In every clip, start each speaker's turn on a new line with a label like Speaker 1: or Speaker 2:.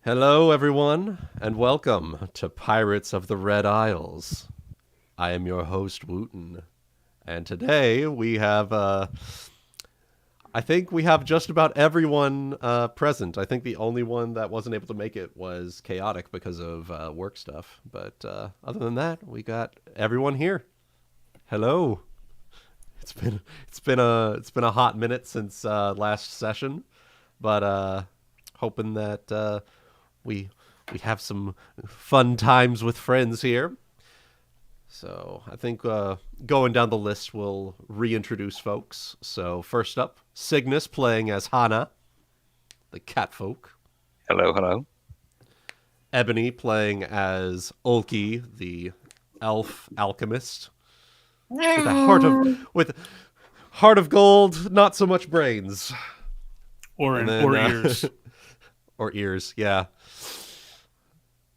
Speaker 1: Hello, everyone, and welcome to Pirates of the Red Isles. I am your host, Wuten, and today we have, I think we have just about everyone present. I think the only one that wasn't able to make it was Chaotic because of work stuff, but other than that, we got everyone here. Hello. It's been a hot minute since last session, but hoping that we we have some fun times with friends here. So I think going down the list, we'll reintroduce folks. So first up, Cygnus playing as Hana, the Catfolk.
Speaker 2: Hello, hello.
Speaker 1: Ebony playing as Ulki, the elf alchemist, with a heart of gold, not so much brains.
Speaker 3: Or ears.
Speaker 1: Or ears, yeah.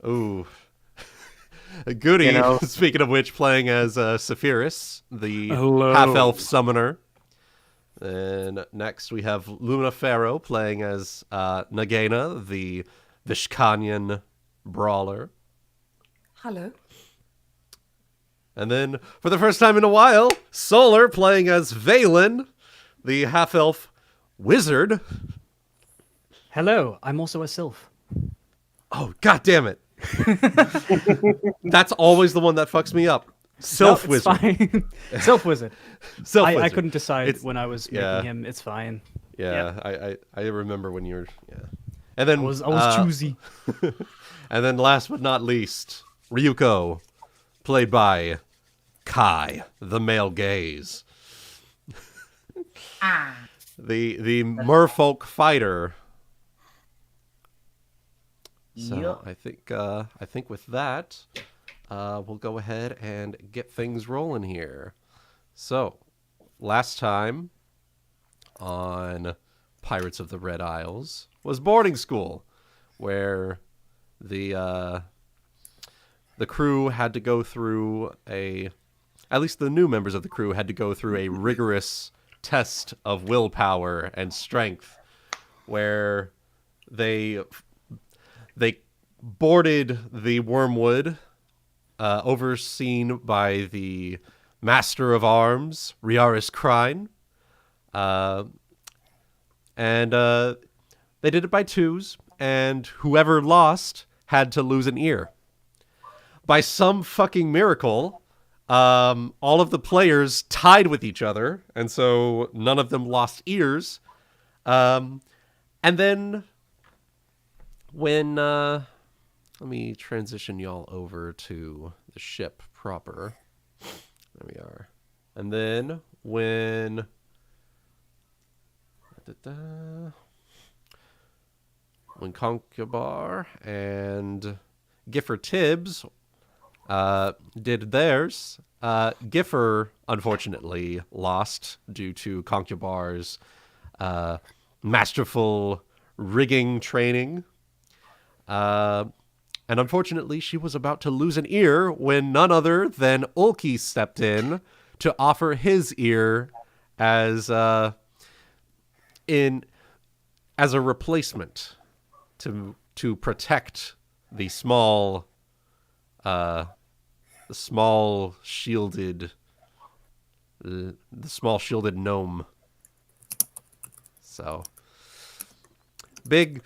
Speaker 1: Ooh. Goody, speaking of which, playing as Saphyrus, the half-elf summoner. And next we have Luna Farrowe playing as Nagaina, the Vishkanyan Brawler.
Speaker 4: Hello.
Speaker 1: And then, for the first time in a while, Solar playing as Valen, the half-elf wizard.
Speaker 3: Hello, I'm also a Sylph.
Speaker 1: Oh, god damn it. That's always the one that fucks me up. Sylph wizard.
Speaker 3: Fine. Sylph wizard.
Speaker 1: Sylph
Speaker 3: I
Speaker 1: wizard.
Speaker 3: couldn't decide when I was making him. It's fine.
Speaker 1: Yeah, I remember when you were... Yeah. And then,
Speaker 3: I was choosy.
Speaker 1: And then last but not least, Ryuuko, played by Kai, the male gaze. The Merfolk fighter. So I think with that, we'll go ahead and get things rolling here. So last time on Pirates of the Red Isles was boarding school, where the crew had to go through at least the new members of the crew had to go through a rigorous test of willpower and strength, where they boarded the Wormwood, overseen by the Master of Arms, Riaris Krine. And they did it by twos, and whoever lost had to lose an ear. By some fucking miracle, all of the players tied with each other, and so none of them lost ears. And then when... let me transition y'all over to the ship proper. There we are. And then when... When Concubar and Giffer Tibbs did theirs, Giffer unfortunately lost due to Concubar's masterful rigging training. And unfortunately, she was about to lose an ear when none other than Ulki stepped in to offer his ear as a replacement to protect the small shielded gnome. So big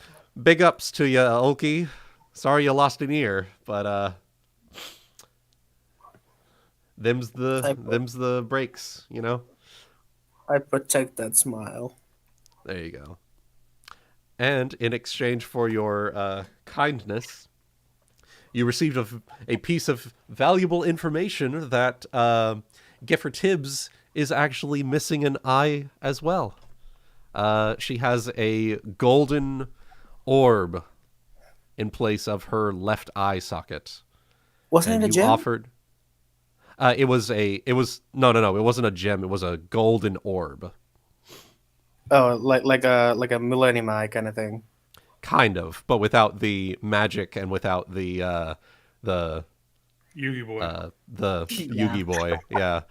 Speaker 1: ups to you, Ulki. Sorry you lost an ear, but them's the breaks, you know?
Speaker 5: I protect that smile.
Speaker 1: There you go. And in exchange for your kindness, you received a piece of valuable information that Giffer Tibbs is actually missing an eye as well. She has a golden orb in place of her left eye socket.
Speaker 5: Wasn't it a gem?
Speaker 1: Offered... no, it wasn't a gem. It was a golden orb.
Speaker 5: Oh, like a Millennium Eye kind of thing.
Speaker 1: Kind of, but without the magic and without the
Speaker 3: Yugi boy.
Speaker 1: Yugi boy, yeah.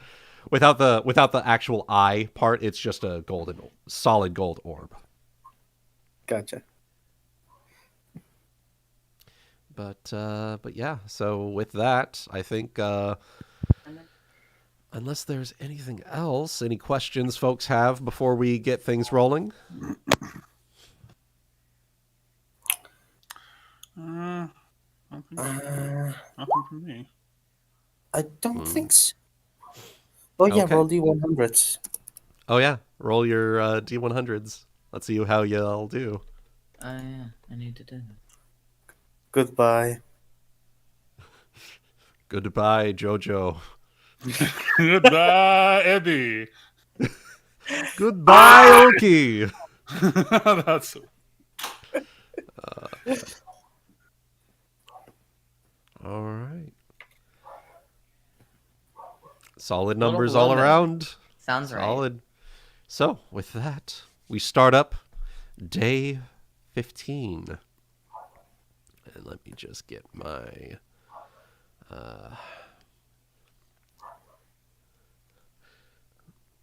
Speaker 1: Without the actual eye part, it's just a solid gold orb.
Speaker 5: Gotcha.
Speaker 1: But yeah. So with that, I think unless there's anything else, any questions folks have before we get things rolling?
Speaker 2: Nothing from me.
Speaker 5: I don't think so. Oh yeah,
Speaker 1: Okay.
Speaker 5: roll D100s.
Speaker 1: Oh yeah, roll your D100s. Let's see how y'all do.
Speaker 4: Oh yeah, I need to do that.
Speaker 5: Goodbye.
Speaker 1: Goodbye, Jojo.
Speaker 2: Goodbye, Eddie.
Speaker 1: Goodbye, Ulki.
Speaker 2: That's
Speaker 1: All right. Solid numbers
Speaker 4: well
Speaker 1: all
Speaker 4: done.
Speaker 1: around.
Speaker 4: Sounds right.
Speaker 1: Solid. So, with that, we start up day 15. And let me just get my... let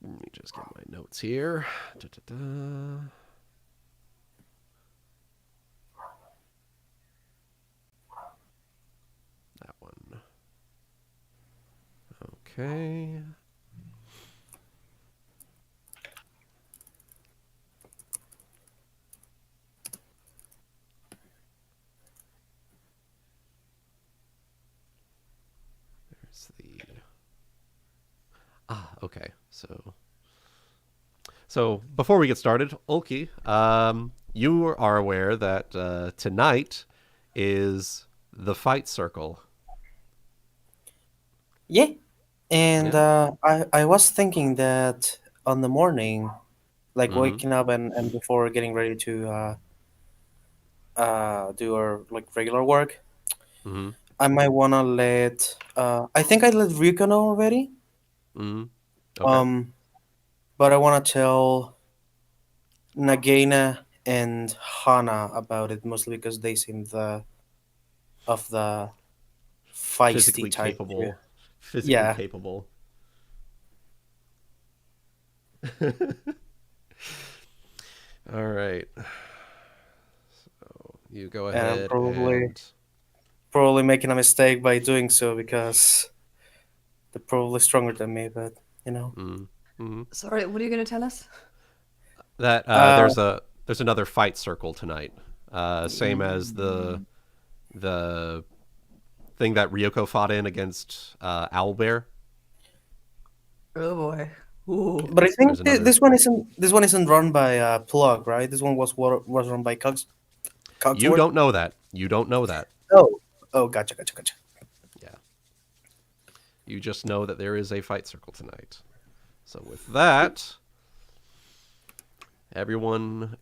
Speaker 1: me just get my notes here. Da-da-da. That one. Okay. There's the... okay. So before we get started, Ulki, you are aware that tonight is the fight circle.
Speaker 5: Yeah, and I was thinking that on the morning, like
Speaker 1: Mhm.
Speaker 5: waking up and before getting ready to do our like regular work,
Speaker 1: Mm-hmm.
Speaker 5: I might wanna let I think I let Ryuuko know already.
Speaker 1: Mm-hmm. Okay.
Speaker 5: But I wanna tell Nagaina and Hana about it mostly because they seem of the feisty
Speaker 1: Physically
Speaker 5: type too.
Speaker 1: capable. Physically
Speaker 5: Yeah.
Speaker 1: capable. All right. So you go
Speaker 5: And I'm
Speaker 1: ahead
Speaker 5: probably making a mistake by doing so because they're probably stronger than me, but you know.
Speaker 1: Mm-hmm.
Speaker 6: Sorry, what are you going to tell us?
Speaker 1: That
Speaker 5: Uh,
Speaker 1: there's another fight circle tonight. Same as the thing that Ryuuko fought in against Owlbear.
Speaker 6: Oh boy. Ooh.
Speaker 5: but I think
Speaker 1: There's another.
Speaker 5: this one isn't run by Plug, right? This one was run by
Speaker 1: You
Speaker 5: Cogsworth.
Speaker 1: don't know that. You don't know that.
Speaker 5: Oh, gotcha.
Speaker 1: Yeah. You just know that there is a fight circle tonight. So with that, everyone,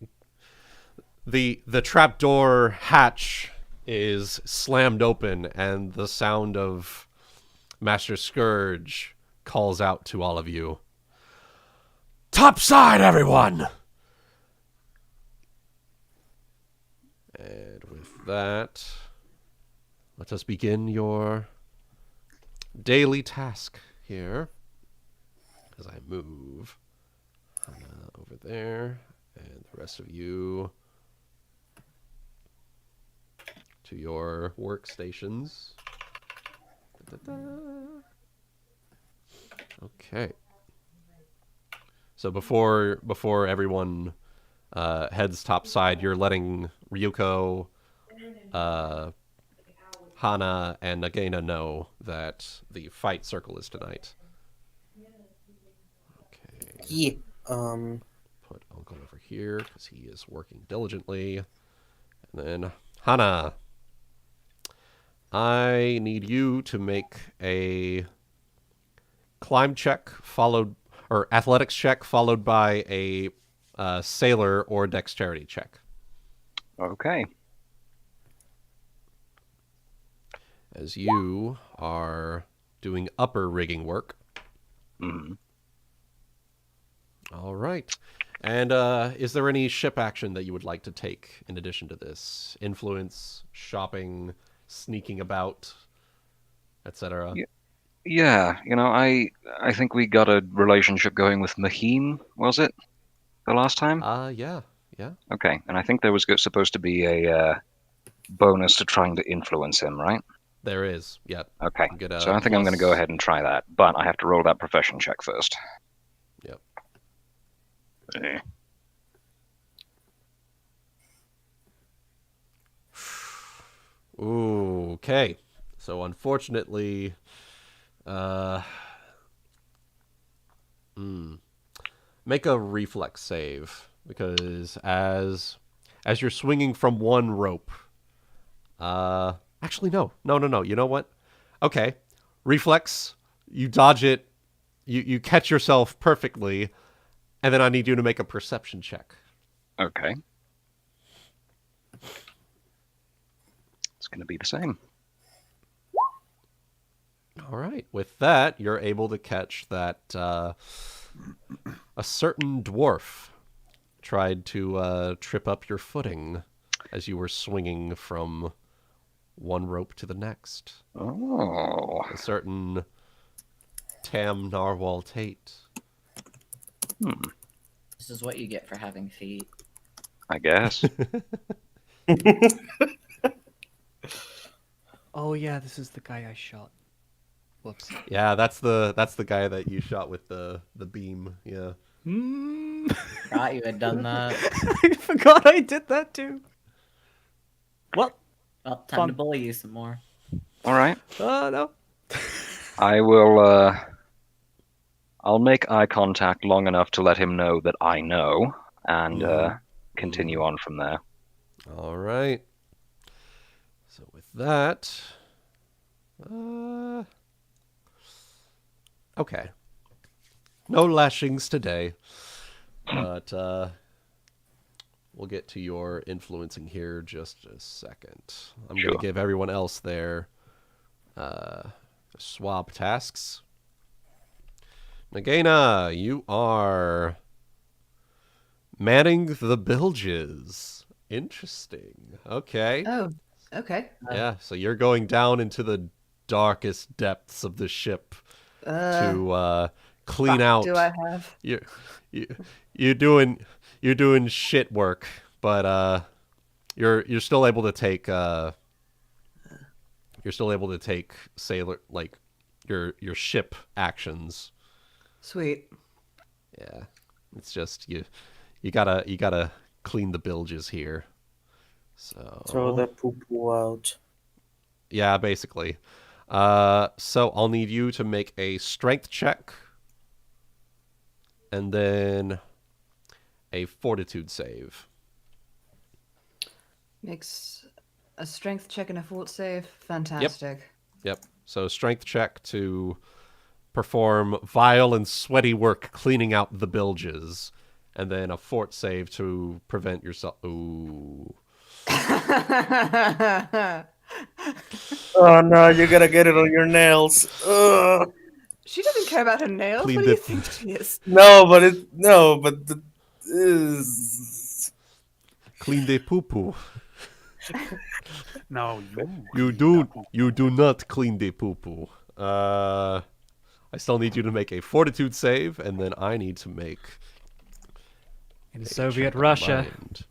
Speaker 1: the trapdoor hatch is slammed open, and the sound of Master Scourge calls out to all of you. Topside, everyone! And with that, let us begin your daily task here. As I move Hana over there, and the rest of you to your workstations. Da-da-da. Okay. So before everyone heads topside, you're letting Ryuuko, Hana, and Nagaina know that the fight circle is tonight. Okay.
Speaker 5: Yeah.
Speaker 1: Put Uncle over here because he is working diligently. And then Hana, I need you to make a climb check or athletics check followed by a sailor or dexterity check.
Speaker 7: Okay.
Speaker 1: As you are doing upper rigging work.
Speaker 7: Mm-hmm.
Speaker 1: All right. And is there any ship action that you would like to take in addition to this? Influence, shopping, sneaking about, etc.?
Speaker 7: Yeah, I think we got a relationship going with Mahim, was it? The last time?
Speaker 1: Yeah.
Speaker 7: Okay, and I think there was supposed to be a bonus to trying to influence him, right?
Speaker 1: There is. Yep.
Speaker 7: Okay.
Speaker 1: You get a
Speaker 7: So I think I'm going to go
Speaker 1: plus-
Speaker 7: ahead and try that, but I have to roll that profession check first.
Speaker 1: Yep.
Speaker 7: Eh.
Speaker 1: Ooh, okay. So unfortunately, make a reflex save because as you're swinging from one rope, actually no. You know what? Okay, reflex. You dodge it. You catch yourself perfectly, and then I need you to make a perception check.
Speaker 7: Okay. It's going to be the same.
Speaker 1: All right. With that, you're able to catch that a certain dwarf tried to trip up your footing as you were swinging from one rope to the next.
Speaker 7: Oh.
Speaker 1: A certain Tam Narwhal Tate.
Speaker 4: This is what you get for having feet.
Speaker 7: I guess.
Speaker 3: Oh yeah, this is the guy I shot. Whoops.
Speaker 1: Yeah, that's the guy that you shot with the beam. Yeah.
Speaker 4: Forgot you had done that.
Speaker 3: I forgot I did that too. What?
Speaker 4: Well, time
Speaker 3: Fun.
Speaker 4: to bully you some more.
Speaker 7: All right.
Speaker 3: Oh no.
Speaker 7: I will. I'll make eye contact long enough to let him know that I know, and continue on from there.
Speaker 1: All right. So with that, okay. No lashings today, but we'll get to your influencing here just a second. I'm going
Speaker 7: Sure.
Speaker 1: to give everyone else their swab tasks. Nagaina, you are manning the bilges. Interesting. Okay.
Speaker 6: Oh, okay.
Speaker 1: Yeah, so you're going down into the darkest depths of the ship to clean
Speaker 6: Fuck
Speaker 1: out.
Speaker 6: do I have?
Speaker 1: You're doing shit work, but you're still able to take sailor like your ship actions.
Speaker 6: Sweet.
Speaker 1: Yeah, it's just you gotta clean the bilges here. So
Speaker 5: Throw the poo-poo out.
Speaker 1: yeah, basically. So I'll need you to make a strength check, and then a fortitude save.
Speaker 6: Makes a strength check and a fort save. Fantastic.
Speaker 1: Yep. So strength check to perform vile and sweaty work cleaning out the bilges, and then a fort save to prevent yourself. Ooh.
Speaker 5: Oh no, you gotta get it on your nails. Ugh.
Speaker 6: She doesn't care about her nails.
Speaker 1: Clean
Speaker 6: What do you
Speaker 1: the-
Speaker 6: think she is?
Speaker 5: No, but the.
Speaker 1: Clean the poo poo.
Speaker 2: No,
Speaker 1: You do not clean the poo poo. I still need you to make a fortitude save, and then I need to make
Speaker 3: In
Speaker 1: a
Speaker 3: Soviet
Speaker 1: check of
Speaker 3: Russia.
Speaker 1: mind.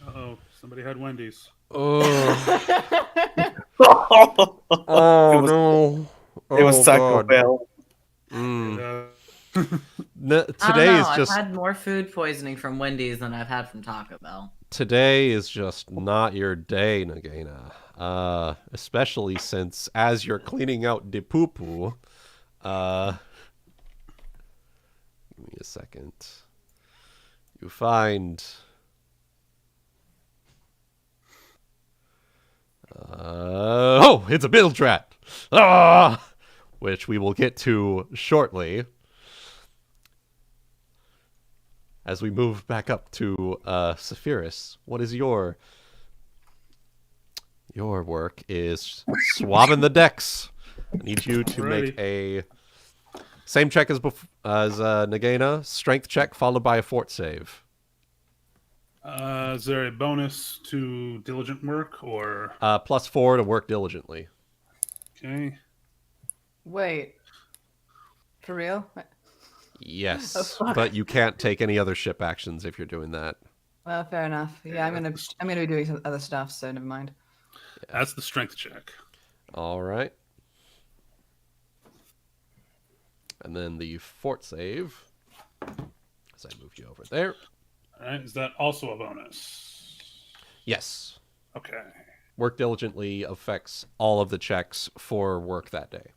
Speaker 2: Uh-oh, somebody had Wendy's.
Speaker 1: Oh,
Speaker 5: It was-
Speaker 1: no!
Speaker 5: It was
Speaker 1: Oh,
Speaker 5: Taco
Speaker 1: God.
Speaker 5: Bell.
Speaker 1: Mm.
Speaker 2: Uh,
Speaker 1: No,
Speaker 4: I don't
Speaker 1: today
Speaker 4: know.
Speaker 1: is
Speaker 4: I've
Speaker 1: just
Speaker 4: had more food poisoning from Wendy's than I've had from Taco Bell.
Speaker 1: today is just not your day, Nagaina. Especially since as you're cleaning out the poo poo, give me a second. You find oh, it's a bilge rat. Which we will get to shortly. As we move back up to Saphyrus, what is your work is swabbing the decks. I need you to make a same check as Nagaina, strength check followed by a fort save.
Speaker 2: is there a bonus to diligent work or?
Speaker 1: +4 to work diligently.
Speaker 2: Okay.
Speaker 6: Wait. For real?
Speaker 1: Yes,
Speaker 6: Oh, fuck.
Speaker 1: but you can't take any other ship actions if you're doing that.
Speaker 6: Well, fair enough. Yeah, I'm gonna be doing some other stuff, so never mind.
Speaker 2: That's the strength check.
Speaker 1: All right. And then the fort save. As I move you over there.
Speaker 2: All right. Is that also a bonus?
Speaker 1: Yes.
Speaker 2: Okay.
Speaker 1: Work diligently affects all of the checks for work that day.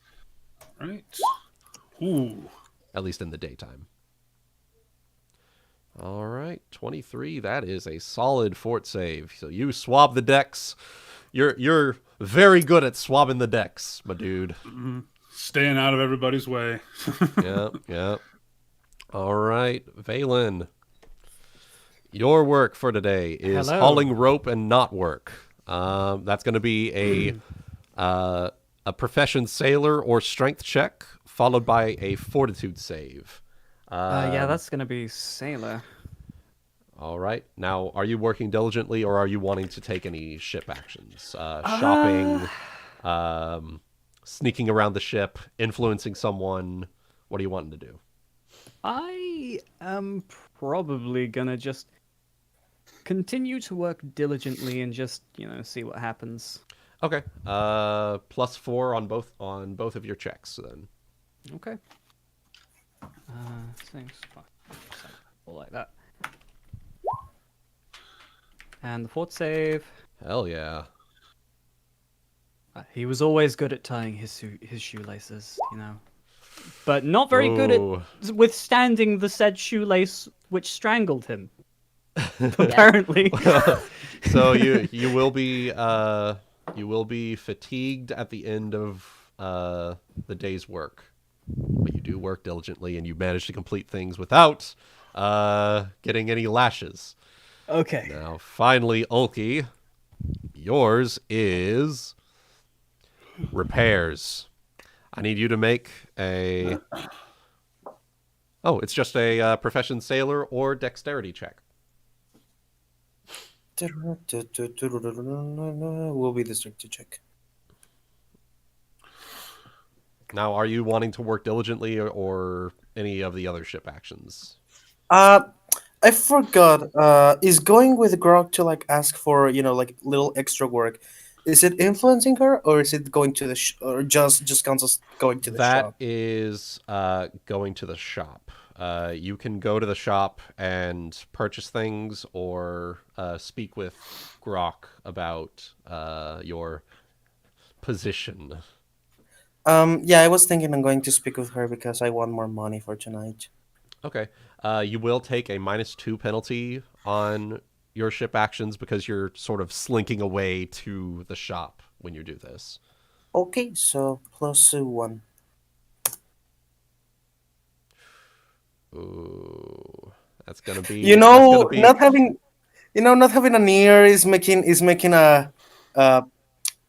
Speaker 2: All right. Ooh.
Speaker 1: At least in the daytime. All right, 23. That is a solid fort save. So you swab the decks. You're very good at swabbing the decks, my dude.
Speaker 2: Staying out of everybody's way.
Speaker 1: Yeah. All right, Valen. Your work for today is
Speaker 3: Hello.
Speaker 1: hauling rope and knot work. That's going to be a profession sailor or strength check, followed by a fortitude save.
Speaker 3: Yeah, that's gonna be sailor.
Speaker 1: All right. Now, are you working diligently, or are you wanting to take any ship actions? Shopping, sneaking around the ship, influencing someone. What are you wanting to do?
Speaker 3: I am probably gonna just continue to work diligently and just, see what happens.
Speaker 1: Okay. +4 on both of your checks then.
Speaker 3: Okay. Thanks. All like that. And the fort save.
Speaker 1: Hell yeah.
Speaker 3: He was always good at tying his shoelaces, but not very good
Speaker 1: Ooh.
Speaker 3: at withstanding the said shoelace which strangled him. Apparently.
Speaker 1: So you will be fatigued at the end of the day's work, but you do work diligently, and you manage to complete things without getting any lashes.
Speaker 3: Okay.
Speaker 1: Now, finally, Ulki, yours is repairs. I need you to make a... Oh, it's just a profession sailor or dexterity check.
Speaker 5: Will be the strength check.
Speaker 1: Now, are you wanting to work diligently or any of the other ship actions?
Speaker 5: I forgot. Is going with Grog to ask for little extra work? Is it influencing her, or is it going to the or just counts as going to the shop?
Speaker 1: That is going to the shop. You can go to the shop and purchase things, or speak with Grok about your position.
Speaker 5: Yeah, I was thinking I'm going to speak with her because I want more money for tonight.
Speaker 1: Okay. You will take a -2 penalty on your ship actions because you're sort of slinking away to the shop when you do this.
Speaker 5: Okay, so +1.
Speaker 1: Ooh, that's gonna be.
Speaker 5: Not having an ear is making a. I'm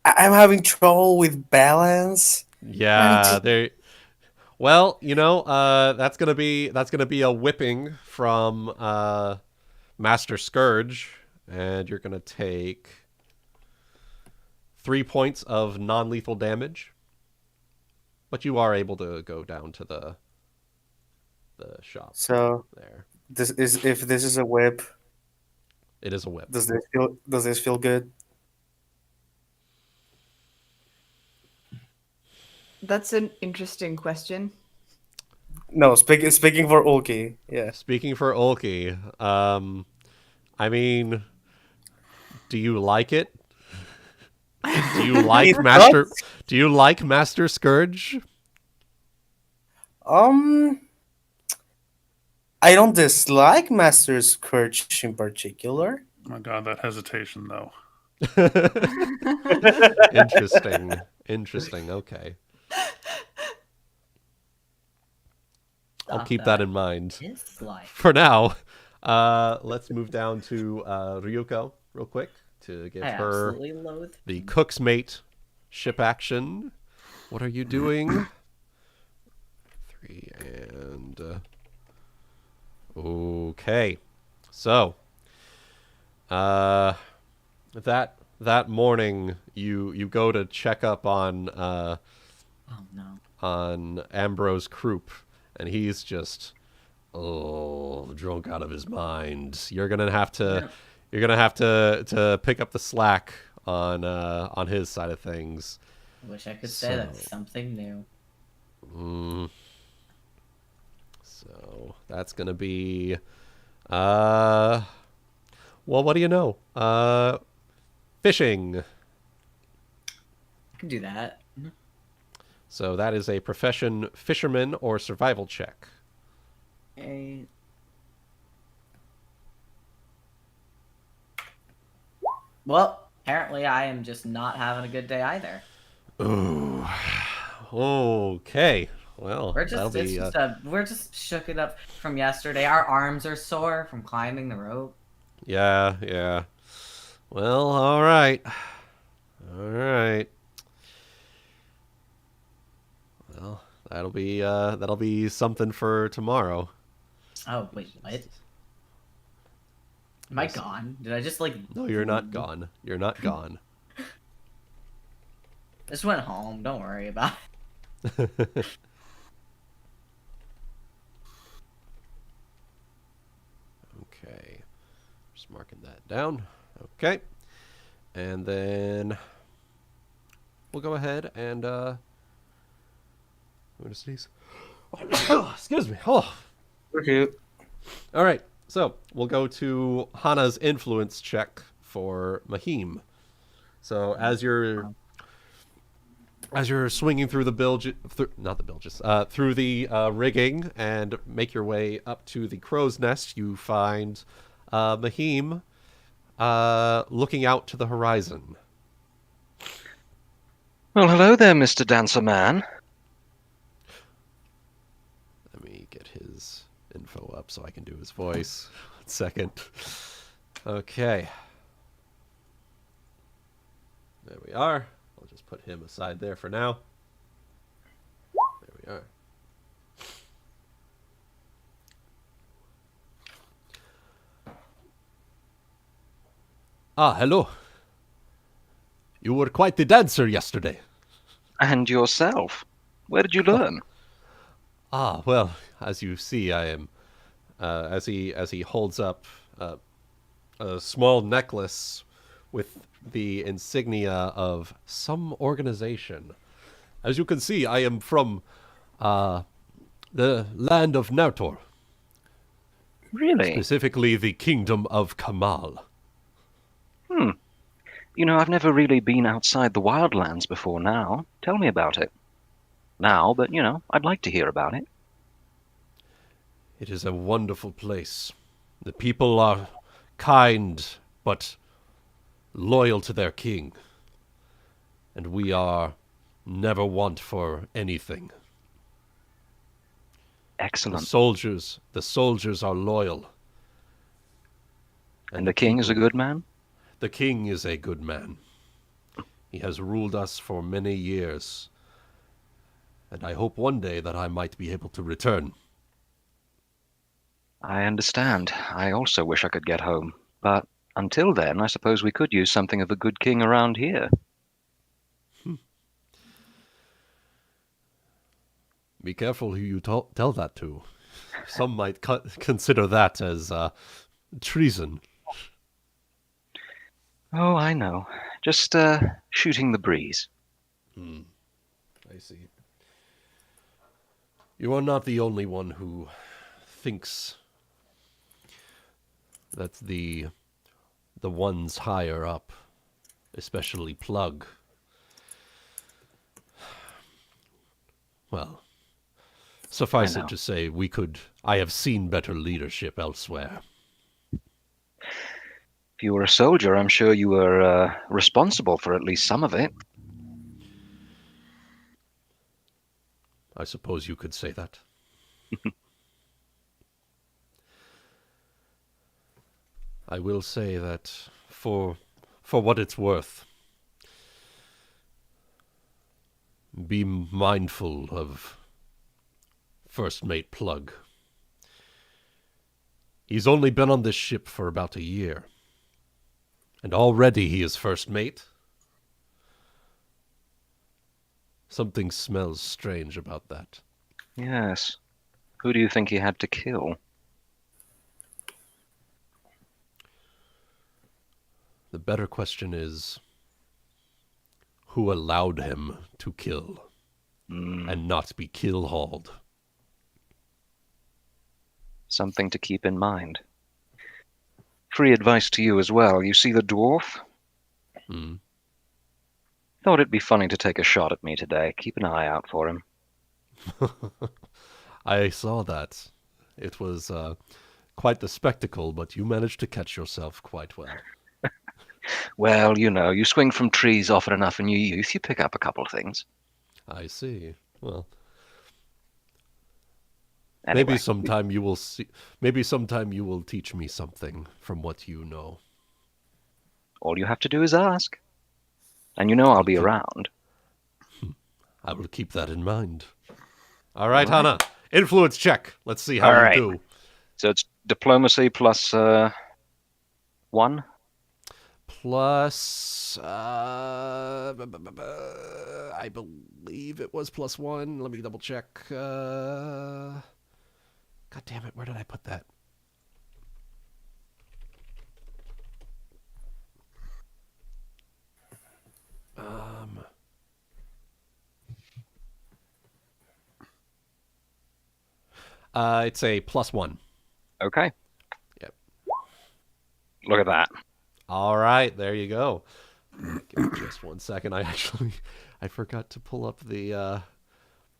Speaker 5: having trouble with balance.
Speaker 1: Yeah, there. Well, that's gonna be a whipping from Master Scourge, and you're gonna take 3 points of non-lethal damage. But you are able to go down to the shop.
Speaker 5: So
Speaker 1: There,
Speaker 5: if this is a whip,
Speaker 1: it is a whip.
Speaker 5: does this feel good?
Speaker 6: That's an interesting question.
Speaker 5: No, speaking for Ulki, yeah.
Speaker 1: Speaking for Ulki, I mean, do you like it? Do you like Master? Do you like Master Scourge?
Speaker 5: I don't dislike Master Scourge in particular.
Speaker 2: Oh my god, that hesitation though.
Speaker 1: Interesting. Okay. I'll keep that in mind.
Speaker 4: Dislike.
Speaker 1: For now, let's move down to Ryuuko real quick to give
Speaker 4: I
Speaker 1: her
Speaker 4: absolutely loathe.
Speaker 1: the cook's mate ship action. What are you doing? 3 and... okay. So, that morning, you go to check up on
Speaker 4: Oh no.
Speaker 1: on Ambrose Croup, and he's just Oh, drunk out of his mind. You're gonna have to.
Speaker 4: Yeah.
Speaker 1: You're gonna have to pick up the slack on his side of things.
Speaker 4: I wish I could say that's
Speaker 1: So-
Speaker 4: something new.
Speaker 1: So that's gonna be. Well, what do you know? Fishing.
Speaker 4: I can do that.
Speaker 1: So that is a profession fisherman or survival check.
Speaker 4: Okay. Well, apparently I am just not having a good day either.
Speaker 1: Ooh. Okay. Well,
Speaker 4: We're
Speaker 1: that'll
Speaker 4: just it's
Speaker 1: be.
Speaker 4: just we're just shook it up from yesterday. Our arms are sore from climbing the rope.
Speaker 1: Yeah, yeah. Well, all right. All right. Well, that'll be something for tomorrow.
Speaker 4: Oh wait, what? Am I gone? Did I just like?
Speaker 1: No, you're not gone. You're not gone.
Speaker 4: Just went home. Don't worry about it.
Speaker 1: Okay. Just marking that down. Okay. And then we'll go ahead and I'm gonna sneeze. Excuse me. Oh.
Speaker 5: Okay.
Speaker 1: All right. So we'll go to Hana's influence check for Mahim. So as you're swinging through the through the rigging and make your way up to the crow's nest, you find Mahim looking out to the horizon.
Speaker 7: Well, hello there, Mr. Dancer Man.
Speaker 1: Let me get his info up so I can do his voice. 1 second. Okay. There we are. I'll just put him aside there for now. There we are. Ah, hello. You were quite the dancer yesterday.
Speaker 7: And yourself. Where did you learn?
Speaker 1: Ah, well, as you see, I am. As he holds up a small necklace with the insignia of some organization. As you can see, I am from the land of Narr'tor,
Speaker 7: Really?
Speaker 1: specifically the kingdom of Kamal.
Speaker 7: You know, I've never really been outside the wildlands before now. Tell me about it. Now, but, you know, I'd like to hear about it.
Speaker 1: It is a wonderful place. The people are kind, but loyal to their king. And we are never want for anything. The
Speaker 7: Excellent.
Speaker 1: soldiers are loyal.
Speaker 7: And the king is a good man?
Speaker 1: The king is a good man. He has ruled us for many years. And I hope one day that I might be able to return.
Speaker 7: I understand. I also wish I could get home. But until then, I suppose we could use something of a good king around here.
Speaker 1: Be careful who you tell that to. Some might consider that as treason.
Speaker 7: Oh, I know. Just shooting the breeze.
Speaker 1: I see. You are not the only one who thinks that the ones higher up, especially Plug, well, suffice
Speaker 7: I know.
Speaker 1: it to say, I have seen better leadership elsewhere.
Speaker 7: If you were a soldier, I'm sure you were responsible for at least some of it.
Speaker 1: I suppose you could say that. I will say that for what it's worth, be mindful of First Mate Plug. He's only been on this ship for about a year, and already he is First Mate. Something smells strange about that.
Speaker 7: Yes. Who do you think he had to kill?
Speaker 1: The better question is, who allowed him to kill and not be kill-hauled?
Speaker 7: Something to keep in mind. Free advice to you as well. You see the dwarf?
Speaker 1: Hmm.
Speaker 7: Thought it'd be funny to take a shot at me today. Keep an eye out for him.
Speaker 1: I saw that. It was quite the spectacle, but you managed to catch yourself quite well.
Speaker 7: Well, you know, you swing from trees often enough in your youth, you pick up a couple of things.
Speaker 1: I see. Well,
Speaker 7: Anyway,
Speaker 1: maybe sometime you will see. Maybe sometime you will teach me something from what you know.
Speaker 7: all you have to do is ask. And you know I'll be around.
Speaker 1: I will keep that in mind. All right, Hana. Influence check. Let's see how
Speaker 7: All
Speaker 1: you
Speaker 7: right.
Speaker 1: do.
Speaker 7: So it's diplomacy plus 1?
Speaker 1: Plus, I believe it was +1. Let me double check. God damn it, where did I put that? It's a +1.
Speaker 7: Okay.
Speaker 1: Yep.
Speaker 7: Look at that.
Speaker 1: All right, there you go. Give me just 1 second. I forgot to pull up the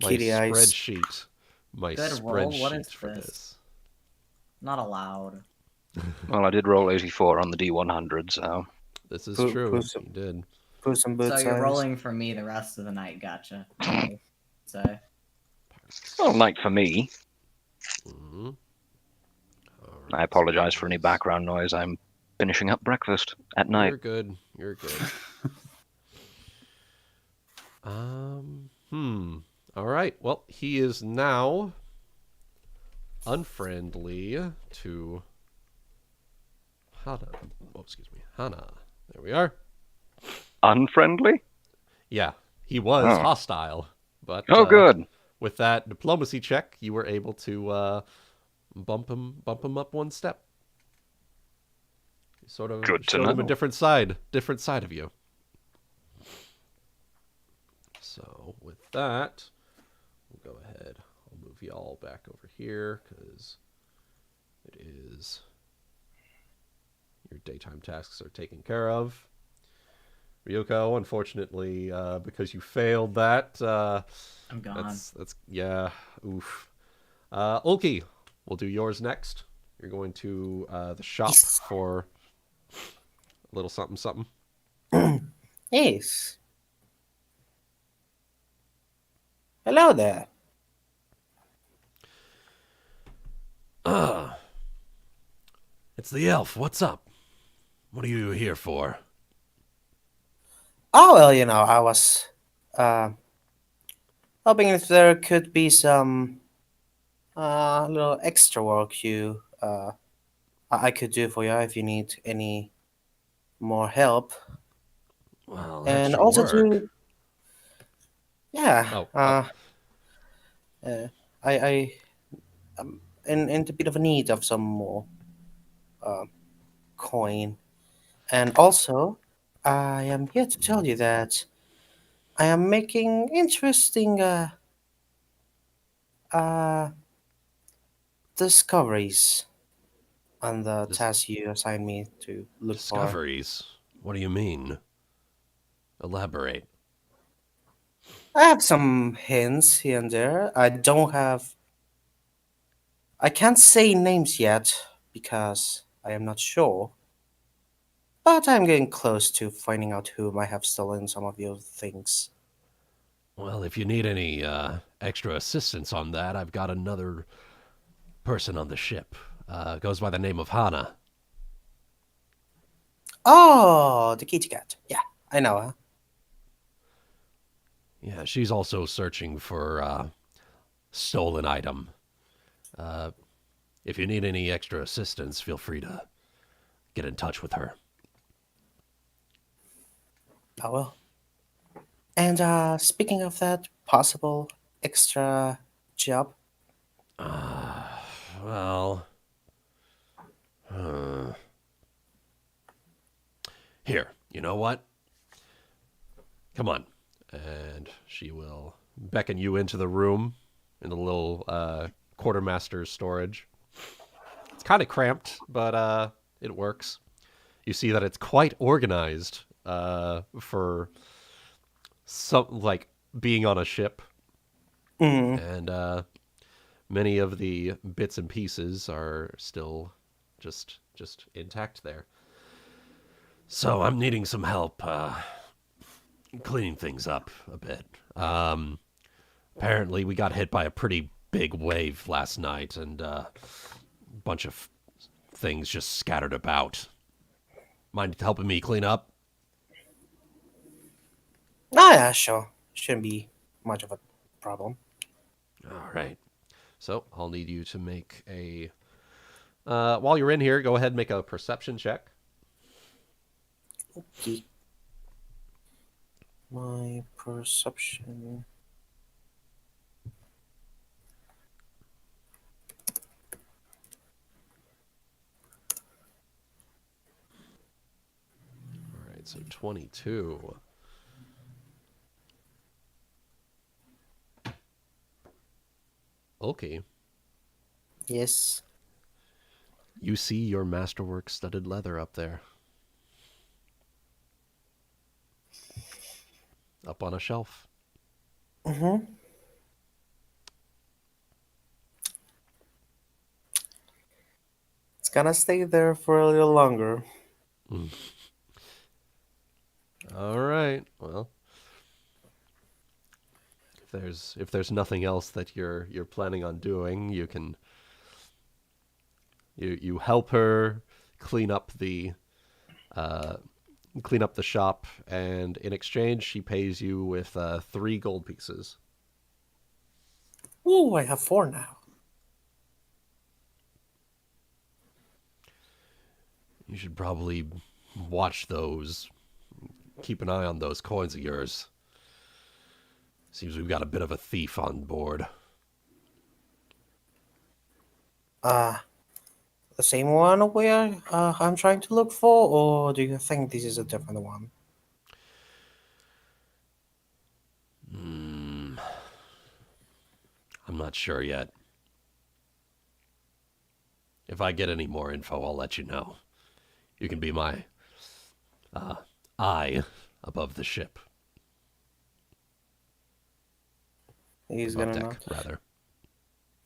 Speaker 1: my
Speaker 5: Kitty eyes.
Speaker 1: spreadsheet. My
Speaker 4: Good roll. What
Speaker 1: spreadsheet
Speaker 4: is
Speaker 1: for
Speaker 4: this?
Speaker 1: this.
Speaker 4: Not allowed.
Speaker 7: Well, I did roll 84 on the D100, so...
Speaker 1: This is
Speaker 5: Put-
Speaker 1: true.
Speaker 5: put some-
Speaker 1: You did.
Speaker 5: Put some boot
Speaker 4: So you're
Speaker 5: signs.
Speaker 4: rolling for me the rest of the night. Gotcha. Okay. So
Speaker 7: Well, night for me.
Speaker 1: Mm-hmm.
Speaker 7: I apologize for any background noise. I'm finishing up breakfast at night.
Speaker 1: You're good. You're good. All right. Well, he is now unfriendly to Hana. Oh, excuse me. Hana. There we are.
Speaker 7: Unfriendly?
Speaker 1: Yeah, he was
Speaker 7: Oh.
Speaker 1: hostile, but
Speaker 7: Oh, good.
Speaker 1: with that diplomacy check, you were able to bump him up 1 step. You sort of
Speaker 7: Good to
Speaker 1: showed him a
Speaker 7: know.
Speaker 1: different side of you. So with that, we'll go ahead. I'll move y'all back over here because it is your daytime tasks are taken care of. Ryuuko, unfortunately, because you failed that,
Speaker 4: I'm gone.
Speaker 1: that's yeah, oof. Ulki, we'll do yours next. You're going to the shop
Speaker 5: Yes.
Speaker 1: for a little something something.
Speaker 5: Yes. Hello there.
Speaker 1: It's the elf. What's up? What are you here for?
Speaker 5: Oh, well, you know, I was hoping if there could be some little extra work I could do for you if you need any more help.
Speaker 1: Well,
Speaker 5: And
Speaker 1: extra
Speaker 5: also
Speaker 1: work.
Speaker 5: to yeah,
Speaker 1: Oh,
Speaker 5: I am in a bit of a need of some more coin. And also, I am here to tell you that I am making interesting uh, discoveries on the
Speaker 1: Dis-
Speaker 5: task you assigned me to look for.
Speaker 1: discoveries. What do you mean? Elaborate.
Speaker 5: I have some hints here and there. I can't say names yet because I am not sure. But I'm getting close to finding out who might have stolen some of your things.
Speaker 1: Well, if you need any extra assistance on that, I've got another person on the ship. Goes by the name of Hana.
Speaker 5: Oh, the kitty cat. Yeah, I know her.
Speaker 1: Yeah, she's also searching for stolen item. If you need any extra assistance, feel free to get in touch with her.
Speaker 5: Oh well. And speaking of that possible extra job,
Speaker 1: Well, Here, you know what? Come on. And she will beckon you into the room in the little quartermaster's storage. It's kind of cramped, but it works. You see that it's quite organized for some, like, being on a ship. And many of the bits and pieces are still just intact there. So I'm needing some help cleaning things up a bit. Apparently we got hit by a pretty big wave last night, and a bunch of things just scattered about. Mind helping me clean up?
Speaker 5: Ah, yeah, sure. Shouldn't be much of a problem.
Speaker 1: All right. So I'll need you to make a... while you're in here, go ahead and make a perception check.
Speaker 5: Okay. My perception.
Speaker 1: All right, so 22. Okay.
Speaker 5: Yes.
Speaker 1: You see your masterwork studded leather up there. Up on a shelf.
Speaker 5: Mm-hmm. It's gonna stay there for a little longer.
Speaker 1: All right. Well, if there's nothing else that you're planning on doing, you can you help her clean up the shop, and in exchange she pays you with 3 gold pieces.
Speaker 5: Ooh, I have 4 now.
Speaker 1: You should probably watch those. Keep an eye on those coins of yours. Seems we've got a bit of a thief on board.
Speaker 5: The same one where I'm trying to look for, or do you think this is a different one?
Speaker 1: I'm not sure yet. If I get any more info, I'll let you know. You can be my eye above the ship.
Speaker 5: He's
Speaker 1: Above
Speaker 5: gonna
Speaker 1: deck,
Speaker 5: know.
Speaker 1: rather.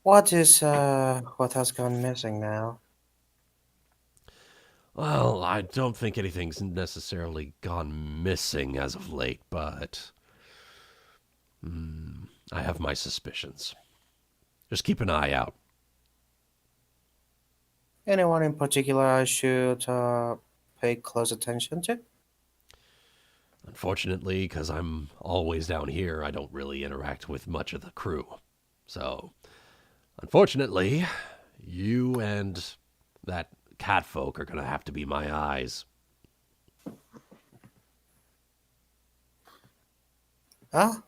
Speaker 5: What has gone missing now?
Speaker 1: Well, I don't think anything's necessarily gone missing as of late, but I have my suspicions. Just keep an eye out.
Speaker 5: Anyone in particular I should pay close attention to?
Speaker 1: Unfortunately, because I'm always down here, I don't really interact with much of the crew. So, unfortunately, you and that Catfolk are going to have to be my eyes.
Speaker 5: Ah,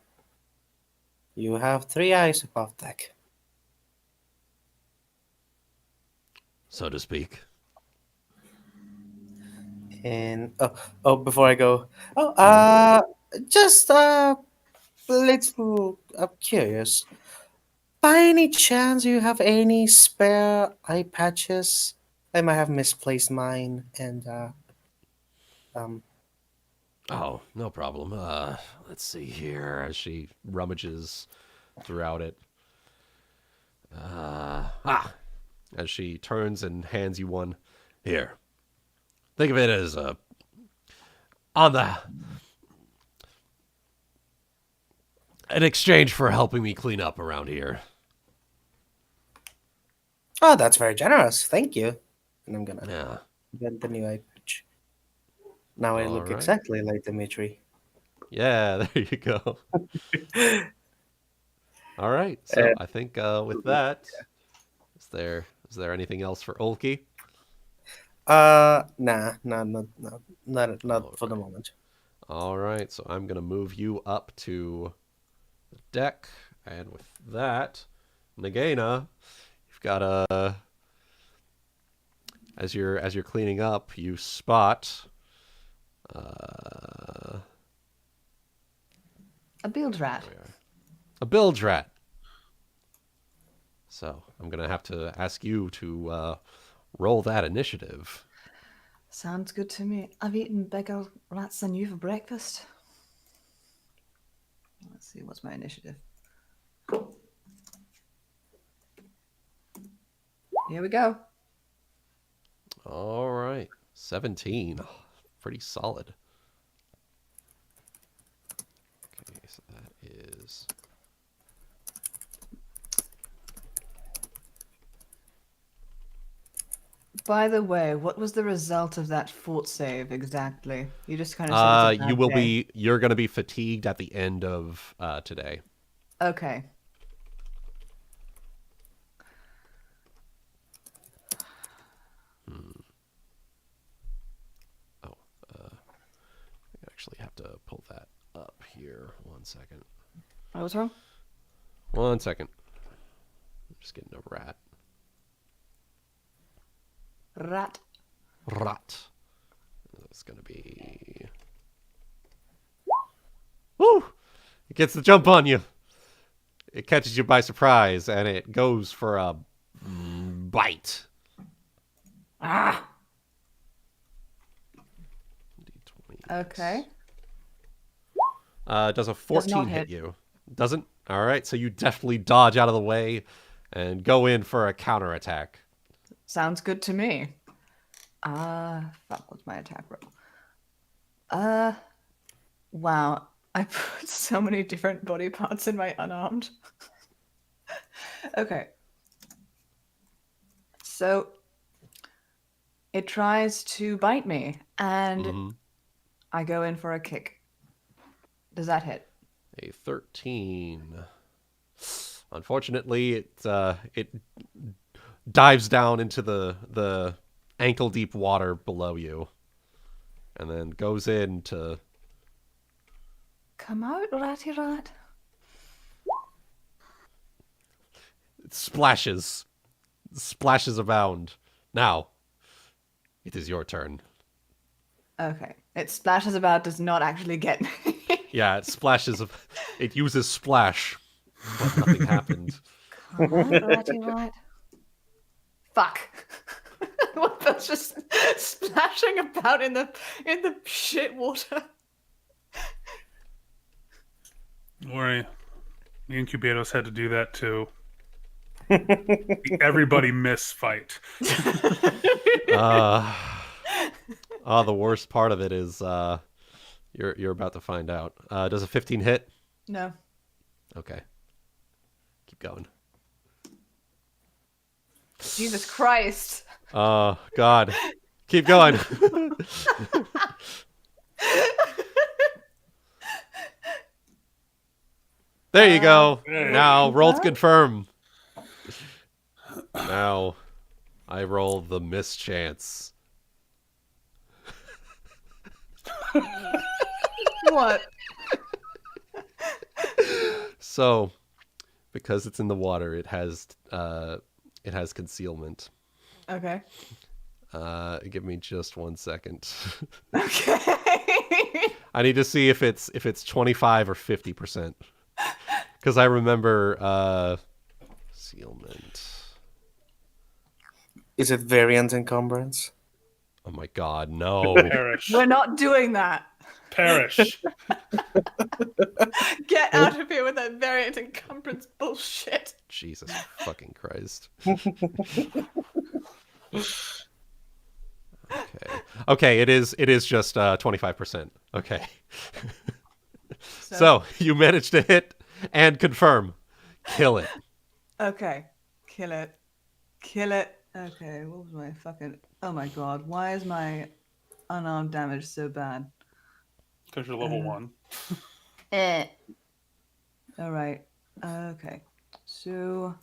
Speaker 5: you have 3 eyes above deck.
Speaker 1: So to speak.
Speaker 5: And before I go, just little. I'm curious. By any chance, you have any spare eye patches? I might have misplaced mine, and
Speaker 1: Oh, no problem. Let's see here as she rummages throughout it. As she turns and hands you one. Here. Think of it as in exchange for helping me clean up around here.
Speaker 5: oh, that's very generous. Thank you. And I'm gonna
Speaker 1: Yeah.
Speaker 5: get the new eye patch. Now I
Speaker 1: All
Speaker 5: look
Speaker 1: right.
Speaker 5: exactly like Dimitri.
Speaker 1: Yeah, there you go. All right. So I think with that, is there anything else for Ulki?
Speaker 5: Nah, not for the
Speaker 1: right.
Speaker 5: moment.
Speaker 1: All right. So I'm gonna move you up to the deck, and with that, Nagaina, you've got a. As you're cleaning up, you spot
Speaker 6: A build rat.
Speaker 1: There we are. A bilge rat. So I'm going to have to ask you to roll that initiative.
Speaker 6: Sounds good to me. I've eaten bigger rats than you for breakfast. Let's see, what's my initiative? Here we go.
Speaker 1: All right. 17. Pretty solid. Okay, so that is...
Speaker 6: By the way, what was the result of that fort save exactly? You just kind of said it's a bad day.
Speaker 1: You're going to be fatigued at the end of today.
Speaker 6: Okay.
Speaker 1: I actually have to pull that up here. 1 second.
Speaker 6: Oh, what's wrong?
Speaker 1: 1 second. I'm just getting a rat.
Speaker 6: Rat.
Speaker 1: Rat. It's going to be... Woo! It gets the jump on you. It catches you by surprise, and it goes for a bite.
Speaker 6: Ah!
Speaker 1: D20.
Speaker 6: Okay.
Speaker 1: Does a 14
Speaker 6: not
Speaker 1: hit
Speaker 6: hit.
Speaker 1: you? Doesn't? All right, so you definitely dodge out of the way and go in for a counterattack.
Speaker 6: Sounds good to me. Fuck, what's my attack roll? Wow. I put so many different body parts in my unarmed. Okay. So, it tries to bite me, and I go in for a kick. Does that hit?
Speaker 1: A 13. Unfortunately, it dives down into the ankle-deep water below you, and then goes in to...
Speaker 6: Come out, ratty rat.
Speaker 1: It splashes. Splashes abound. Now, it is your turn.
Speaker 6: Okay. It splashes about, does not actually get me.
Speaker 1: Yeah, it splashes. It uses splash, but nothing happened.
Speaker 6: Come on, ratty rat. Fuck. What, that's just splashing about in the shit water.
Speaker 2: Don't worry. The incubators had to do that too. The everybody miss fight.
Speaker 1: The worst part of it is you're about to find out. Does a 15 hit?
Speaker 6: No.
Speaker 1: Okay. Keep going.
Speaker 6: Jesus Christ.
Speaker 1: Oh, God. Keep going. There you go. Now, roll to confirm. Now, I roll the mischance.
Speaker 6: What?
Speaker 1: So, because it's in the water, it has concealment.
Speaker 6: Okay.
Speaker 1: Give me just 1 second.
Speaker 6: Okay.
Speaker 1: I need to see if it's 25 or 50%. Because I remember concealment.
Speaker 5: Is it variant encumbrance?
Speaker 1: Oh my God, no!
Speaker 2: Perish.
Speaker 6: We're not doing that.
Speaker 2: Perish.
Speaker 6: Get out of here with that variant encumbrance bullshit.
Speaker 1: Jesus fucking Christ. Okay, it is just 25%. Okay. So you managed to hit and confirm. Kill it.
Speaker 6: Okay. Kill it. Kill it. Okay, what was my fucking... Oh my god, why is my unarmed damage so bad?
Speaker 2: Because you're level 1.
Speaker 6: Alright. Okay. So...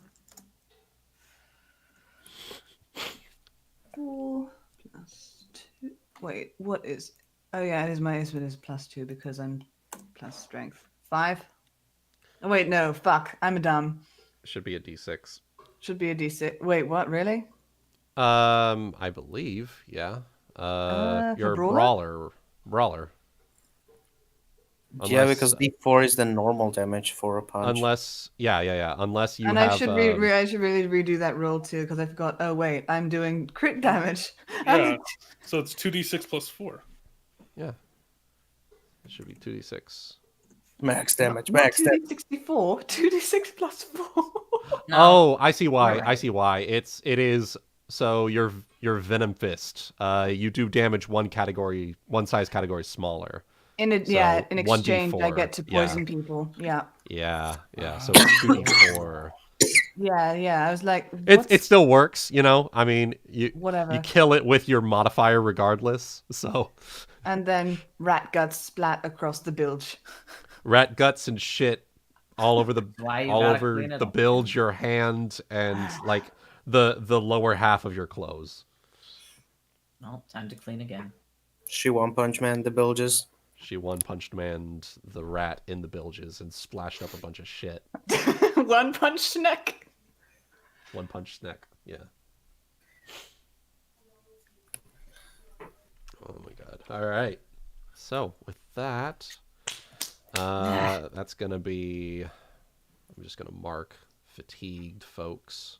Speaker 6: 4 plus 2... Wait, what is... Oh yeah, it is my ace, but it's +2 because I'm plus strength. 5? Oh wait, no, fuck. I'm a dumb.
Speaker 1: Should be a D6.
Speaker 6: Should be a D6. Wait, what, really?
Speaker 1: I believe, yeah.
Speaker 6: For
Speaker 1: Your
Speaker 6: Brawler?
Speaker 1: brawler. Brawler.
Speaker 5: Yeah,
Speaker 1: Unless,
Speaker 5: because D4 is the normal damage for a punch.
Speaker 1: Unless unless you
Speaker 6: And
Speaker 1: have
Speaker 6: I should I should really redo that roll too because I forgot. Oh wait, I'm doing crit damage.
Speaker 2: Yeah. So it's 2d6 plus 4.
Speaker 1: yeah. It should be 2d6.
Speaker 5: Max damage,
Speaker 6: Not
Speaker 5: max damage.
Speaker 6: 2d64, 2d6 plus 4.
Speaker 4: No.
Speaker 1: Oh, I see why.
Speaker 6: Alright.
Speaker 1: I see why. It is so your Venom Fist. You do damage one size category smaller.
Speaker 6: In
Speaker 1: So,
Speaker 6: exchange, I
Speaker 1: 1d4,
Speaker 6: get to
Speaker 1: yeah.
Speaker 6: poison people. Yeah.
Speaker 1: Yeah. So it's 2d4.
Speaker 6: Yeah. I was like,
Speaker 1: It still works, you know. I mean, you
Speaker 6: Whatever.
Speaker 1: kill it with your modifier regardless. So
Speaker 6: And then rat guts splat across the bilge.
Speaker 1: rat guts and shit all over the
Speaker 4: Why you
Speaker 1: all
Speaker 4: gotta
Speaker 1: over
Speaker 4: clean it
Speaker 1: the
Speaker 4: up?
Speaker 1: bilge, your hand, and like the lower half of your clothes.
Speaker 4: Well, time to clean again.
Speaker 5: She One Punch Man the bilges.
Speaker 1: She one punched manned the rat in the bilges and splashed up a bunch of shit.
Speaker 6: One punch neck.
Speaker 1: One punch neck. Yeah. Oh my god. All right. So with that, that's gonna be. I'm just gonna mark fatigued folks.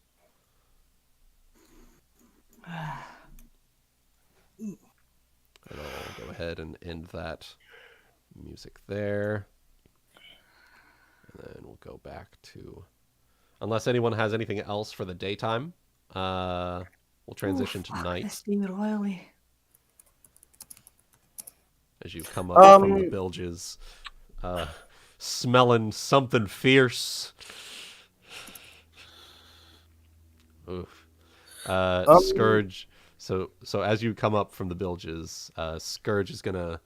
Speaker 1: And I'll go ahead and end that music there. And then we'll go back to, unless anyone has anything else for the daytime, we'll transition to night
Speaker 6: This being royally.
Speaker 1: as you come up from the
Speaker 5: Um,
Speaker 1: bilges, smelling something fierce. Oof. Scourge. So as you come up from the bilges, Scourge is gonna.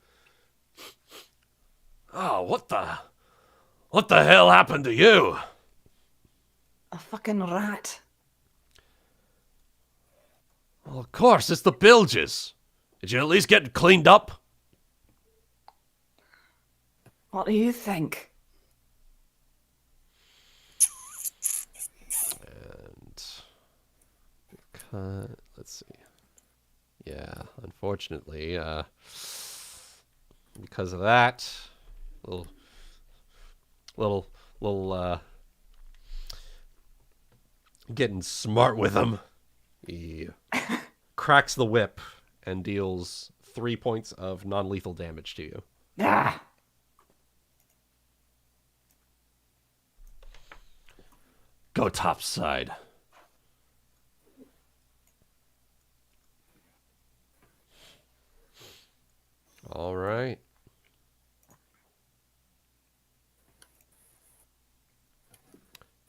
Speaker 1: Oh, what the hell happened to you?
Speaker 6: A fucking rat.
Speaker 1: Well, of course, it's the bilges. Did you at least get cleaned up?
Speaker 6: What do you think?
Speaker 1: And let's see. Yeah, unfortunately, because of that, little getting smart with him, he cracks the whip and deals 3 points of non-lethal damage to you.
Speaker 6: Ah.
Speaker 1: Go topside. All right.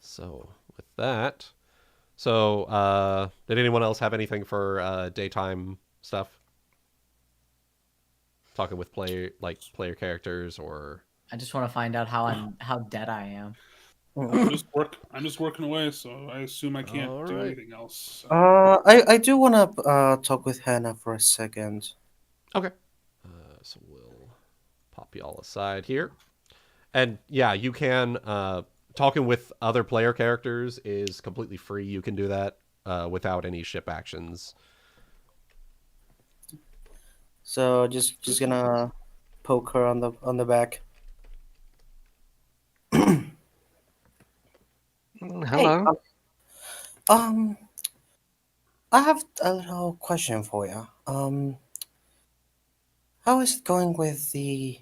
Speaker 1: So with that, did anyone else have anything for daytime stuff? Talking with player characters, or
Speaker 4: I just want to find out how dead I am.
Speaker 2: I'm just working away, so I assume I can't
Speaker 1: All
Speaker 2: do
Speaker 1: right.
Speaker 2: anything else.
Speaker 5: I do want to talk with Hana for a second.
Speaker 1: okay. So we'll pop you all aside here, and yeah, you can talking with other player characters is completely free. You can do that without any ship actions.
Speaker 5: So just gonna poke her on the back.
Speaker 7: Hello.
Speaker 5: I have a little question for you. How is it going with the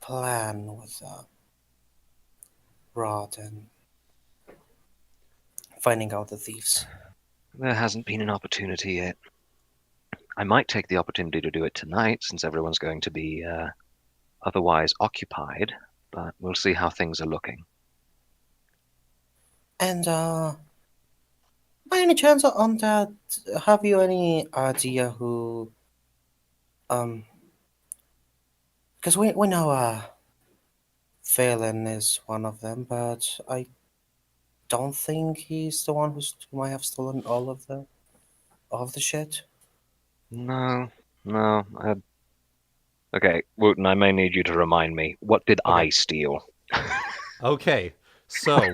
Speaker 5: plan with Rod and finding out the thieves?
Speaker 7: There hasn't been an opportunity yet. I might take the opportunity to do it tonight, since everyone's going to be otherwise occupied, but we'll see how things are looking.
Speaker 5: And by any chance on that, have you any idea who? Because we know Valen is one of them, but I don't think he's the one who might have stolen all of the shit.
Speaker 7: No. Okay, Wuten, I may need you to remind me. What did I steal?
Speaker 1: Okay, so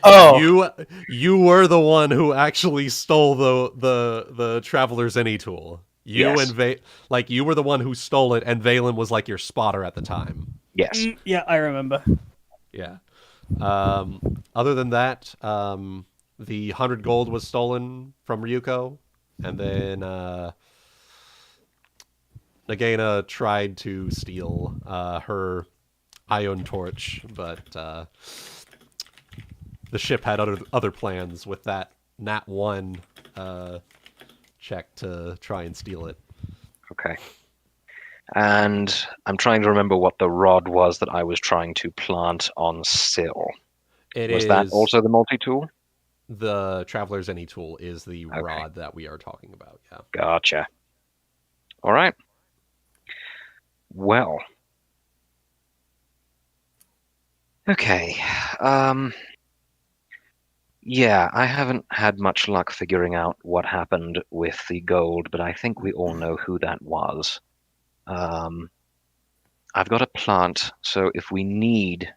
Speaker 5: Oh,
Speaker 1: you were the one who actually stole the Traveler's Any tool. You
Speaker 7: Yes.
Speaker 1: and like you were the one who stole it, and Valen was like your spotter at the time.
Speaker 7: Yes.
Speaker 3: Yeah, I remember.
Speaker 1: Yeah. Other than that, the 100 gold was stolen from Ryuuko, and then Nagaina tried to steal her ion torch, but the ship had other plans with that Nat 1 check to try and steal it.
Speaker 7: Okay. And I'm trying to remember what the rod was that I was trying to plant on Syl. Was that also the multi-tool?
Speaker 1: The Traveler's Any tool is the
Speaker 7: Okay.
Speaker 1: rod that we are talking about, yeah.
Speaker 7: Gotcha. All right. Well. Okay. Yeah, I haven't had much luck figuring out what happened with the gold, but I think we all know who that was. I've got a plant, so if we need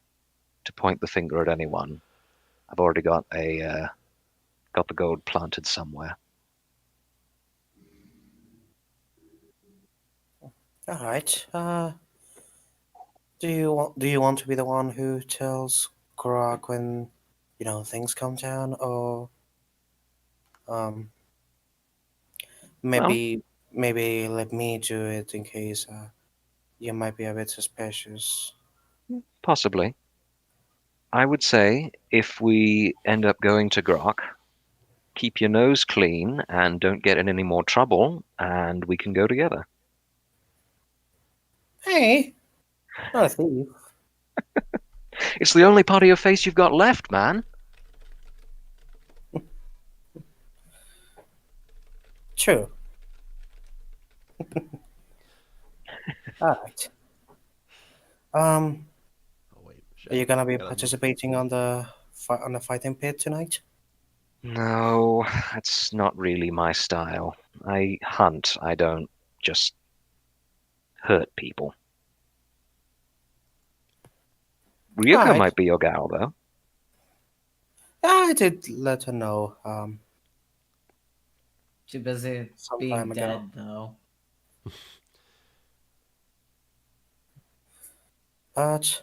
Speaker 7: to point the finger at anyone, I've already got the gold planted somewhere.
Speaker 5: All right. Do you want to be the one who tells Grog when things come down, or maybe let me do it in case you might be a bit suspicious.
Speaker 7: Possibly. I would say if we end up going to Grok, keep your nose clean and don't get in any more trouble, and we can go together.
Speaker 5: Hey, not a thief.
Speaker 7: It's the only part of your face you've got left, man.
Speaker 5: True. All right.
Speaker 1: Oh, wait.
Speaker 5: Are you gonna be
Speaker 1: Gotta move.
Speaker 5: participating on the fighting pit tonight?
Speaker 7: No, that's not really my style. I hunt, I don't just hurt people. Ryuuko
Speaker 5: Alright.
Speaker 7: might be your gal, though.
Speaker 5: I did let her know.
Speaker 4: Too busy
Speaker 5: Some
Speaker 4: being
Speaker 5: time ago.
Speaker 4: dead, though.
Speaker 5: But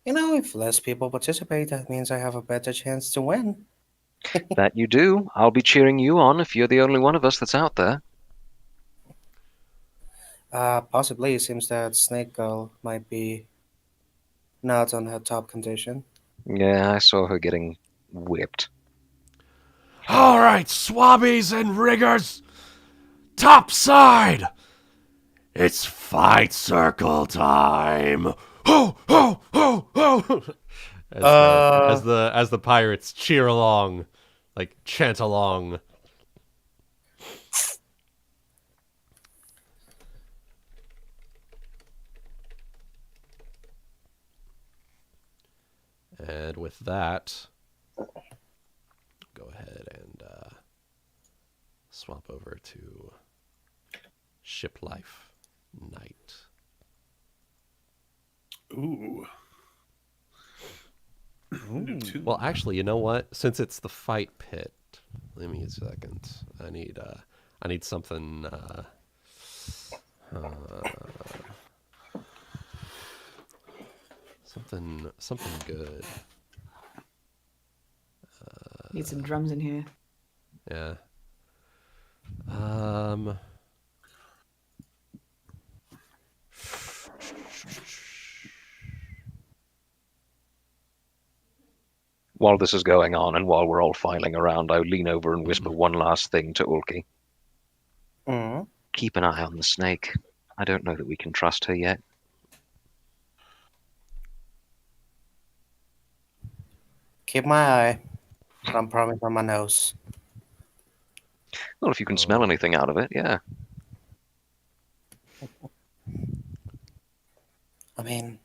Speaker 5: if less people participate, that means I have a better chance to win.
Speaker 7: That you do. I'll be cheering you on if you're the only one of us that's out there.
Speaker 5: Possibly. It seems that Snake Girl might be not on her top condition.
Speaker 7: Yeah, I saw her getting whipped.
Speaker 1: All right, swabbies and riggers, topside. It's fight circle time. Ho ho ho ho! As the pirates cheer along, like chant along. And with that, go ahead and swap over to Ship Life Night.
Speaker 2: Ooh.
Speaker 1: Well, actually, you know what? Since it's the fight pit, let me a second. I need something. Something good.
Speaker 6: Need some drums in here.
Speaker 1: Yeah.
Speaker 7: While this is going on and while we're all filing around, I lean over and whisper one last thing to Ulki.
Speaker 5: Mm.
Speaker 7: Keep an eye on the snake. I don't know that we can trust her yet.
Speaker 5: Keep my eye. I'm promise on my nose.
Speaker 7: Well, if you can smell anything out of it, yeah.
Speaker 5: I mean,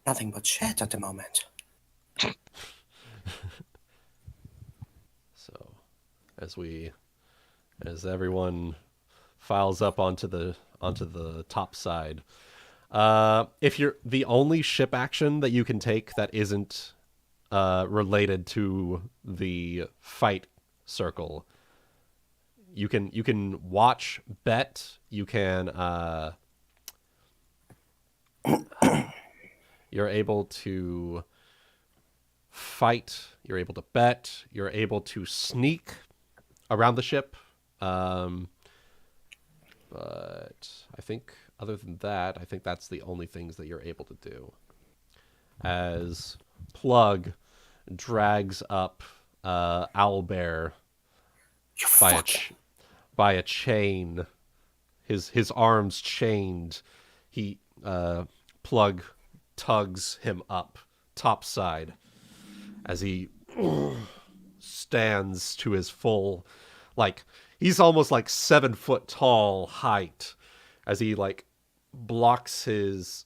Speaker 5: nothing but shit at the moment.
Speaker 1: So, as everyone files up onto the top side, if you're the only ship action that you can take that isn't related to the fight circle, you can watch, bet, you can you're able to fight, you're able to bet, you're able to sneak around the ship. But I think other than that, I think that's the only things that you're able to do. As Plug drags up Owlbear by a chain, his arms chained, he Plug tugs him up topside as he stands to his full, like, he's almost like 7 foot tall height as he like blocks his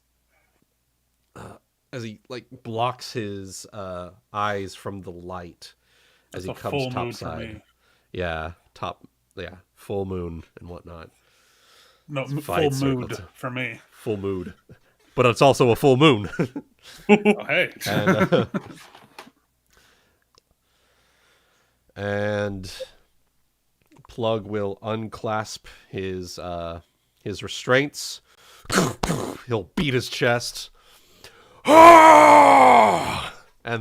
Speaker 1: eyes from the light as he comes
Speaker 2: full moon for
Speaker 1: topside.
Speaker 2: me.
Speaker 1: Yeah, full moon and whatnot.
Speaker 2: No, full
Speaker 1: Fight
Speaker 2: mood
Speaker 1: circles.
Speaker 2: for me.
Speaker 1: Full mood, but it's also a full moon.
Speaker 2: Oh, hey.
Speaker 1: And Plug will unclasp his restraints. He'll beat his chest. And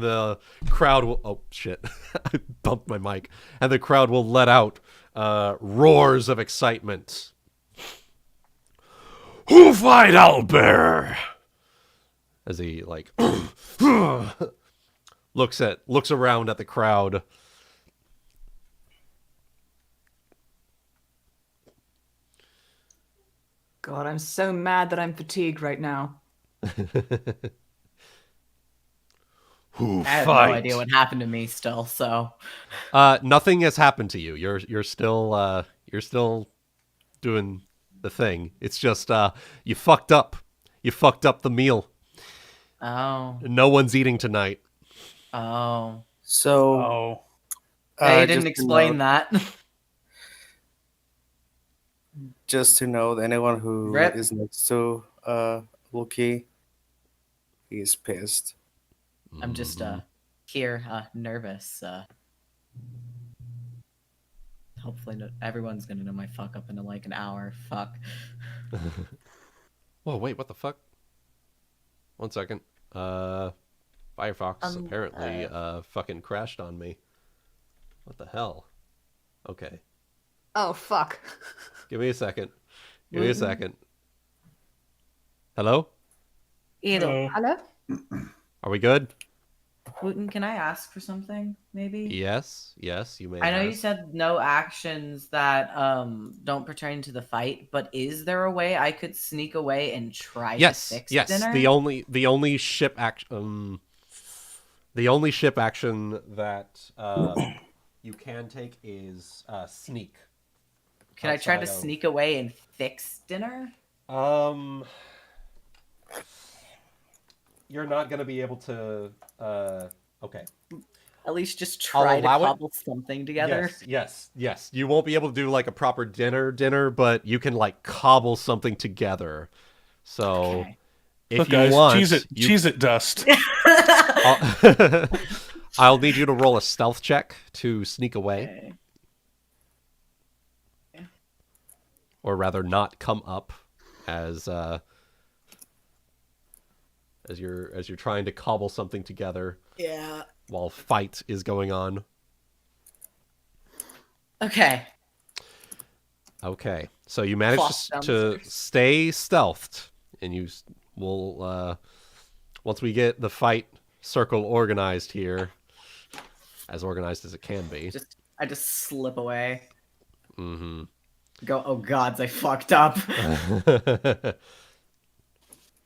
Speaker 1: the crowd will... Oh, shit. I bumped my mic. And the crowd will let out roars of excitement. Who fight Owlbear? As he, like... looks around at the crowd.
Speaker 6: God, I'm so mad that I'm fatigued right now.
Speaker 1: Who
Speaker 4: I have
Speaker 1: fight?
Speaker 4: no idea what happened to me still, so
Speaker 1: Nothing has happened to you. You're still doing the thing. It's just you fucked up. You fucked up the meal.
Speaker 4: oh.
Speaker 1: No one's eating tonight.
Speaker 4: Oh.
Speaker 5: So
Speaker 2: Oh.
Speaker 4: They
Speaker 5: just
Speaker 4: didn't
Speaker 5: to
Speaker 4: explain
Speaker 5: note-
Speaker 4: that.
Speaker 5: Just to note, anyone who
Speaker 4: Rip.
Speaker 5: is next to Ulki, he's pissed.
Speaker 4: I'm just here nervous. Hopefully everyone's gonna know my fuck up in like an hour. Fuck.
Speaker 1: Whoa, wait, what the fuck? 1 second. Firefox apparently fucking crashed on me. What the hell? Okay.
Speaker 6: Oh, fuck.
Speaker 1: Give me a second. Give me a second. Hello?
Speaker 4: Edel.
Speaker 6: Hello?
Speaker 1: Are we good?
Speaker 4: Wuten, can I ask for something, maybe?
Speaker 1: Yes, you may
Speaker 4: I know you
Speaker 1: ask.
Speaker 4: said no actions that don't pertain to the fight, but is there a way I could sneak away and try to fix dinner?
Speaker 1: The only ship action that you can take is sneak.
Speaker 4: Can I try to
Speaker 1: outside of-
Speaker 4: sneak away and fix dinner?
Speaker 1: You're not gonna be able to. Okay.
Speaker 4: At least just
Speaker 1: I'll
Speaker 4: try to
Speaker 1: allow it.
Speaker 4: cobble something together.
Speaker 1: Yes. You won't be able to do like a proper dinner, but you can like cobble something together. So
Speaker 4: Okay.
Speaker 1: if
Speaker 2: Look,
Speaker 1: you
Speaker 2: guys,
Speaker 1: want,
Speaker 2: cheese it dust.
Speaker 1: I'll need you to roll a stealth check to sneak away,
Speaker 4: Okay.
Speaker 1: or rather, not come up as you're trying to cobble something together
Speaker 4: Yeah.
Speaker 1: while fight is going on.
Speaker 4: Okay.
Speaker 1: Okay, so you managed
Speaker 4: Plop
Speaker 1: to
Speaker 4: downstairs.
Speaker 1: stay stealthed, and you will once we get the fight circle organized here, as organized as it can be.
Speaker 4: I just slip away.
Speaker 1: Mm-hmm.
Speaker 4: Go, oh gods, I fucked up.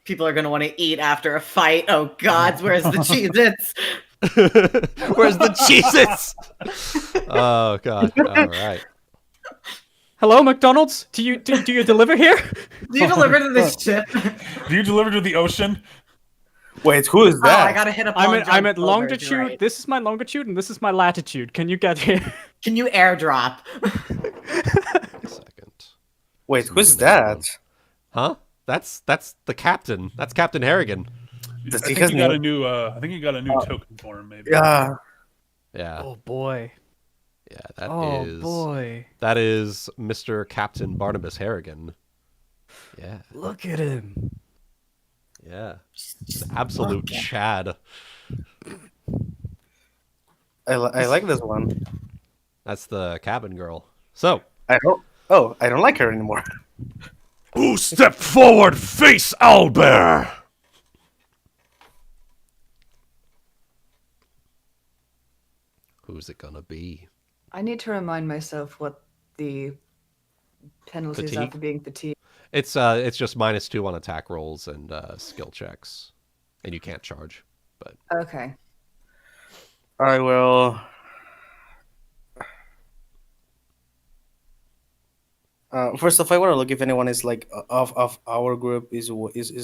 Speaker 4: People are gonna want to eat after a fight. Oh gods, where's the Cheez-Its?
Speaker 1: Where's the Cheez-Its? Oh god! All right.
Speaker 3: Hello, McDonald's. Do you deliver here?
Speaker 4: Do you deliver to this ship?
Speaker 2: Do you deliver to the ocean?
Speaker 5: Wait, who is
Speaker 4: Oh,
Speaker 5: that?
Speaker 4: I gotta hit up.
Speaker 3: I'm at longitude. This is my longitude, and this is my latitude. Can you get here?
Speaker 4: Can you airdrop?
Speaker 1: Second.
Speaker 5: Wait, who's that?
Speaker 1: Huh? That's the captain. That's Captain Harrigan.
Speaker 5: Does
Speaker 2: I
Speaker 5: he
Speaker 2: think
Speaker 5: has
Speaker 2: you got
Speaker 5: no-
Speaker 2: a new. I think you got a new token for him. Maybe.
Speaker 5: Yeah.
Speaker 1: Yeah.
Speaker 3: Oh boy.
Speaker 1: Yeah, that
Speaker 3: Oh
Speaker 1: is
Speaker 3: boy,
Speaker 1: that is Mr. Captain Barnabas Harrigan. Yeah,
Speaker 3: look at him.
Speaker 1: yeah, an absolute Chad.
Speaker 5: I like this one.
Speaker 1: That's the cabin girl. So,
Speaker 5: I don't. Oh, I don't like her anymore.
Speaker 1: who stepped forward, face Owlbear? Who's it gonna be?
Speaker 6: I need to remind myself what the penalties are
Speaker 1: Fatigue?
Speaker 6: for being fatigued.
Speaker 1: It's just -2 on attack rolls and skill checks, and you can't charge. But
Speaker 6: Okay.
Speaker 5: I will. First off, I want to look if anyone is like of our group is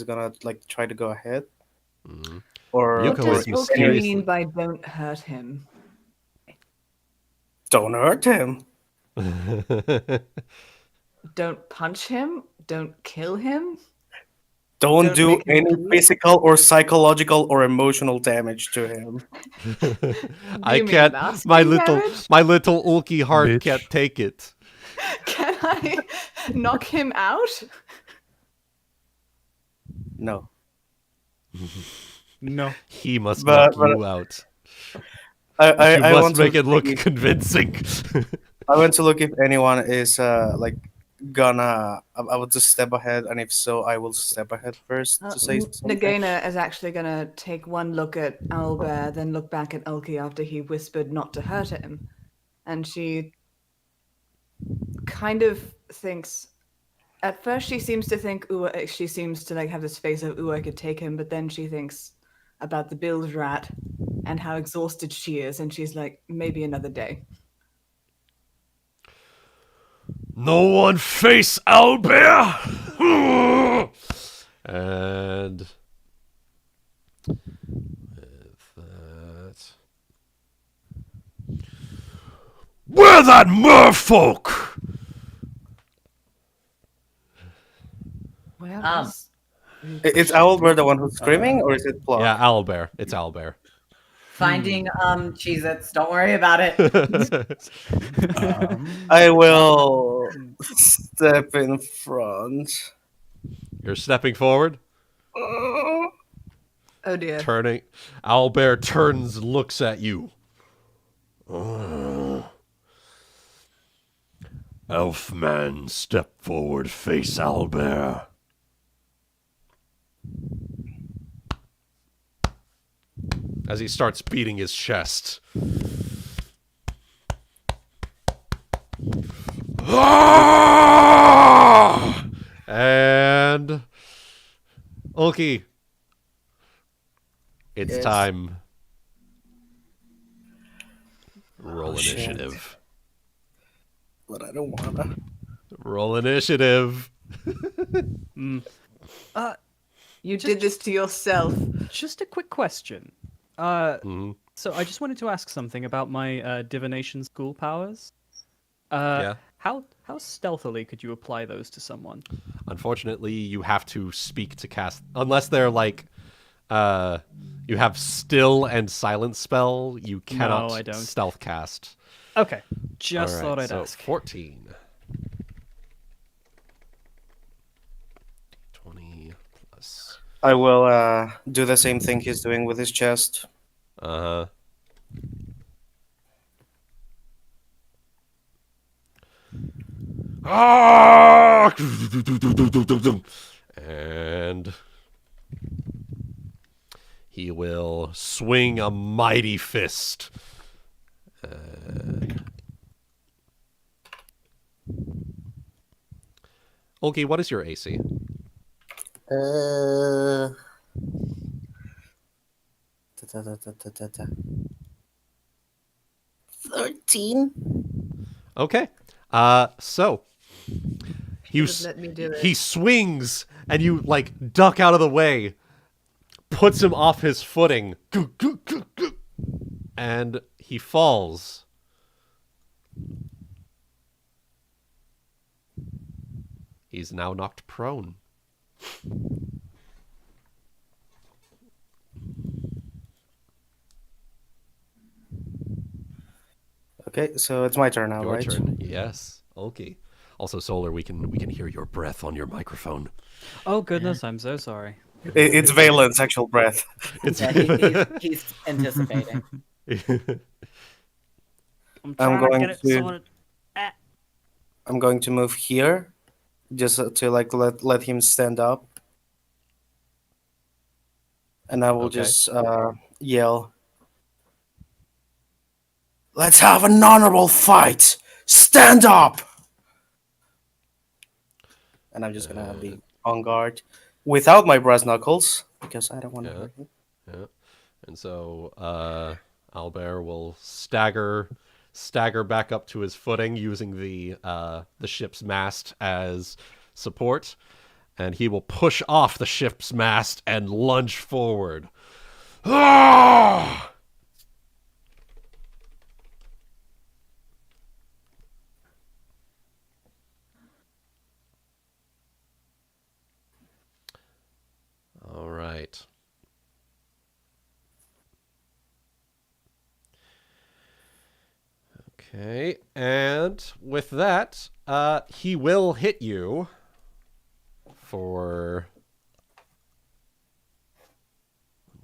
Speaker 5: gonna like try to go ahead, or
Speaker 1: Ryuuko
Speaker 6: What
Speaker 1: is
Speaker 6: does Ulki
Speaker 1: mysteriously-
Speaker 6: mean by "don't hurt him"?
Speaker 5: don't hurt him.
Speaker 6: Don't punch him. Don't kill him.
Speaker 5: Don't
Speaker 6: Don't
Speaker 5: do
Speaker 6: make him
Speaker 5: any
Speaker 6: bleed.
Speaker 5: physical or psychological or emotional damage to him.
Speaker 1: I
Speaker 6: you mean
Speaker 1: can't. My
Speaker 6: lasting
Speaker 1: little
Speaker 6: damage?
Speaker 1: my little Ulki heart
Speaker 2: Bitch.
Speaker 1: can't take it.
Speaker 6: Can I knock him out?
Speaker 5: No.
Speaker 3: No.
Speaker 1: He must
Speaker 5: But-
Speaker 1: knock you out.
Speaker 5: I
Speaker 1: You
Speaker 5: want
Speaker 1: must
Speaker 5: to
Speaker 1: make it look
Speaker 5: see-
Speaker 1: convincing.
Speaker 5: I want to look if anyone is like gonna. I will just step ahead, and if so, I will step ahead first to say something.
Speaker 6: Nagaina is actually gonna take one look at Owlbear, then look back at Ulki after he whispered not to hurt him, and she kind of thinks. At first, she seems to think, "Ooh," she seems to like have this face of, "Ooh, I could take him," but then she thinks about the bilge rat and how exhausted she is, and she's like, "Maybe another day."
Speaker 1: No one face Owlbear! And with that, where that merfolk?
Speaker 6: Where
Speaker 4: Um,
Speaker 6: is-
Speaker 5: Is Owlbear the one who's screaming, or is it Plug?
Speaker 1: Yeah, Owlbear. It's Owlbear.
Speaker 4: Finding Cheez-Its. Don't worry about it.
Speaker 5: I will step in front.
Speaker 1: You're stepping forward,
Speaker 6: Oh dear.
Speaker 1: turning. Owlbear turns, looks at you. Elfman, step forward, face Owlbear. As he starts beating his chest. And Ulki, it's
Speaker 5: Yes.
Speaker 1: time. Roll
Speaker 5: Oh, shit.
Speaker 1: initiative.
Speaker 5: But I don't wanna.
Speaker 1: Roll initiative.
Speaker 6: You did this to yourself.
Speaker 3: Just a quick question.
Speaker 1: Mhm.
Speaker 3: So I just wanted to ask something about my divination school powers.
Speaker 1: Yeah.
Speaker 3: How stealthily could you apply those to someone?
Speaker 1: Unfortunately, you have to speak to cast, unless they're like, you have still and silence spell. You cannot
Speaker 3: I don't.
Speaker 1: stealth cast.
Speaker 3: Okay, just
Speaker 1: All
Speaker 3: thought
Speaker 1: right,
Speaker 3: I'd
Speaker 1: so
Speaker 3: ask.
Speaker 1: 14. 20 plus.
Speaker 5: I will do the same thing he's doing with his chest.
Speaker 1: Uh huh. And he will swing a mighty fist. Ulki, what is your AC?
Speaker 5: Uh, 13.
Speaker 1: Okay. So you
Speaker 6: Should've let me do it.
Speaker 1: he swings and you like duck out of the way, puts him off his footing, and he falls. He's now knocked prone.
Speaker 5: Okay, so it's my turn now,
Speaker 1: Your
Speaker 5: right?
Speaker 1: turn. Yes. Ulki. Also, Solar, we can hear your breath on your microphone.
Speaker 3: Oh goodness, I'm so sorry.
Speaker 5: It's Valen's actual breath.
Speaker 1: It's
Speaker 4: Yeah, he's anticipating.
Speaker 3: I'm
Speaker 5: I'm
Speaker 3: trying to
Speaker 5: going
Speaker 3: get it
Speaker 5: to-
Speaker 3: sorted.
Speaker 5: I'm going to move here, just to like let him stand up, and I will
Speaker 1: Okay.
Speaker 5: just yell, "Let's have an honorable fight! Stand up!" And I'm just gonna be on guard without my brass knuckles because I don't want to
Speaker 1: Yeah.
Speaker 5: hurt him.
Speaker 1: Yeah. And so Albert will stagger back up to his footing using the ship's mast as support, and he will push off the ship's mast and lunge forward. Ah! All right. Okay, and with that, he will hit you for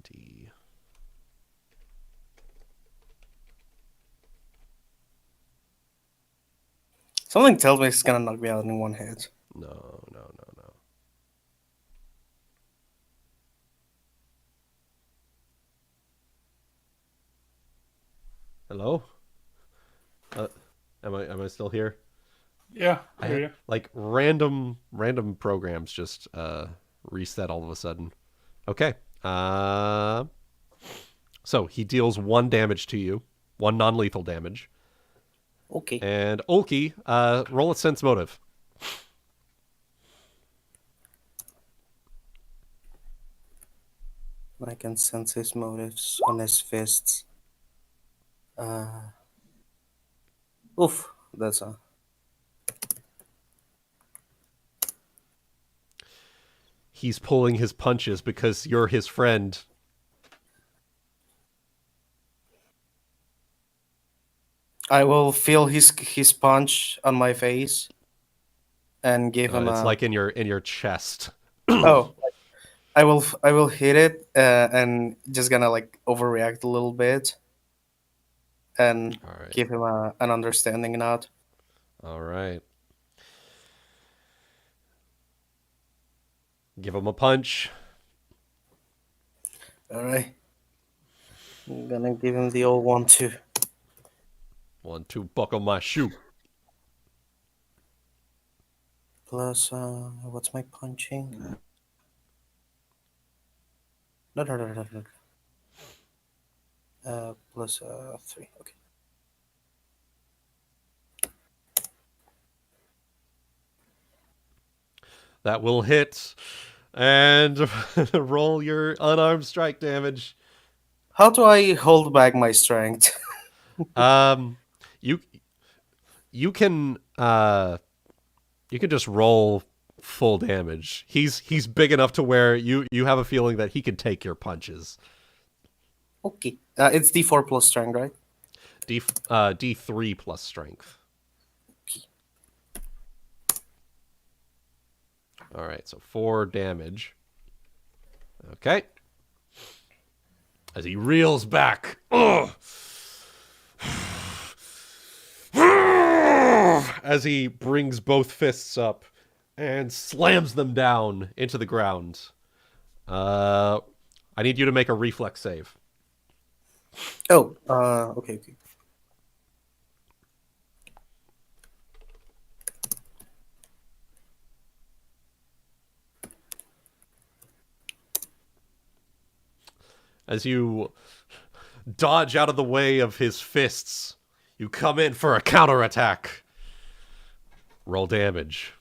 Speaker 1: D.
Speaker 5: Something tells me it's gonna knock me out in one hit.
Speaker 1: No. Hello? Am I still here?
Speaker 2: Yeah, I hear you.
Speaker 1: Like random programs just reset all of a sudden. Okay. So he deals 1 damage to you, 1 non-lethal damage.
Speaker 5: Okay.
Speaker 1: And Ulki, roll a sense motive.
Speaker 5: I can sense his motives on his fists. Oof, that's a.
Speaker 1: He's pulling his punches because you're his friend.
Speaker 5: I will feel his punch on my face, and give him
Speaker 1: It's
Speaker 5: a.
Speaker 1: like in your chest.
Speaker 5: Oh, I will hit it, and just gonna like overreact a little bit, and
Speaker 1: All right.
Speaker 5: give him an understanding nod.
Speaker 1: All right. Give him a punch.
Speaker 5: All right. I'm gonna give him the old 1-2.
Speaker 1: 1, 2, buckle my shoe.
Speaker 5: Plus, what's my punching? No. Plus 3. Okay.
Speaker 1: That will hit. And roll your unarmed strike damage.
Speaker 5: How do I hold back my strength?
Speaker 1: You can just roll full damage. He's big enough to where you have a feeling that he can take your punches.
Speaker 5: Okay. It's D4 plus strength, right?
Speaker 1: D3 plus strength. All right, so 4 damage. Okay. As he reels back. Ugh. As he brings both fists up and slams them down into the ground. I need you to make a reflex save.
Speaker 5: Oh, okay.
Speaker 1: As you dodge out of the way of his fists, you come in for a counterattack. Roll damage.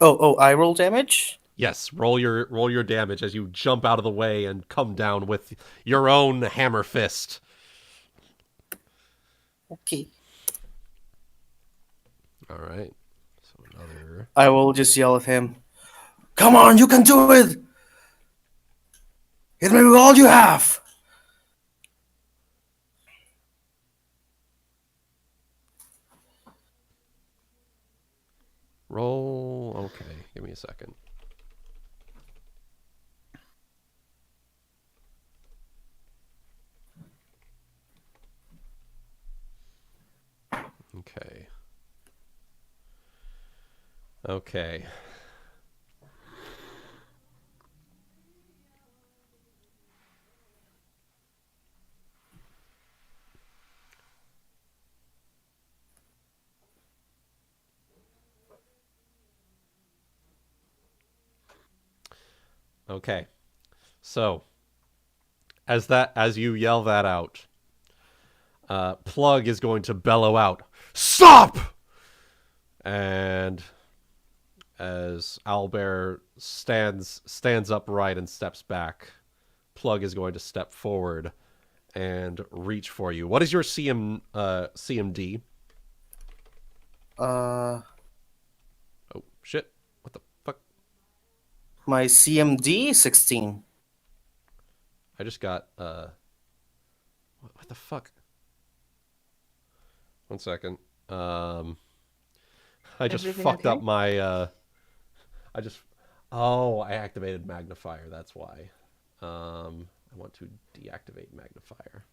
Speaker 5: Oh, I roll damage?
Speaker 1: Yes, roll your damage as you jump out of the way and come down with your own hammer fist.
Speaker 5: Okay.
Speaker 1: All right. So another.
Speaker 5: I will just yell at him. Come on, you can do it! Hit me with all you have!
Speaker 1: Roll. Okay, give me a second. Okay. Okay. Okay. So, as you yell that out, Plug is going to bellow out, "Stop!" And as Owlbear stands upright and steps back, Plug is going to step forward and reach for you. What is your CMD?
Speaker 5: Uh,
Speaker 1: Oh shit! What the fuck?
Speaker 5: my CMD 16.
Speaker 1: I just got what the fuck? 1 second. I just
Speaker 6: Everything
Speaker 1: fucked up
Speaker 6: okay?
Speaker 1: my I activated magnifier, that's why. I want to deactivate magnifier.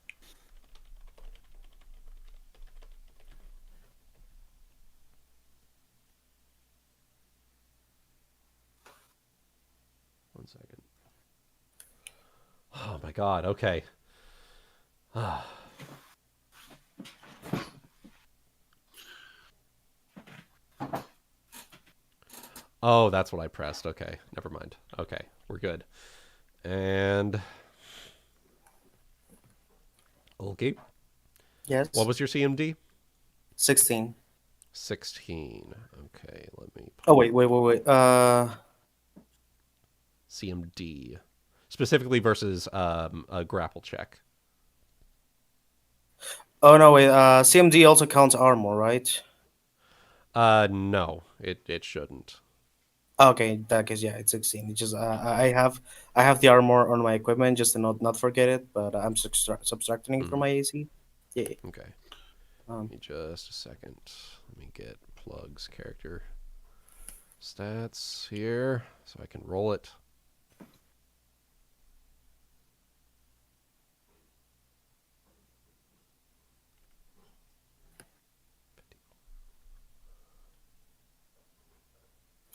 Speaker 1: One second. Oh my god, okay. Oh, that's what I pressed. Okay, never mind. Okay, we're good. And Ulki,
Speaker 5: Yes.
Speaker 1: what was your CMD?
Speaker 5: 16.
Speaker 1: 16. Okay, let me
Speaker 5: Oh, wait.
Speaker 1: CMD. Specifically versus a grapple check.
Speaker 5: Oh, no, wait. CMD also counts armor, right?
Speaker 1: No, it shouldn't.
Speaker 5: Okay, in that case, yeah, it's 16. It's just I have the armor on my equipment just to not forget it, but I'm subtracting it from my AC. Yeah.
Speaker 1: Okay. Give me just a second. Let me get Plug's character stats here so I can roll it.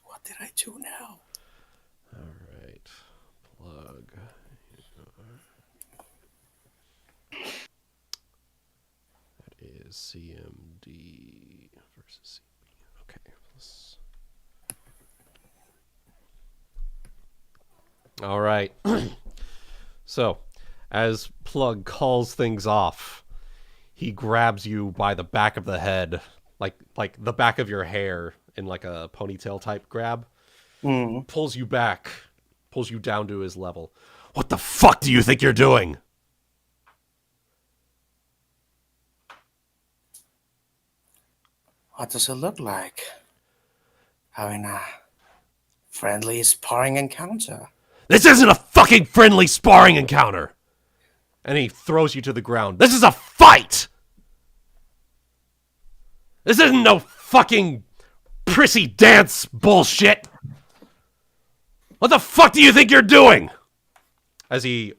Speaker 5: What did I do now?
Speaker 1: All right. Plug. That is CMD versus CMD. Okay. All right. So, as Plug calls things off, he grabs you by the back of the head, like the back of your hair in like a ponytail type grab. Pulls you back, pulls you down to his level. What the fuck do you think you're doing?
Speaker 5: What does it look like? Having a friendly sparring encounter.
Speaker 1: This isn't a fucking friendly sparring encounter! And he throws you to the ground. This is a fight! This isn't no fucking prissy dance bullshit! What the fuck do you think you're doing? As he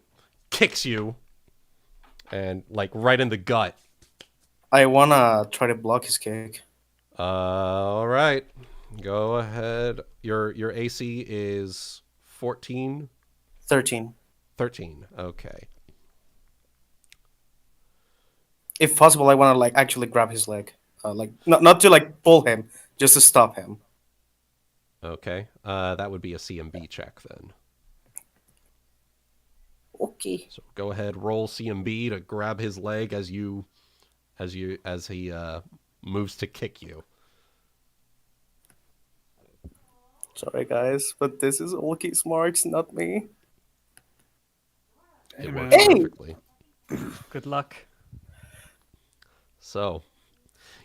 Speaker 1: kicks you and like right in the gut.
Speaker 5: I wanna try to block his kick.
Speaker 1: All right. Go ahead. Your AC is 14?
Speaker 5: 13.
Speaker 1: 13. Okay.
Speaker 5: If possible, I wanna like actually grab his leg. Like not to like pull him, just to stop him.
Speaker 1: Okay. That would be a CMB check then.
Speaker 5: Okay.
Speaker 1: So go ahead, roll CMB to grab his leg as he moves to kick you.
Speaker 5: Sorry, guys, but this is Ulki Smarts, not me.
Speaker 1: It
Speaker 2: Hey,
Speaker 1: works
Speaker 2: man.
Speaker 1: perfectly.
Speaker 3: Good luck.
Speaker 1: So,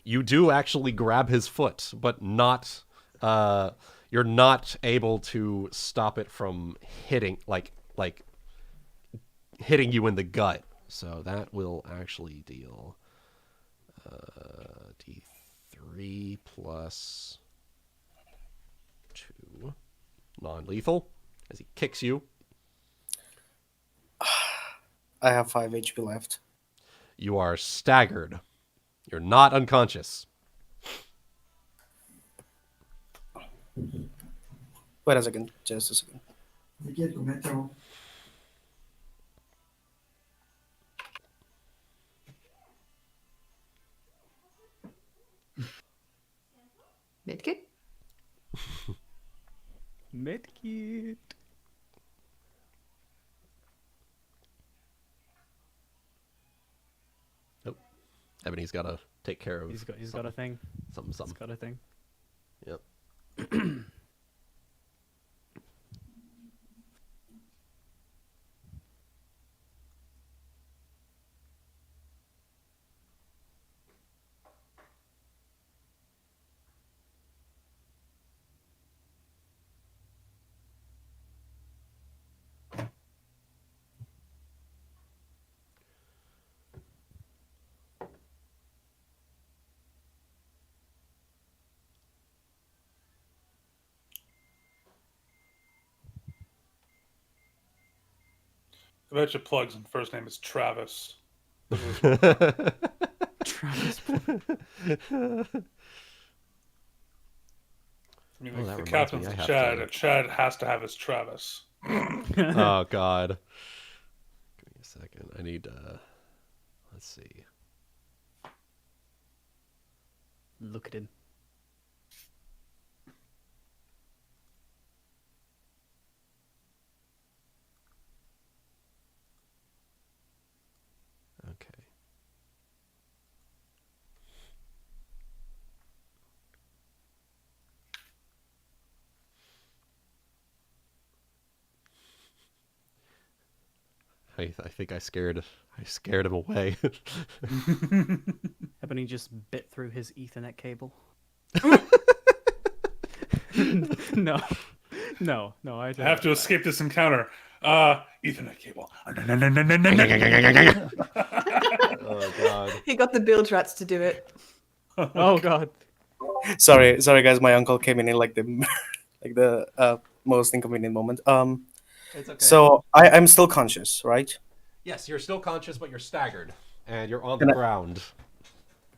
Speaker 1: you do actually grab his foot, but not. You're not able to stop it from hitting, like hitting you in the gut. So that will actually deal D3 plus non-lethal as he kicks you.
Speaker 5: I have 5 HP left.
Speaker 1: You are staggered. You're not unconscious.
Speaker 5: Wait a second. Just a second.
Speaker 6: Medkit?
Speaker 3: Medkit.
Speaker 1: Nope. Ebony's got to take care of.
Speaker 3: He's got a thing.
Speaker 1: Something.
Speaker 3: He's got a thing.
Speaker 1: Yep.
Speaker 2: I bet you Plug's first name is Travis.
Speaker 3: Travis.
Speaker 2: I mean,
Speaker 1: Oh, that
Speaker 2: the
Speaker 1: reminds
Speaker 2: captain's
Speaker 1: me, I have
Speaker 2: Chad,
Speaker 1: to-
Speaker 2: and Chad has to have his Travis.
Speaker 1: Oh, God. Give me a second. I need, let's see.
Speaker 3: Look at him.
Speaker 1: Okay. I think I scared him away.
Speaker 3: Ebony just bit through his Ethernet cable. No, I
Speaker 2: I have to escape this encounter. Ethernet cable.
Speaker 1: Oh, God.
Speaker 6: He got the bilge rats to do it.
Speaker 3: Oh god.
Speaker 5: Sorry, guys. My uncle came in like the like the most inconvenient moment.
Speaker 1: It's okay.
Speaker 5: So I'm still conscious, right?
Speaker 1: Yes, you're still conscious, but you're staggered. And you're on the
Speaker 5: And I-
Speaker 1: ground.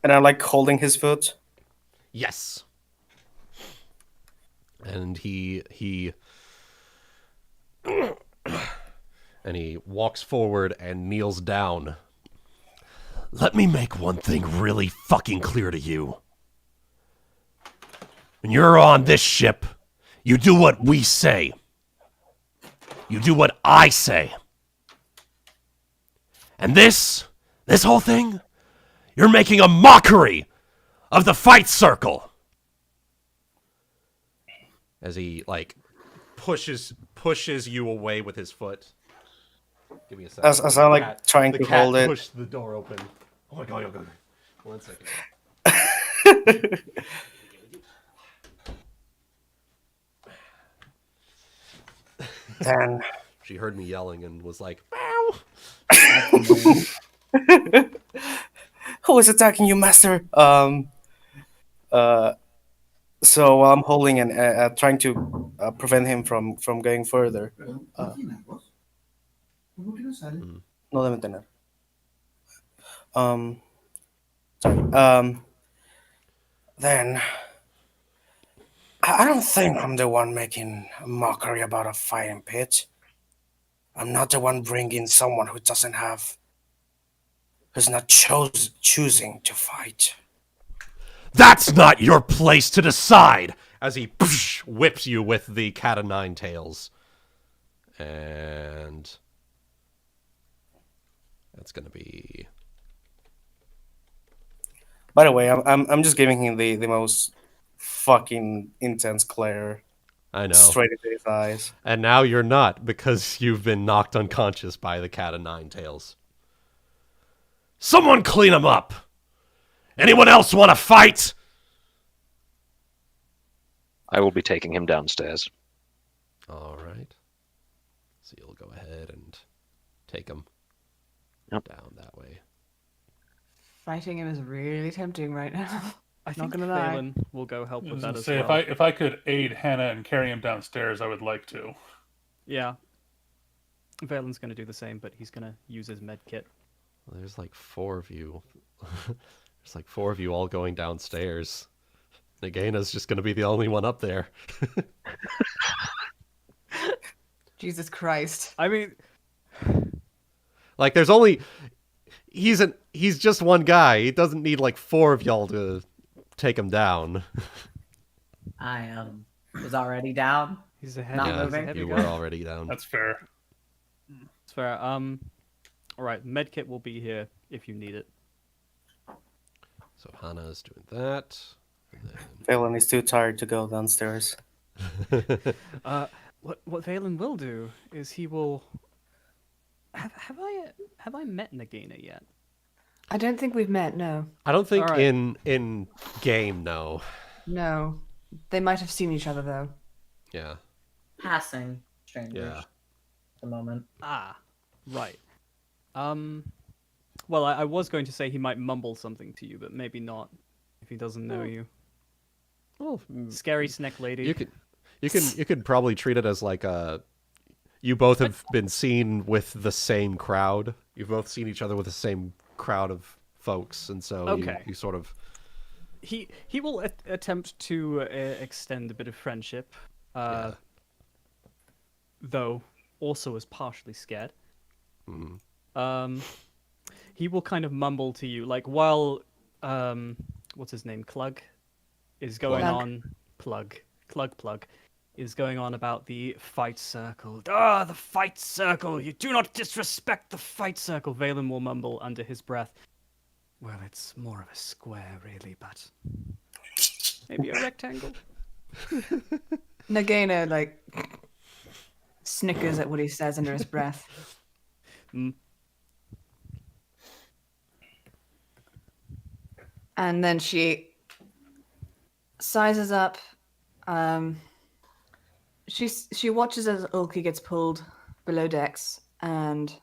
Speaker 5: And I'm like holding his foot.
Speaker 1: Yes. And he and he walks forward and kneels down. Let me make one thing really fucking clear to you. When you're on this ship, you do what we say. You do what I say. And this whole thing, you're making a mockery of the fight circle. As he, like, pushes you away with his foot. Give me a second.
Speaker 5: As I'm like trying
Speaker 1: the
Speaker 5: to
Speaker 1: cat
Speaker 5: hold it.
Speaker 1: pushed the door open. Oh my god, oh god. 1 second.
Speaker 5: Then
Speaker 1: She heard me yelling and was like, "Meow."
Speaker 5: who is attacking you, master? So I'm holding and trying to prevent him from going further. No deben tener. Sorry. Then I don't think I'm the one making a mockery about a fighting pit. I'm not the one bringing someone who's not choosing to fight.
Speaker 1: That's not your place to decide! As he whips you with the cat o' nine tails. And that's gonna be...
Speaker 5: By the way, I'm just giving him the most fucking intense glare
Speaker 1: I know.
Speaker 5: straight into his eyes.
Speaker 1: And now you're not, because you've been knocked unconscious by the cat o' nine tails. Someone clean him up! Anyone else want to fight?
Speaker 7: I will be taking him downstairs.
Speaker 1: All right. So you'll go ahead and take him
Speaker 7: Yep.
Speaker 1: down that way.
Speaker 6: Fighting him is really tempting right now.
Speaker 3: I think
Speaker 6: gonna lie.
Speaker 3: Valen will go help
Speaker 2: I
Speaker 3: with
Speaker 2: was
Speaker 3: that
Speaker 2: gonna
Speaker 3: as
Speaker 2: say,
Speaker 3: well.
Speaker 2: if I could aid Hana and carry him downstairs, I would like to.
Speaker 3: Yeah. Valen's going to do the same, but he's going to use his med kit.
Speaker 1: Well, there's like 4 of you. There's like 4 of you all going downstairs. Nagaina's just going to be the only one up there.
Speaker 6: Jesus Christ.
Speaker 3: I mean,
Speaker 1: Like, there's only... He's just one guy. He doesn't need like 4 of y'all to take him down.
Speaker 4: I was already down.
Speaker 3: he's a heavy,
Speaker 4: Not
Speaker 3: he's a
Speaker 4: moving.
Speaker 3: heavy
Speaker 1: You
Speaker 3: guy.
Speaker 1: were already down.
Speaker 2: That's fair.
Speaker 3: It's fair. All right, medkit will be here if you need it.
Speaker 1: So Hana is doing that.
Speaker 5: Valen is too tired to go downstairs.
Speaker 3: What Valen will do is he will. Have I met Nagaina yet?
Speaker 6: I don't think we've met, no.
Speaker 1: I don't think
Speaker 3: All right.
Speaker 1: in game, no.
Speaker 6: No. They might have seen each other, though.
Speaker 1: Yeah.
Speaker 4: Passing strangers
Speaker 1: Yeah.
Speaker 4: at the moment.
Speaker 3: Ah, right. Well, I was going to say he might mumble something to you, but maybe not if he doesn't know you.
Speaker 1: Well,
Speaker 3: Scary snack lady.
Speaker 1: you could probably treat it as like you both have been seen with the same crowd. You've both seen each other with the same crowd of folks, and so
Speaker 3: Okay.
Speaker 1: you sort of...
Speaker 3: He will attempt to extend a bit of friendship,
Speaker 1: Yeah.
Speaker 3: though also is partially scared.
Speaker 1: Mhm.
Speaker 3: He will kind of mumble to you, like while what's his name, Clug, is going
Speaker 6: Plug.
Speaker 3: on. Clug is going on about the fight circle. Ah, the fight circle! You do not disrespect the fight circle. Valen will mumble under his breath. Well, it's more of a square, really, but maybe a rectangle.
Speaker 6: Nagaina, like, snickers at what he says under his breath. And then she sizes up. She watches as Ulki gets pulled below decks and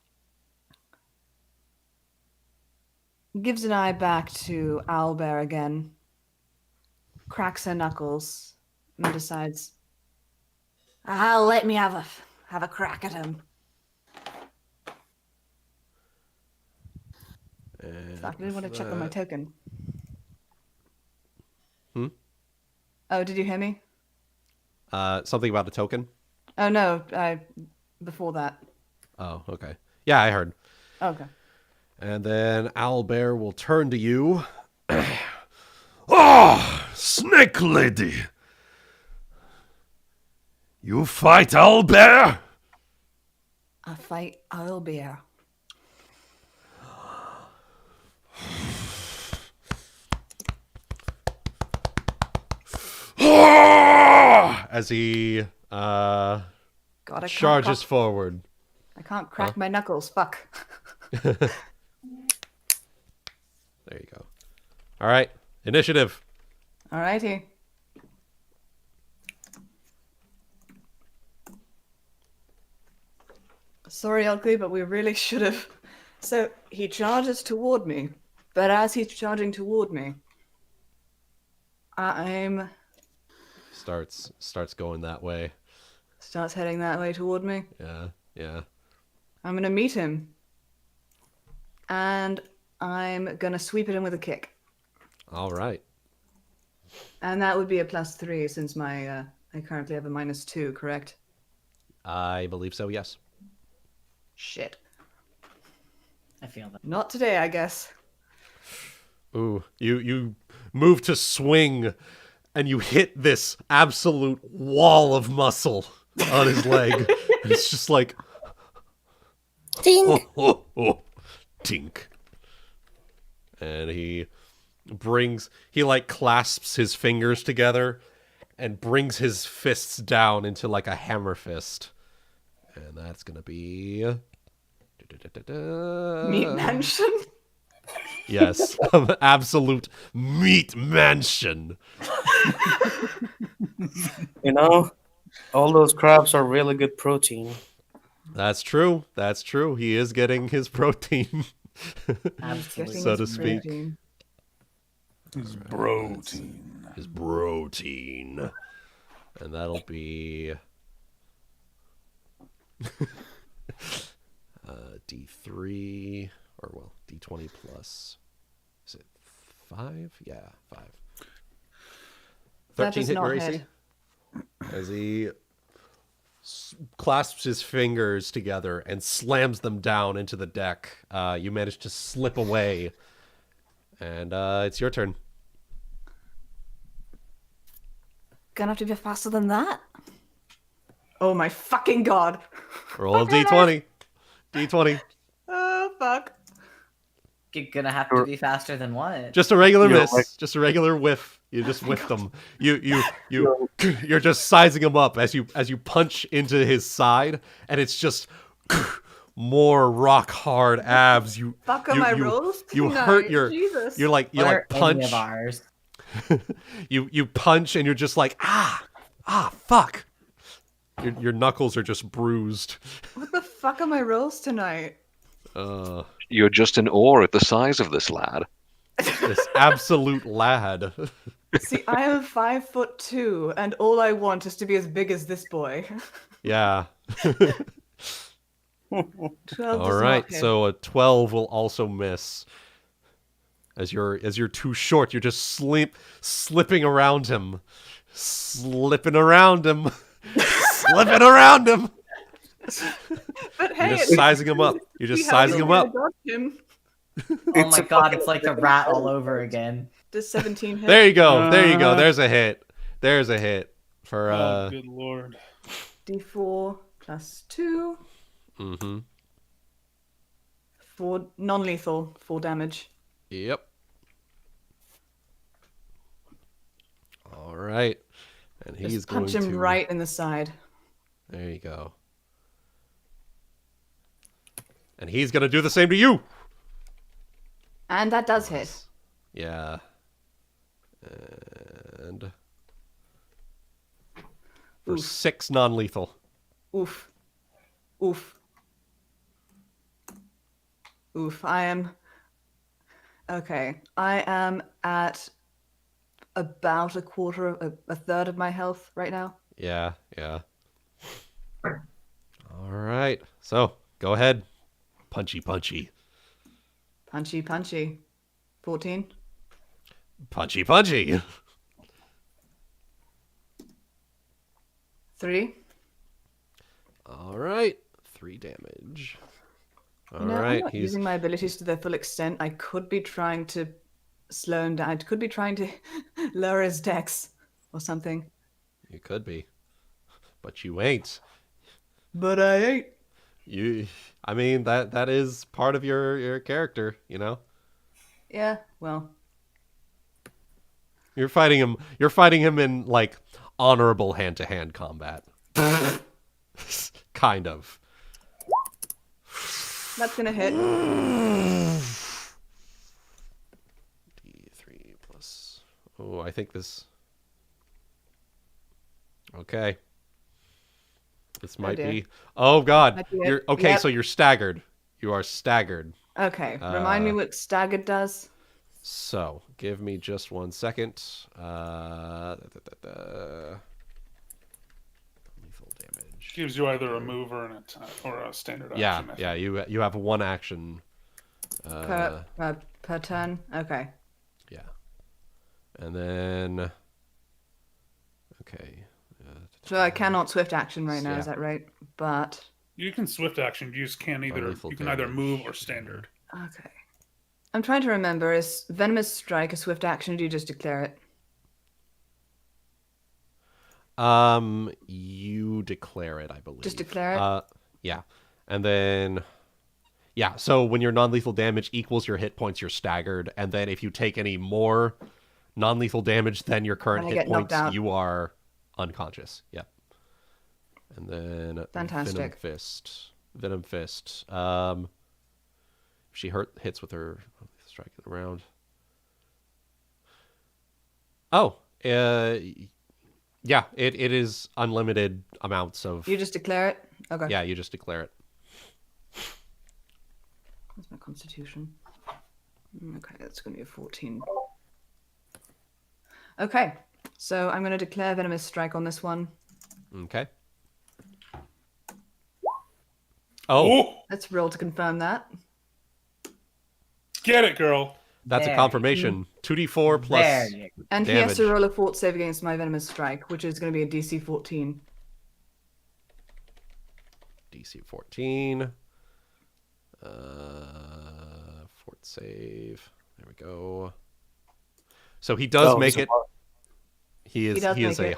Speaker 6: gives an eye back to Owlbear again, cracks her knuckles, and decides, let me have a crack at him. Fuck, I didn't want to check on my token. Oh, did you hear me?
Speaker 1: Something about a token?
Speaker 6: Oh, no, before that.
Speaker 1: Oh, okay. Yeah, I heard.
Speaker 6: Okay.
Speaker 1: And then Owlbear will turn to you. Ah, Snake Lady! You fight Owlbear?
Speaker 6: I fight Owlbear.
Speaker 1: As he
Speaker 6: God, I
Speaker 1: charges
Speaker 6: can't
Speaker 1: forward.
Speaker 6: I can't crack my knuckles. Fuck.
Speaker 1: There you go. All right, initiative.
Speaker 6: Alrighty. Sorry, Ulki, but we really should have. So he charges toward me, but as he's charging toward me, I'm
Speaker 1: Starts going that way.
Speaker 6: starts heading that way toward me.
Speaker 1: Yeah.
Speaker 6: I'm gonna meet him, and I'm gonna sweep at him with a kick,
Speaker 1: All right.
Speaker 6: and that would be a +3 since my I currently have a -2. Correct?
Speaker 1: I believe so. Yes.
Speaker 6: Shit.
Speaker 4: I feel that.
Speaker 6: Not today, I guess.
Speaker 1: Ooh, you move to swing, and you hit this absolute wall of muscle on his leg. And it's just like,
Speaker 5: Ding!
Speaker 1: tink. And he like clasps his fingers together and brings his fists down into like a hammer fist. And that's gonna be
Speaker 6: Meat mansion.
Speaker 1: Yes, absolute meat mansion.
Speaker 5: You know, all those crabs are really good protein.
Speaker 1: That's true. That's true. He is getting his protein,
Speaker 4: Absolutely.
Speaker 1: so to speak.
Speaker 6: Protein.
Speaker 2: His protein.
Speaker 1: His protein. And that'll be D3, or well, D20 plus, is it 5? Yeah, 5. 13 hit your AC? As he clasps his fingers together and slams them down into the deck. You manage to slip away. And it's your turn.
Speaker 6: Gonna have to be faster than that? Oh my fucking god.
Speaker 1: Roll a D20. D20.
Speaker 6: Oh, fuck.
Speaker 4: You're gonna have to be faster than what?
Speaker 1: Just a regular
Speaker 5: Yeah,
Speaker 1: miss.
Speaker 5: like-
Speaker 1: Just a regular whiff. You just whiffed them. You're just sizing him up as you punch into his side, and it's just more rock hard abs.
Speaker 6: Fuck are my rolls?
Speaker 1: You
Speaker 6: No,
Speaker 1: hurt your.
Speaker 6: Jesus.
Speaker 1: You're like
Speaker 4: What are any
Speaker 1: punch.
Speaker 4: of ours?
Speaker 1: You punch and you're just like fuck. Your knuckles are just bruised.
Speaker 6: What the fuck are my rolls tonight?
Speaker 7: You're just in awe at the size of this lad.
Speaker 1: This absolute lad.
Speaker 6: See, I am 5'2", and all I want is to be as big as this boy.
Speaker 1: Yeah.
Speaker 6: 12
Speaker 1: All
Speaker 6: does
Speaker 1: right.
Speaker 6: not hit.
Speaker 1: So a 12 will also miss. As you're too short, you're just slipping around him. Slipping around him. Slipping around him.
Speaker 6: But hey,
Speaker 1: You're just sizing him up. You're just sizing him up.
Speaker 6: Him.
Speaker 4: Oh my god, it's like the rat all over again.
Speaker 6: Does 17 hit?
Speaker 1: There you go. There you go. There's a hit. There's a hit for
Speaker 2: Oh, good lord.
Speaker 6: D4 plus 2.
Speaker 1: Mm-hmm.
Speaker 6: 4 non-lethal, 4 damage.
Speaker 1: Yep. All right. And he's
Speaker 6: Just
Speaker 1: going
Speaker 6: punch him
Speaker 1: to
Speaker 6: right in the side.
Speaker 1: There you go. And he's going to do the same to you.
Speaker 6: And that does hit.
Speaker 1: Yeah. And for
Speaker 6: Oof.
Speaker 1: 6 non-lethal.
Speaker 6: Oof. Oof. Oof. I am at about a third of my health right now.
Speaker 1: Yeah, yeah. All right. So, go ahead. Punchy, punchy.
Speaker 6: Punchy, punchy. 14.
Speaker 1: Punchy, punchy.
Speaker 6: 3.
Speaker 1: All right. 3 damage. All
Speaker 6: You know, I'm
Speaker 1: right.
Speaker 6: not using my abilities to their full extent. I could be trying to slow him down. I could be trying to lower his dex or something.
Speaker 1: You could be. But you ain't.
Speaker 6: But I ain't.
Speaker 1: I mean, that is part of your character, you know?
Speaker 6: Yeah, well.
Speaker 1: You're fighting him in like honorable hand-to-hand combat. Kind of.
Speaker 6: That's gonna hit.
Speaker 1: D3 plus. Oh, I think this. Okay. This might
Speaker 6: dear.
Speaker 1: be. Oh God.
Speaker 6: Might be it.
Speaker 1: You're okay.
Speaker 6: Yep.
Speaker 1: So you're staggered. You are staggered.
Speaker 6: Okay, remind me what staggered does.
Speaker 1: So give me just 1 second. Lethal damage.
Speaker 2: Gives you either a move or an attack or a standard
Speaker 1: Yeah,
Speaker 2: action. I
Speaker 1: yeah. You have 1 action.
Speaker 6: Per turn. Okay.
Speaker 1: Yeah. And then. Okay.
Speaker 6: So I cannot swift action right now.
Speaker 1: Yeah.
Speaker 6: Is that right? But
Speaker 2: You can swift action. You just can't either.
Speaker 1: Lethal
Speaker 2: You can either
Speaker 1: damage.
Speaker 2: move or standard.
Speaker 6: okay. I'm trying to remember. Is venomous strike a swift action? Or do you just declare it?
Speaker 1: You declare it, I believe.
Speaker 6: Just declare it?
Speaker 1: Yeah. And then yeah, so when your non-lethal damage equals your hit points, you're staggered, and then if you take any more non-lethal damage than your current
Speaker 6: When I
Speaker 1: hit
Speaker 6: get knocked
Speaker 1: points,
Speaker 6: out.
Speaker 1: you are unconscious. Yep. And then
Speaker 6: Fantastic.
Speaker 1: Venom Fist. She hits with her strike it around. Oh, yeah, it is unlimited amounts of.
Speaker 6: You just declare it? Okay.
Speaker 1: Yeah, you just declare it.
Speaker 6: What's my constitution? Okay, that's going to be a 14. Okay, so I'm going to declare Venomous Strike on this one.
Speaker 1: Okay. Oh,
Speaker 6: Let's roll to confirm that.
Speaker 2: Get it, girl.
Speaker 1: that's
Speaker 4: There
Speaker 1: a confirmation. 2d4
Speaker 4: There
Speaker 1: plus
Speaker 4: you go.
Speaker 6: And he has to
Speaker 1: damage.
Speaker 6: roll a fort save against my Venomous Strike, which is going to be a DC 14.
Speaker 1: DC 14. Fort save. There we go. So he does make it. He is a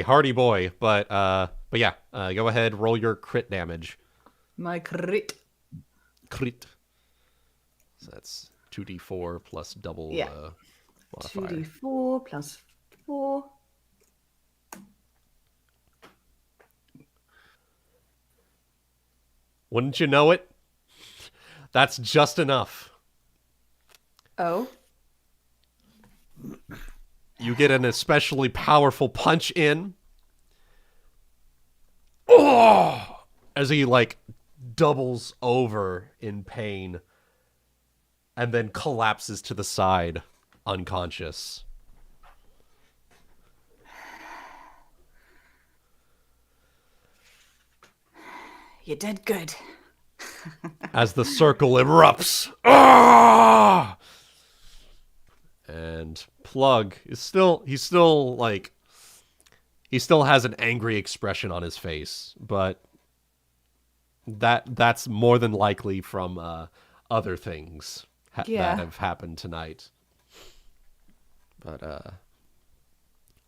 Speaker 1: hardy boy, but yeah, go ahead, roll your crit damage.
Speaker 6: My crit.
Speaker 1: Crit. So that's 2d4 plus double modifier.
Speaker 6: 2d4 plus 4.
Speaker 1: Wouldn't you know it? That's just enough.
Speaker 6: Oh.
Speaker 1: You get an especially powerful punch in. Oh! As he like doubles over in pain and then collapses to the side unconscious.
Speaker 6: You did good.
Speaker 1: As the circle erupts. Ah! And Plug is still he still has an angry expression on his face, but that's more than likely from other things that have happened tonight. But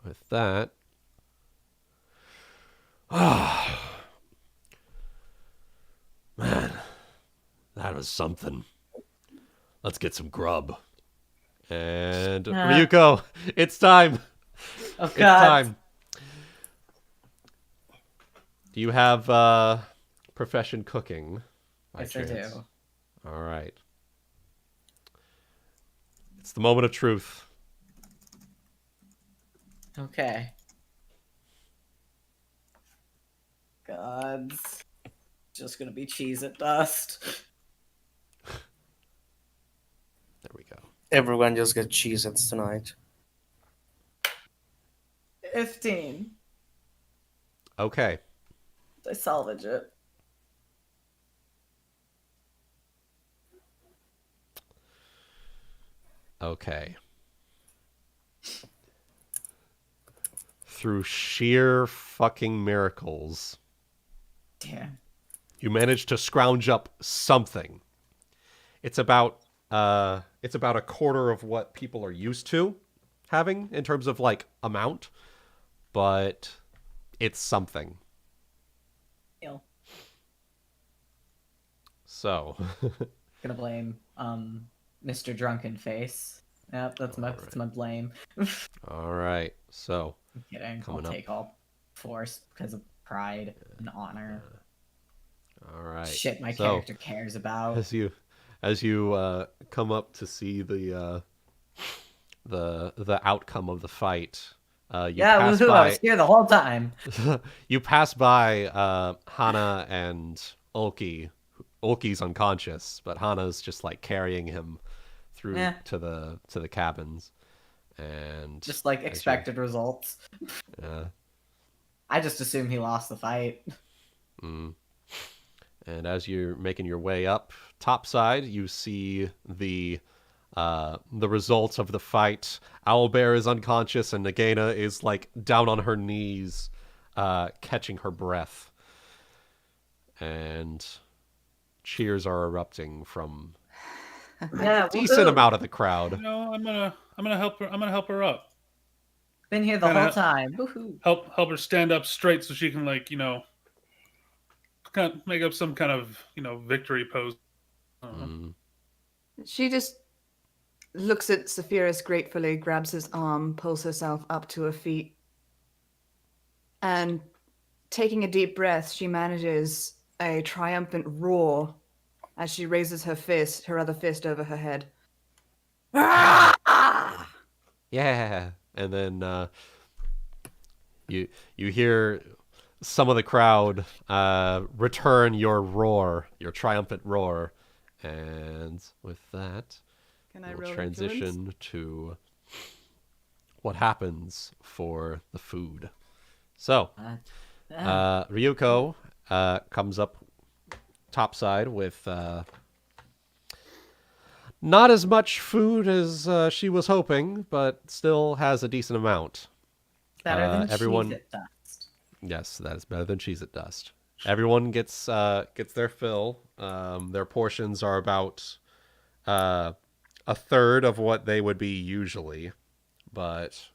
Speaker 1: with that, man, that was something. Let's get some grub. And Ryuuko, it's time.
Speaker 4: Oh,
Speaker 1: It's
Speaker 4: God.
Speaker 1: time. Do you have profession cooking? by
Speaker 4: Yes, I
Speaker 1: chance?
Speaker 4: do.
Speaker 1: All right. It's the moment of truth.
Speaker 4: Okay. Gods. Just gonna be cheese at dust.
Speaker 1: There we go.
Speaker 5: Everyone just get Cheez-Its tonight.
Speaker 4: 15.
Speaker 1: Okay.
Speaker 4: I salvage it.
Speaker 1: Okay. Through sheer fucking miracles,
Speaker 4: Damn.
Speaker 1: you managed to scrounge up something. It's about a quarter of what people are used to having in terms of like amount, but it's something.
Speaker 4: Deal.
Speaker 1: So,
Speaker 4: Gonna blame Mr. Drunken Face. Yep, that's my blame.
Speaker 1: all right. So,
Speaker 4: I'm kidding.
Speaker 1: Coming
Speaker 4: I'll
Speaker 1: up.
Speaker 4: take all force because of pride and honor.
Speaker 1: all right.
Speaker 4: Shit my
Speaker 1: So,
Speaker 4: character cares about.
Speaker 1: as you come up to see the outcome of the fight, you
Speaker 4: Yeah,
Speaker 1: pass
Speaker 4: woohoo, I
Speaker 1: by
Speaker 4: was here the whole time.
Speaker 1: you pass by Hana and Ulki. Ulki's unconscious, but Hana's just like carrying him through to the cabins, and
Speaker 4: Just like expected results. I just assume he lost the fight.
Speaker 1: And as you're making your way up topside, you see the results of the fight. Owlbear is unconscious, and Nagaina is like down on her knees, catching her breath. And cheers are erupting from
Speaker 4: Yeah,
Speaker 1: a decent
Speaker 4: woohoo.
Speaker 1: amount of the crowd.
Speaker 2: No, I'm gonna help her. I'm gonna help her up.
Speaker 4: Been here the
Speaker 2: Kinda
Speaker 4: whole time. Woohoo.
Speaker 2: Help her stand up straight so she can kind of make up some kind of victory pose. I don't know.
Speaker 6: She just looks at Saphyrus gratefully, grabs his arm, pulls herself up to her feet, and taking a deep breath, she manages a triumphant roar as she raises her other fist over her head.
Speaker 1: Yeah, and then you hear some of the crowd return your roar, your triumphant roar, and with that,
Speaker 6: Can I
Speaker 1: we'll
Speaker 6: roll
Speaker 1: transition to what happens for the food. So, Ryuuko comes up topside with not as much food as she was hoping, but still has a decent amount.
Speaker 4: Better than
Speaker 1: everyone...
Speaker 4: cheese at dust.
Speaker 1: Yes, that is better than cheese at dust. Everyone gets their fill. Their portions are about a third of what they would be usually, but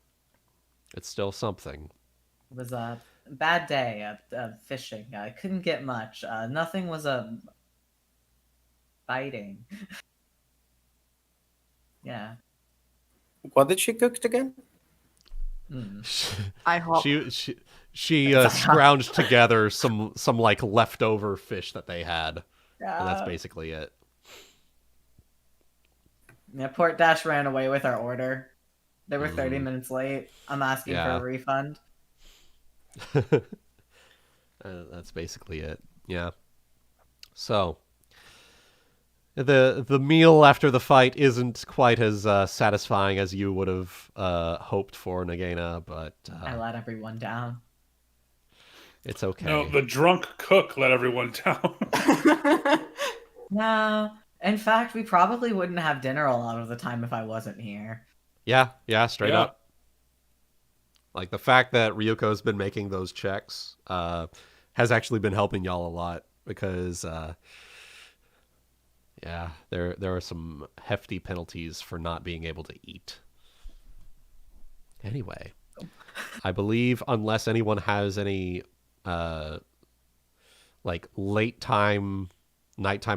Speaker 1: it's still something.
Speaker 4: It was a bad day of fishing. I couldn't get much. Nothing was biting. Yeah.
Speaker 5: What did she cook again?
Speaker 6: I hope.
Speaker 1: She scrounged together some like leftover fish that they had, and that's basically it.
Speaker 4: Yeah, Port Dash ran away with our order. They were 30 minutes late. I'm asking for a refund.
Speaker 1: That's basically it. Yeah. So the meal after the fight isn't quite as satisfying as you would have hoped for, Nagaina, but
Speaker 4: I let everyone down.
Speaker 1: It's okay.
Speaker 2: No, the drunk cook let everyone down.
Speaker 4: No. In fact, we probably wouldn't have dinner a lot of the time if I wasn't here.
Speaker 1: Yeah, straight up. Like, the fact that Ryuuko's been making those checks has actually been helping y'all a lot, because there are some hefty penalties for not being able to eat. Anyway, I believe unless anyone has any like nighttime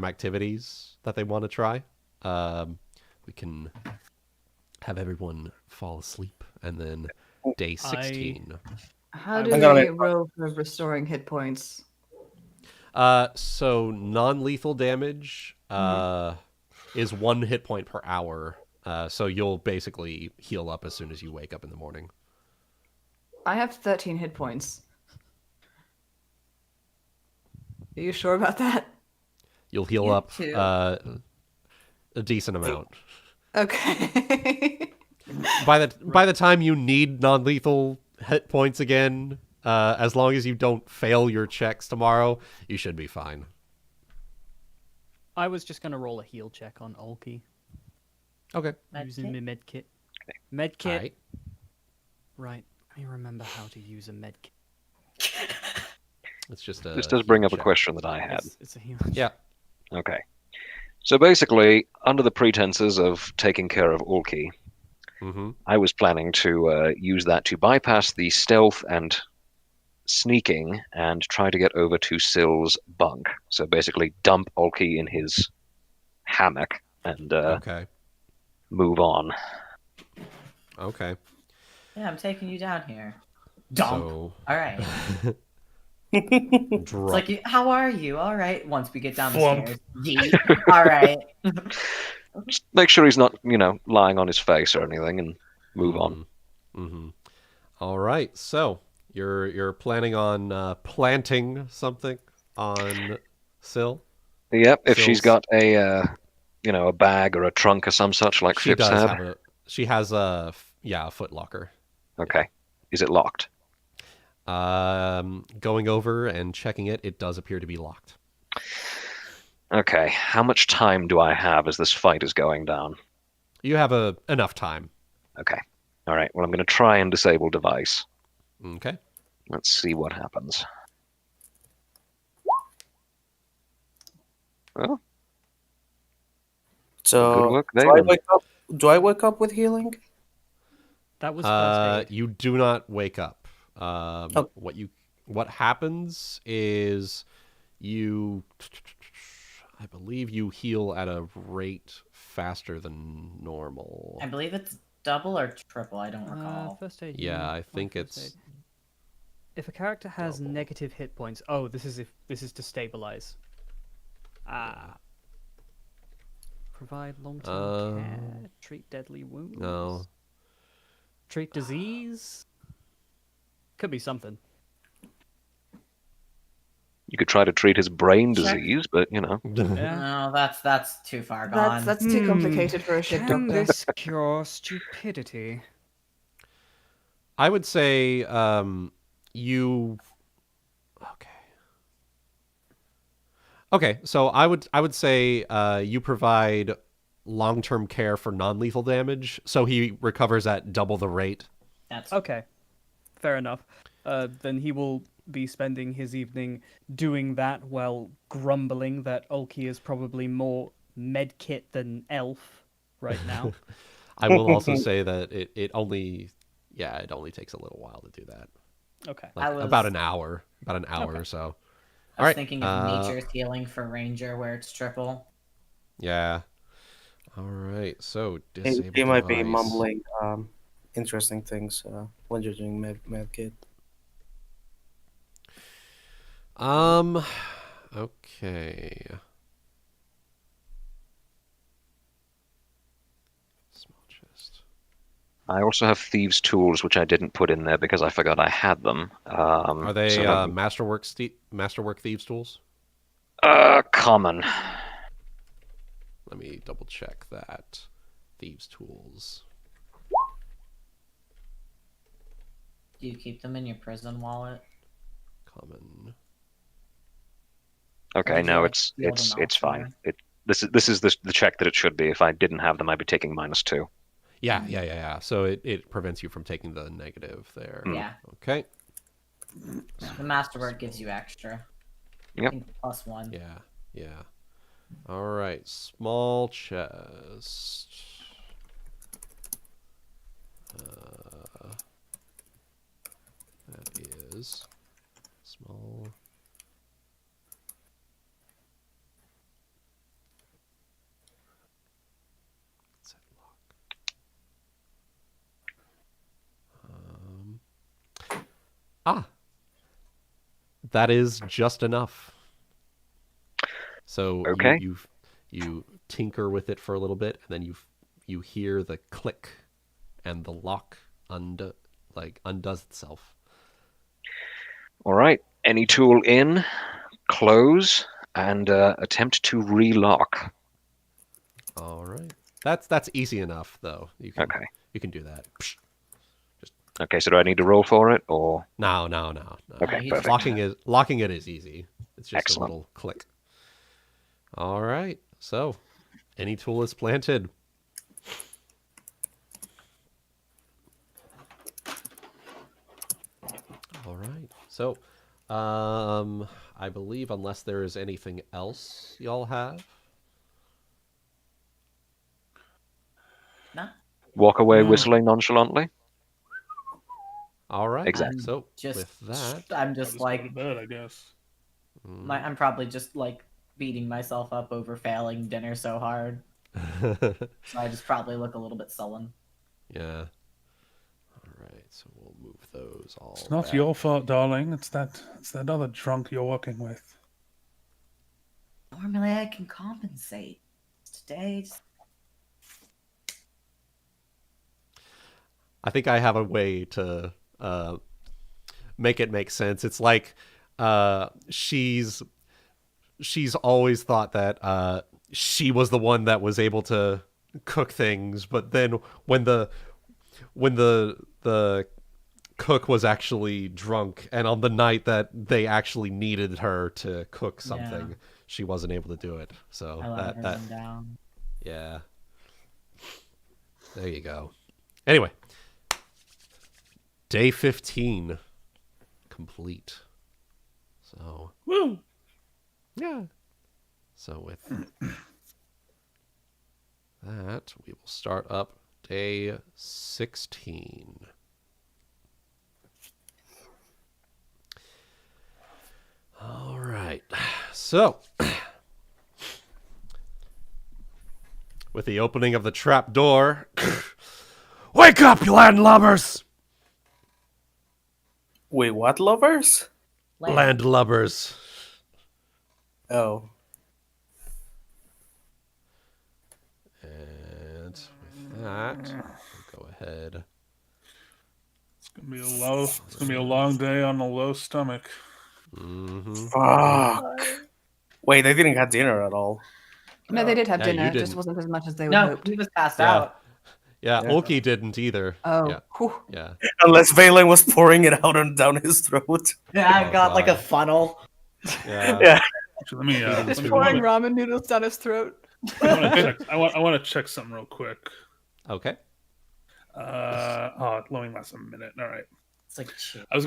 Speaker 1: activities that they want to try, we can have everyone fall asleep, and then day 16.
Speaker 6: How do we roll for restoring hit points?
Speaker 1: So non-lethal damage is 1 hit point per hour. So you'll basically heal up as soon as you wake up in the morning.
Speaker 6: I have 13 hit points. Are you sure about that?
Speaker 1: You'll heal up a decent amount.
Speaker 6: Okay.
Speaker 1: By the time you need non-lethal hit points again, as long as you don't fail your checks tomorrow, you should be fine.
Speaker 3: I was just going to roll a heal check on Ulki.
Speaker 1: Okay.
Speaker 3: Using my medkit. Medkit.
Speaker 1: Right.
Speaker 3: Right. Let me remember how to use a medkit.
Speaker 1: It's just
Speaker 7: This does bring up a question that I had.
Speaker 3: It's a heal.
Speaker 1: Yeah.
Speaker 7: Okay. So basically, under the pretenses of taking care of Ulki, I was planning to use that to bypass the stealth and sneaking and try to get over to Sylph's bunk. So basically dump Ulki in his hammock and move on.
Speaker 1: Okay.
Speaker 4: Yeah, I'm taking you down here. Dump.
Speaker 1: So...
Speaker 4: All right. It's like, how are you? All right. Once we get down the stairs. Yeet. All right.
Speaker 7: Just make sure he's not, lying on his face or anything, and move on.
Speaker 1: Mm-hmm. All right. So you're planning on planting something on Syl?
Speaker 7: Yep. If she's got a bag or a trunk or some such like
Speaker 1: she
Speaker 7: Phipps
Speaker 1: does
Speaker 7: had.
Speaker 1: have she has a foot locker.
Speaker 7: Okay. Is it locked?
Speaker 1: Going over and checking it, it does appear to be locked.
Speaker 7: Okay. How much time do I have as this fight is going down?
Speaker 1: You have enough time.
Speaker 7: Okay. All right. Well, I'm going to try and disable device.
Speaker 1: Okay.
Speaker 7: Let's see what happens. Well,
Speaker 5: So
Speaker 7: good work there.
Speaker 5: do I wake up with healing?
Speaker 3: That was first aid.
Speaker 1: You do not wake up. What happens is I believe you heal at a rate faster than normal.
Speaker 4: I believe it's double or triple. I don't recall.
Speaker 3: First aid.
Speaker 1: Yeah, I think it's
Speaker 3: aid. If a character has negative hit points, this is to stabilize. Provide long-term care. Treat deadly wounds.
Speaker 1: No.
Speaker 3: Treat disease. Could be something.
Speaker 7: You could try to treat his brain disease, but
Speaker 3: Yeah.
Speaker 4: No, that's too far gone.
Speaker 6: That's too complicated for a ship
Speaker 3: Can
Speaker 6: doctor.
Speaker 3: this cure stupidity?
Speaker 1: I would say you. Okay, so I would say you provide long-term care for non-lethal damage, so he recovers at double the rate.
Speaker 4: That's
Speaker 3: Okay, fair enough. Then he will be spending his evening doing that while grumbling that Ulki is probably more medkit than elf right now.
Speaker 1: I will also say that it only takes a little while to do that.
Speaker 3: Okay.
Speaker 1: Like about an hour or so.
Speaker 4: I was thinking of nature's healing for ranger, where it's triple.
Speaker 1: Yeah. All right. So
Speaker 5: He might be mumbling interesting things when you're doing medkit.
Speaker 1: Okay. Small chest.
Speaker 7: I also have thieves' tools, which I didn't put in there because I forgot I had them.
Speaker 1: Are they
Speaker 7: so
Speaker 1: masterwork thieves tools?
Speaker 7: common.
Speaker 1: Let me double check that. Thieves tools.
Speaker 4: Do you keep them in your prison wallet?
Speaker 1: Common.
Speaker 7: Okay,
Speaker 4: would you
Speaker 7: no,
Speaker 4: like
Speaker 7: it's
Speaker 4: to build them
Speaker 7: fine.
Speaker 4: elsewhere?
Speaker 7: This is the check that it should be. If I didn't have them, I'd be taking -2.
Speaker 1: Yeah. So it prevents you from taking the negative there.
Speaker 4: Yeah.
Speaker 1: Okay.
Speaker 4: The masterwork gives you extra.
Speaker 7: Yep.
Speaker 4: I think +1.
Speaker 1: Yeah. All right. Small chest. That is small. Set lock. That is just enough. So
Speaker 7: Okay.
Speaker 1: you tinker with it for a little bit, and then you hear the click, and the lock undoes itself.
Speaker 7: All right. Any tool in, close, and attempt to relock.
Speaker 1: All right. That's easy enough, though. You can do that.
Speaker 7: Okay, so do I need to roll for it, or?
Speaker 1: No.
Speaker 7: Okay, perfect.
Speaker 1: Locking it is easy. It's just
Speaker 7: Excellent.
Speaker 1: a little click. All right. So, any tool is planted. All right. So, I believe unless there is anything else y'all have.
Speaker 4: No.
Speaker 7: Walk away whistling nonchalantly.
Speaker 1: All right.
Speaker 7: Exactly.
Speaker 1: So
Speaker 4: Just,
Speaker 1: with that,
Speaker 4: I'm
Speaker 2: I'll
Speaker 4: just
Speaker 2: just go
Speaker 4: like,
Speaker 2: to bed, I guess.
Speaker 4: I'm probably just like beating myself up over failing dinner so hard. So I just probably look a little bit sullen.
Speaker 1: yeah. All right. So we'll move those all.
Speaker 2: It's not
Speaker 1: back.
Speaker 2: your fault, darling. It's that other drunk you're working with.
Speaker 4: Normally I can compensate. Today,
Speaker 1: I think I have a way to make it make sense. It's like she's always thought that she was the one that was able to cook things, but then when the cook was actually drunk, and on the night that they actually needed her to cook something, she wasn't able to do it. So
Speaker 4: I let everyone down.
Speaker 1: Yeah. There you go. Anyway, day 15 complete. So,
Speaker 2: Woo!
Speaker 1: yeah. So with that, we will start up day 16. All right. So, with the opening of the trap door, wake up, you landlubbers!
Speaker 5: Wait, what lovers?
Speaker 1: Landlubbers.
Speaker 5: Oh.
Speaker 1: And with that, we'll go ahead.
Speaker 2: It's gonna be a long day on a low stomach.
Speaker 1: Mm-hmm.
Speaker 5: Fuck. Wait, they didn't have dinner at all.
Speaker 6: No, they did have
Speaker 1: Yeah,
Speaker 6: dinner.
Speaker 1: you
Speaker 6: It just
Speaker 1: didn't.
Speaker 6: wasn't as much as they would
Speaker 4: No,
Speaker 6: hoped.
Speaker 4: he was passed
Speaker 1: Yeah.
Speaker 4: out.
Speaker 1: Yeah, Ulki didn't either.
Speaker 6: Oh,
Speaker 1: Yeah.
Speaker 6: whew.
Speaker 1: Yeah.
Speaker 5: Unless Valen was pouring it out and down his throat.
Speaker 4: Yeah, I
Speaker 1: Oh,
Speaker 4: got like a
Speaker 1: God.
Speaker 4: funnel.
Speaker 1: Yeah.
Speaker 5: Yeah.
Speaker 2: Actually, let me.
Speaker 1: Feeding
Speaker 2: Let me
Speaker 6: Pouring
Speaker 2: I
Speaker 6: ramen noodles down his throat.
Speaker 2: want to check. I want to check something real quick.
Speaker 1: Okay.
Speaker 2: It only lasts a minute. All right.
Speaker 4: It's like shit.
Speaker 2: I was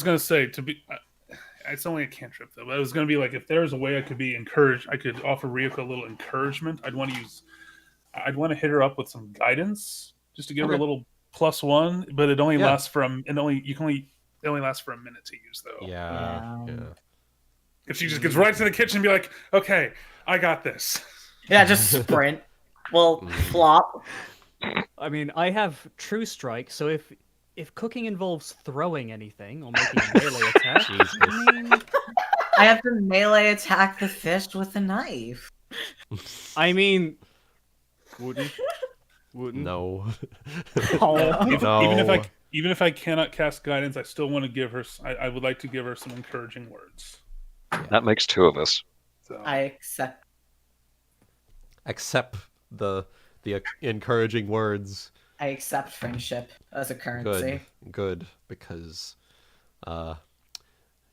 Speaker 2: gonna say to be. It's only a cantrip though. But it was gonna be like if there was a way I could be encouraged, I could offer Ryuuko a little encouragement. I'd want to hit her up with some guidance just to give her a
Speaker 1: Okay.
Speaker 2: little +1. But it only
Speaker 1: Yeah.
Speaker 2: lasts from it only lasts for a minute to use though.
Speaker 1: Yeah.
Speaker 4: Yeah.
Speaker 1: Yeah.
Speaker 2: If she just gets right to the kitchen and be like, "Okay, I got this."
Speaker 4: Yeah, just sprint. Well, flop.
Speaker 3: I mean, I have True Strike, so if cooking involves throwing anything or making a melee attack,
Speaker 1: Jesus.
Speaker 3: I mean,
Speaker 4: I have to melee attack the fish with a knife.
Speaker 3: wouldn't.
Speaker 1: No.
Speaker 3: Oh.
Speaker 2: Even if I cannot cast guidance, I still want to give her. I would like to give her some encouraging words.
Speaker 7: That makes 2 of us.
Speaker 2: So
Speaker 4: I accept.
Speaker 1: Accept the encouraging words.
Speaker 4: I accept friendship as a currency.
Speaker 1: Good, because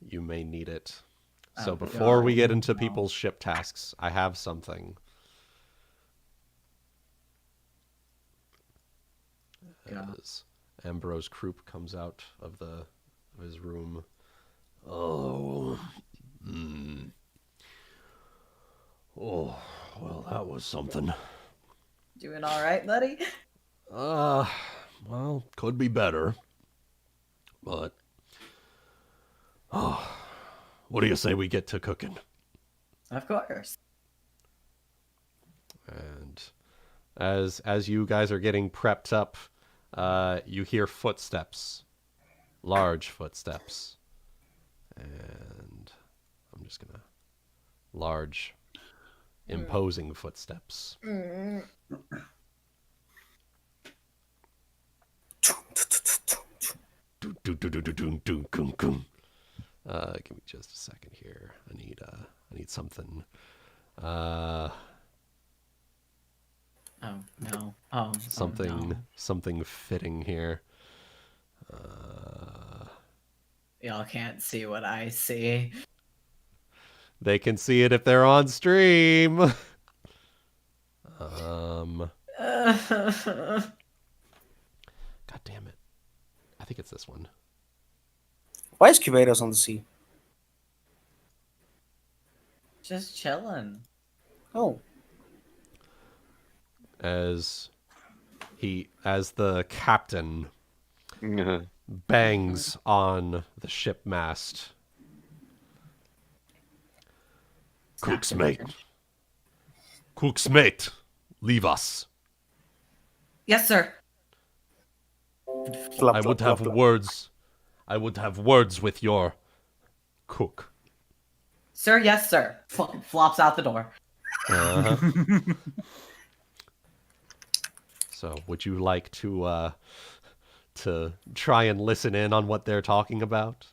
Speaker 1: you may need it. So
Speaker 4: Oh,
Speaker 1: before we
Speaker 4: God,
Speaker 1: get into
Speaker 4: no.
Speaker 1: people's ship tasks, I have something.
Speaker 4: God.
Speaker 1: As Ambrose Croup comes out of his room. Oh. Oh, well, that was something.
Speaker 4: Doing all right, buddy?
Speaker 1: Well, could be better. But, what do you say we get to cooking?
Speaker 4: Of course.
Speaker 1: And as you guys are getting prepped up, you hear footsteps. Large footsteps. And I'm just gonna... Large, imposing footsteps. Give me just a second here. I need something.
Speaker 4: Oh no. Oh.
Speaker 1: Something
Speaker 4: Oh, no.
Speaker 1: something fitting here.
Speaker 4: Y'all can't see what I see.
Speaker 1: They can see it if they're on stream. God damn it. I think it's this one.
Speaker 5: Why is Cubados on the sea?
Speaker 4: Just chilling.
Speaker 5: Oh.
Speaker 1: As the captain bangs on the ship mast. Cook's mate. Cook's mate. Leave us.
Speaker 4: Yes, sir.
Speaker 5: Flop,
Speaker 1: I
Speaker 5: flop,
Speaker 1: would have
Speaker 5: flop, flop.
Speaker 1: words. I would have words with your cook.
Speaker 4: Sir, yes, sir. Fucking flops out the door.
Speaker 1: Uh-huh. So, would you like to try and listen in on what they're talking about?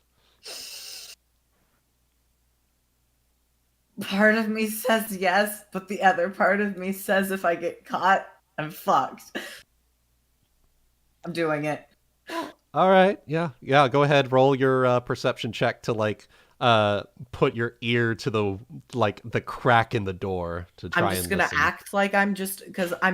Speaker 4: Part of me says yes, but the other part of me says if I get caught, I'm fucked. I'm doing it.
Speaker 1: All right, yeah. Go ahead, roll your perception check to put your ear to the crack in the door to try and
Speaker 4: I'm just gonna
Speaker 1: listen.
Speaker 4: act like I'm just because I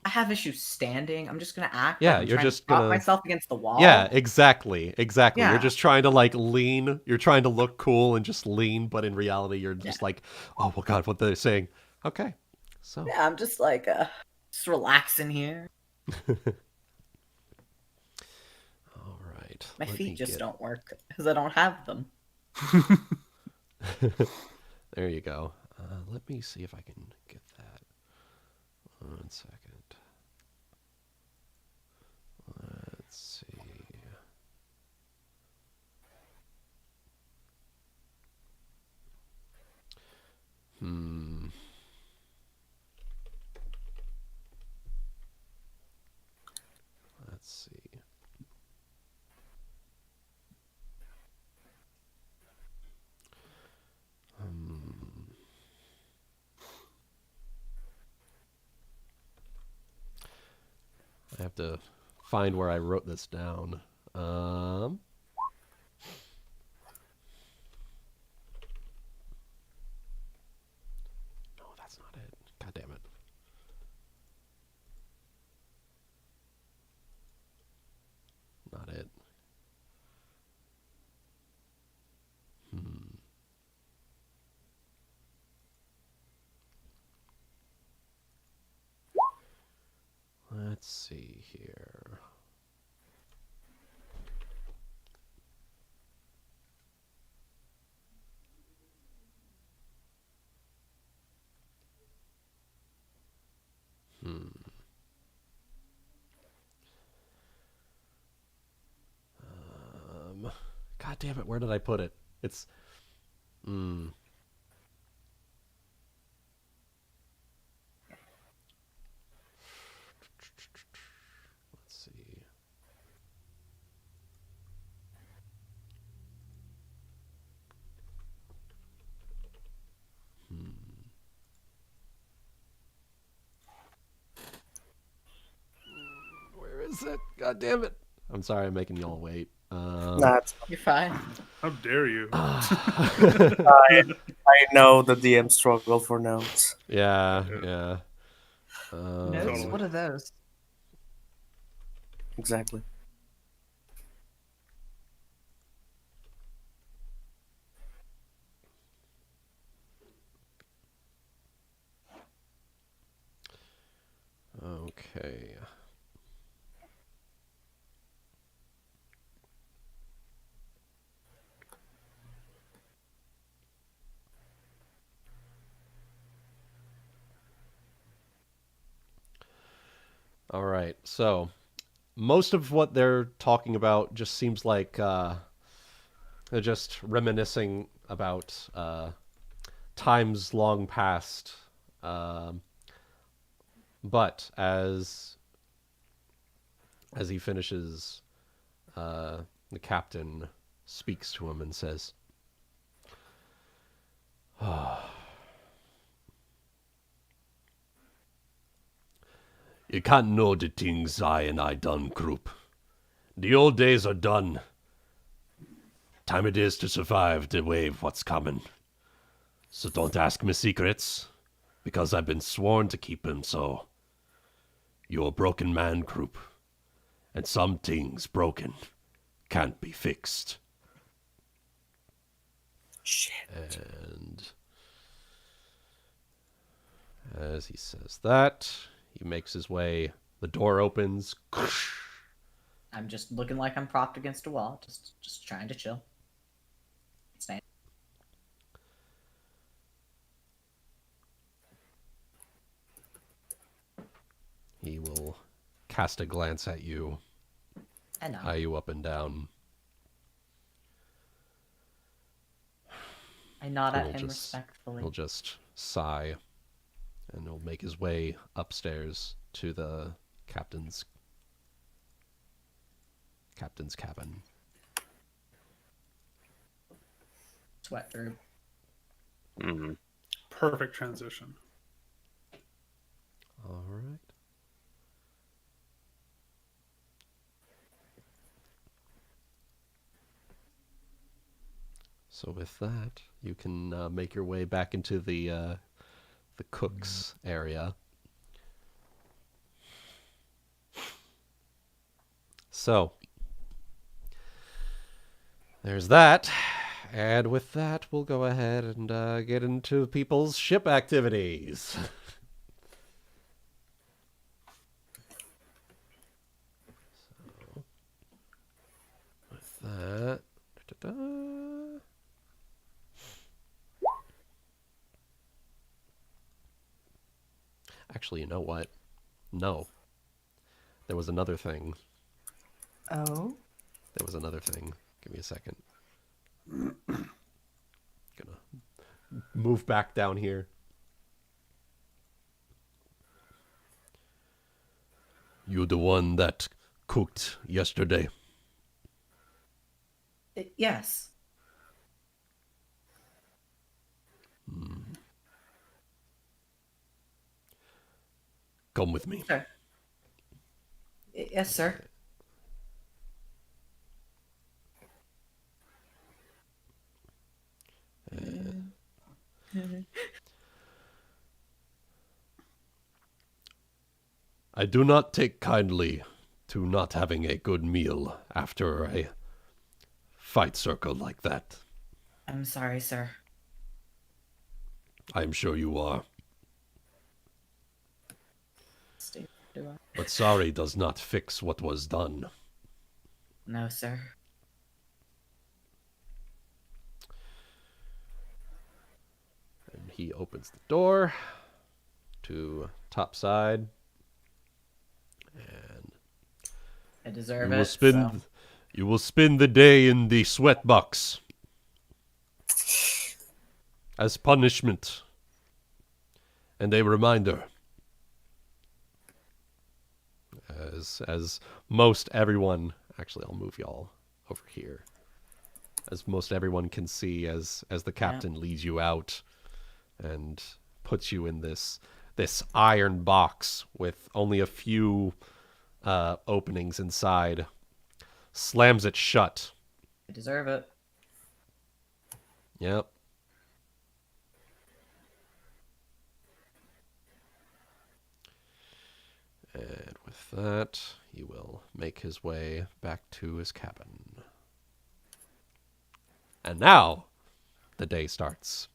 Speaker 4: have issues standing. I'm just gonna act.
Speaker 1: Yeah,
Speaker 4: like I'm
Speaker 1: you're
Speaker 4: trying
Speaker 1: just
Speaker 4: to prop
Speaker 1: gonna-
Speaker 4: myself against the wall.
Speaker 1: Yeah, exactly.
Speaker 4: Yeah.
Speaker 1: You're just trying to lean. You're trying to look cool and just lean, but in reality, you're just like, oh well, God, what they're saying. Okay, so
Speaker 4: Yeah, I'm just just relaxing here.
Speaker 1: all right.
Speaker 4: My
Speaker 1: let me
Speaker 4: feet just
Speaker 1: get-
Speaker 4: don't work because I don't have them.
Speaker 1: There you go. Let me see if I can get that. 1 second. Let's see. Let's see. have to find where I wrote this down. No, that's not it. God damn it. Not it. Let's see here. God damn it, where did I put it? It's... Let's see. Where is it? God damn it. I'm sorry I'm making y'all wait.
Speaker 5: Nah,
Speaker 4: You're fine.
Speaker 2: How dare you?
Speaker 5: I know the DM struggle for notes.
Speaker 1: Yeah.
Speaker 6: Notes?
Speaker 2: Totally.
Speaker 6: What are those?
Speaker 5: Exactly.
Speaker 1: Okay. All right. So, most of what they're talking about just seems like they're just reminiscing about times long past. But as he finishes, the captain speaks to him and says, "You can't know the things I and I done, group. The old days are done. Time it is to survive the wave what's coming. So don't ask me secrets, because I've been sworn to keep them so. You're a broken man, group, and some things broken can't be fixed."
Speaker 5: Shit.
Speaker 1: And as he says that, he makes his way. The door opens.
Speaker 4: I'm just looking like I'm propped against a wall, just trying to chill. Stay.
Speaker 1: He will cast a glance at you,
Speaker 4: I know.
Speaker 1: eye you up and down.
Speaker 4: I nod at
Speaker 1: He'll
Speaker 4: him
Speaker 1: just-
Speaker 4: respectfully.
Speaker 1: He'll just sigh, and he'll make his way upstairs to the captain's cabin.
Speaker 4: Sweat through.
Speaker 7: Mm.
Speaker 2: Perfect transition.
Speaker 1: All right. So with that, you can make your way back into the cook's area. So there's that. And with that, we'll go ahead and get into people's ship activities. So, with that... Da-da-da. Actually, you know what? No. There was another thing.
Speaker 6: Oh?
Speaker 1: There was another thing. Give me a second. Gonna move back down here. You the one that cooked yesterday?
Speaker 4: Yes.
Speaker 1: Come with me.
Speaker 4: Sure. Yes, sir.
Speaker 1: I do not take kindly to not having a good meal after a fight circle like that.
Speaker 4: I'm sorry, sir.
Speaker 1: I'm sure you are.
Speaker 4: Do I?
Speaker 1: But sorry does not fix what was done.
Speaker 4: No, sir.
Speaker 1: And he opens the door to top side. And
Speaker 4: I deserve
Speaker 1: you
Speaker 4: it.
Speaker 1: will spend you will spend the day in the sweat box as punishment and a reminder. As most everyone, actually I'll move y'all over here. As most everyone can see as the captain leads you out and puts you in this iron box with only a few openings inside, slams it shut.
Speaker 4: I deserve it.
Speaker 1: Yep. And with that, he will make his way back to his cabin. And now, the day starts.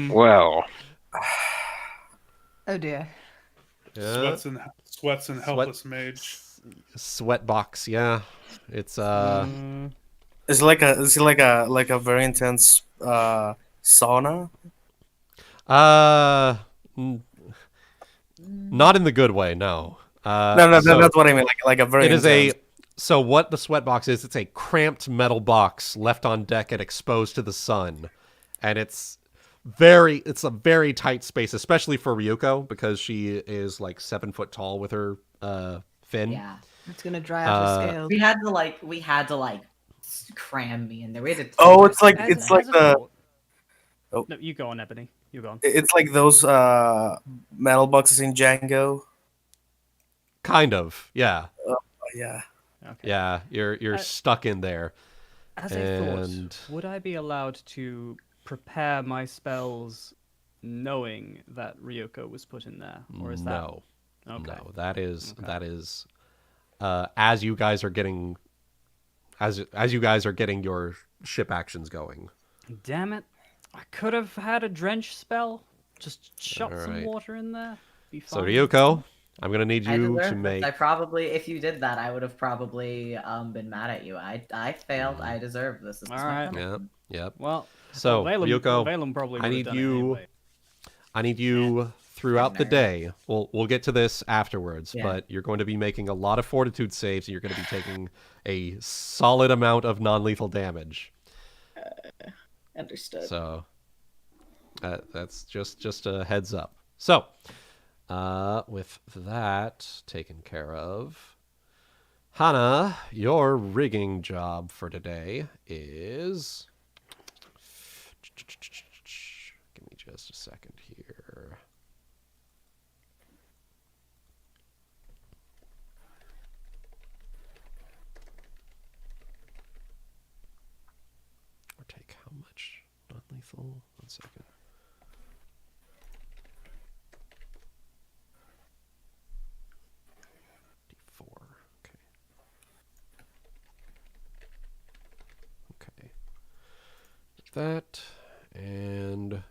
Speaker 7: Well,
Speaker 6: Oh dear.
Speaker 1: Yeah.
Speaker 2: Sweats and helpless mage.
Speaker 1: Sweat box, yeah. It's
Speaker 5: Is it like a very intense sauna?
Speaker 1: Not in the good way, no.
Speaker 5: No,
Speaker 1: so
Speaker 5: that's what I mean. Like a very.
Speaker 1: it is
Speaker 5: intense.
Speaker 1: so what the sweat box is, it's a cramped metal box left on deck and exposed to the sun. And it's a very tight space, especially for Ryuuko, because she is like 7 foot tall with her fin.
Speaker 4: Yeah.
Speaker 6: It's gonna dry out her scales.
Speaker 4: We had to cram me in there. We had to.
Speaker 5: Oh, it's like
Speaker 3: As-
Speaker 5: it's like
Speaker 3: as a
Speaker 5: the.
Speaker 3: thought-
Speaker 5: Oh.
Speaker 3: No, you go on, Ebony. You go on.
Speaker 5: It's like those metal boxes in Django.
Speaker 1: Kind of, yeah.
Speaker 5: Yeah.
Speaker 3: Okay.
Speaker 1: Yeah, you're stuck in there.
Speaker 3: As a
Speaker 1: And-
Speaker 3: thought, would I be allowed to prepare my spells knowing that Ryuuko was put in there, or is that
Speaker 1: No.
Speaker 3: okay?
Speaker 1: No, that is
Speaker 3: Okay.
Speaker 1: as you guys are getting your ship actions going.
Speaker 3: Damn it! I could have had a drench spell. Just shot some
Speaker 1: Alright.
Speaker 3: water in there. Be
Speaker 1: So
Speaker 3: fine.
Speaker 1: Ryuko, I'm gonna need
Speaker 4: I
Speaker 1: you to
Speaker 4: deserve
Speaker 1: make.
Speaker 4: this. I probably, if you did that, I would have probably been mad at you. I failed. I deserve this. This is my
Speaker 3: Alright.
Speaker 4: punishment.
Speaker 1: Yep.
Speaker 3: Well,
Speaker 1: So Ryuko,
Speaker 3: Valen probably
Speaker 1: I
Speaker 3: would
Speaker 1: need
Speaker 3: have done
Speaker 1: you-
Speaker 3: it anyway.
Speaker 1: I need you throughout the
Speaker 4: Nerd.
Speaker 1: day. We'll get to this afterwards,
Speaker 4: Yeah.
Speaker 1: but you're going to be making a lot of fortitude saves, and you're going to be taking a solid amount of non-lethal damage.
Speaker 6: Understood.
Speaker 1: So that's just a heads up. So with that taken care of, Hana, your rigging job for today is. Give me just a second here. Or take how much non-lethal? 1 second. D4. Okay. Okay. That and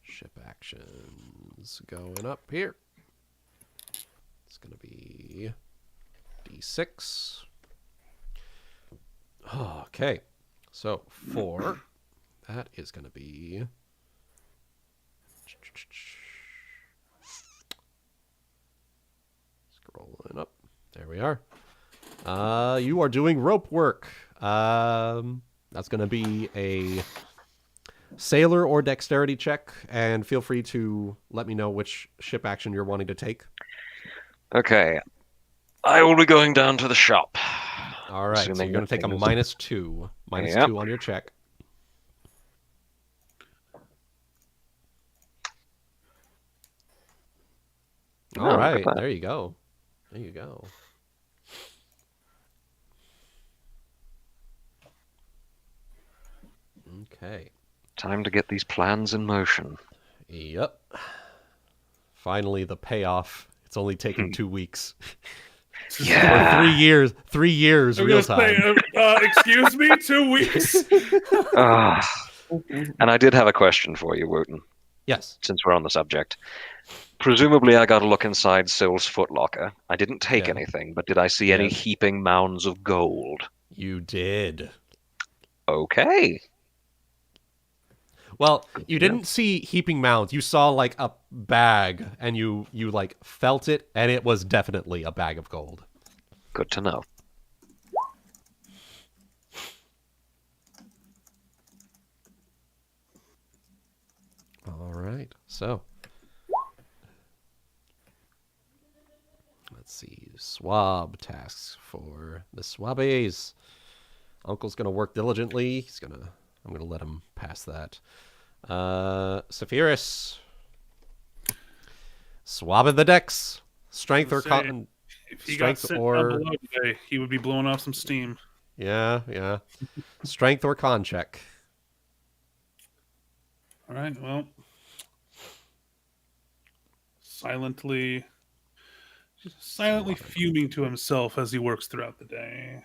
Speaker 1: ship actions going up here. It's gonna be D6. Okay, so 4. That is gonna be scrolling up. There we are. You are doing rope work. That's going to be a sailor or dexterity check, and feel free to let me know which ship action you're wanting to take.
Speaker 7: okay. I will be going down to the shop.
Speaker 1: All right, so
Speaker 7: Assuming
Speaker 1: you're going to
Speaker 7: that
Speaker 1: take a
Speaker 7: thing is-
Speaker 1: -2.
Speaker 7: Yep.
Speaker 1: -2 on your check.
Speaker 7: Oh,
Speaker 1: All
Speaker 7: look at
Speaker 1: right,
Speaker 7: that.
Speaker 1: there you go. There you go. Okay.
Speaker 7: Time to get these plans in motion.
Speaker 1: Yep. Finally, the payoff. It's only taken 2 weeks.
Speaker 7: Yeah.
Speaker 1: Or 3 years. 3 years
Speaker 2: I'm
Speaker 1: real
Speaker 2: gonna say,
Speaker 1: time.
Speaker 2: excuse me, 2 weeks.
Speaker 7: Ah. And I did have a question for you, Wuten,
Speaker 1: Yes.
Speaker 7: since we're on the subject. Presumably, I got to look inside Sylph's footlocker. I didn't take
Speaker 1: Yeah.
Speaker 7: anything, but did I see any
Speaker 1: Yes.
Speaker 7: heaping mounds of gold?
Speaker 1: You did.
Speaker 7: Okay.
Speaker 1: Well, you didn't see heaping mounds. You saw like a bag, and you like felt it, and it was definitely a bag of gold.
Speaker 7: Good to know.
Speaker 1: All right. So, let's see. Swab tasks for the swabbies. Uncle's gonna work diligently. I'm gonna let him pass that. Saphyrus. Swabbing the decks. Strength or
Speaker 2: Say,
Speaker 1: cotton.
Speaker 2: If he got
Speaker 1: Strength
Speaker 2: sent
Speaker 1: or-
Speaker 2: down below today, he would be blowing off some steam.
Speaker 1: Yeah. Strength or con check.
Speaker 2: All right, well, silently fuming to himself as he works throughout the day.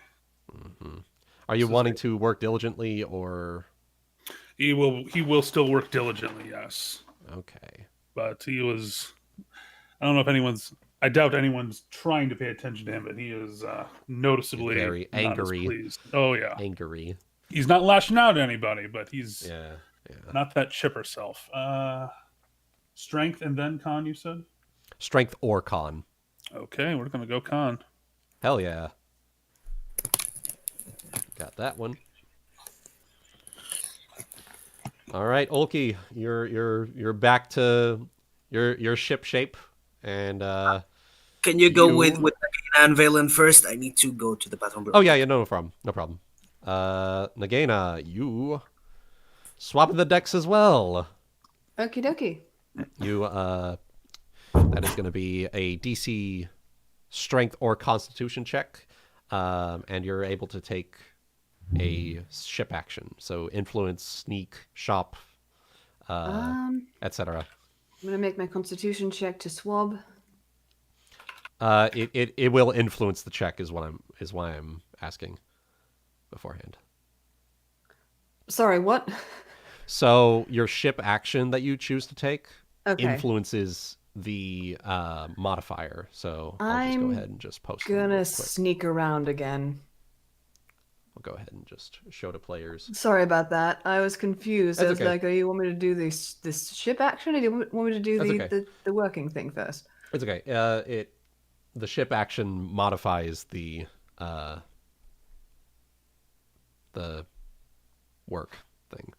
Speaker 1: Are you
Speaker 2: So
Speaker 1: wanting to work diligently or?
Speaker 2: He will still work diligently, yes.
Speaker 1: Okay.
Speaker 2: But he was, I doubt anyone's trying to pay attention to him, but he is noticeably
Speaker 1: Very
Speaker 2: not as
Speaker 1: angry.
Speaker 2: pleased. Oh yeah,
Speaker 1: Angry.
Speaker 2: he's not lashing out at anybody, but he's
Speaker 1: Yeah.
Speaker 2: not that chipper self. Strength and then con, you said?
Speaker 1: Strength or con.
Speaker 2: Okay, we're gonna go con.
Speaker 1: Hell yeah. Got that one. All right, Ulki, you're back to your ship shape, and
Speaker 5: Can you go
Speaker 1: You-
Speaker 5: with Hana and Valen first? I need to go to the bathroom.
Speaker 1: oh yeah, no problem. Nagaina, you swap the decks as well.
Speaker 6: Okie dokie.
Speaker 1: You that is going to be a DC strength or constitution check, and you're able to take a ship action. So influence, sneak, shop, etc.
Speaker 6: I'm gonna make my Constitution check to swab.
Speaker 1: It will influence the check is why I'm asking beforehand.
Speaker 6: Sorry, what?
Speaker 1: So your ship action that you choose to take
Speaker 6: Okay.
Speaker 1: influences the modifier. So I'll just go
Speaker 6: I'm
Speaker 1: ahead and just post them
Speaker 6: Gonna
Speaker 1: real quick.
Speaker 6: sneak around again.
Speaker 1: I'll go ahead and just show to players.
Speaker 6: Sorry about that. I was confused.
Speaker 1: That's
Speaker 6: I was
Speaker 1: okay.
Speaker 6: like, "Oh, you want me to do this ship action, or do you want me to do
Speaker 1: That's
Speaker 6: the,
Speaker 1: okay.
Speaker 6: the working thing first?"
Speaker 1: It's okay. The ship action modifies the work thing.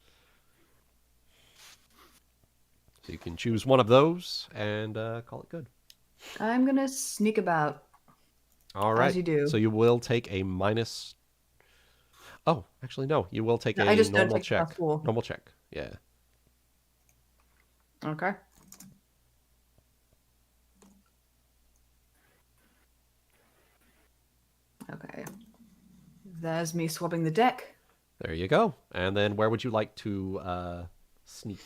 Speaker 1: So you can choose one of those and call it good.
Speaker 6: I'm gonna sneak about.
Speaker 1: All right.
Speaker 6: As you do.
Speaker 1: So you will take a minus. Oh, actually no. You will take
Speaker 6: No,
Speaker 1: a
Speaker 6: I just don't
Speaker 1: normal
Speaker 6: take
Speaker 1: check.
Speaker 6: +4.
Speaker 1: Normal check. Yeah.
Speaker 6: Okay. Okay. There's me swabbing the deck.
Speaker 1: There you go. And then where would you like to sneak?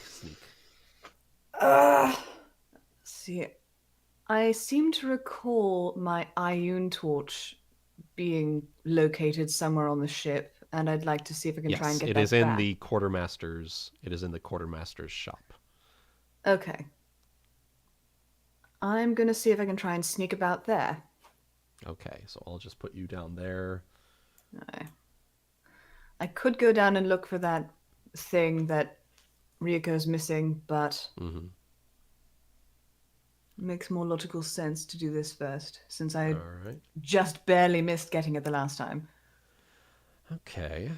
Speaker 6: See, I seem to recall my Ioun torch being located somewhere on the ship, and I'd like to see if I can try and
Speaker 1: Yes,
Speaker 6: get
Speaker 1: it
Speaker 6: that
Speaker 1: is in
Speaker 6: back.
Speaker 1: the quartermaster's. It is in the quartermaster's shop.
Speaker 6: Okay. I'm gonna see if I can try and sneak about there.
Speaker 1: Okay, so I'll just put you down there.
Speaker 6: I could go down and look for that thing that Ryuuko's missing, but
Speaker 1: Mm-hmm.
Speaker 6: it makes more logical sense to do this first, since I
Speaker 1: All right.
Speaker 6: just barely missed getting it the last time.
Speaker 1: Okay.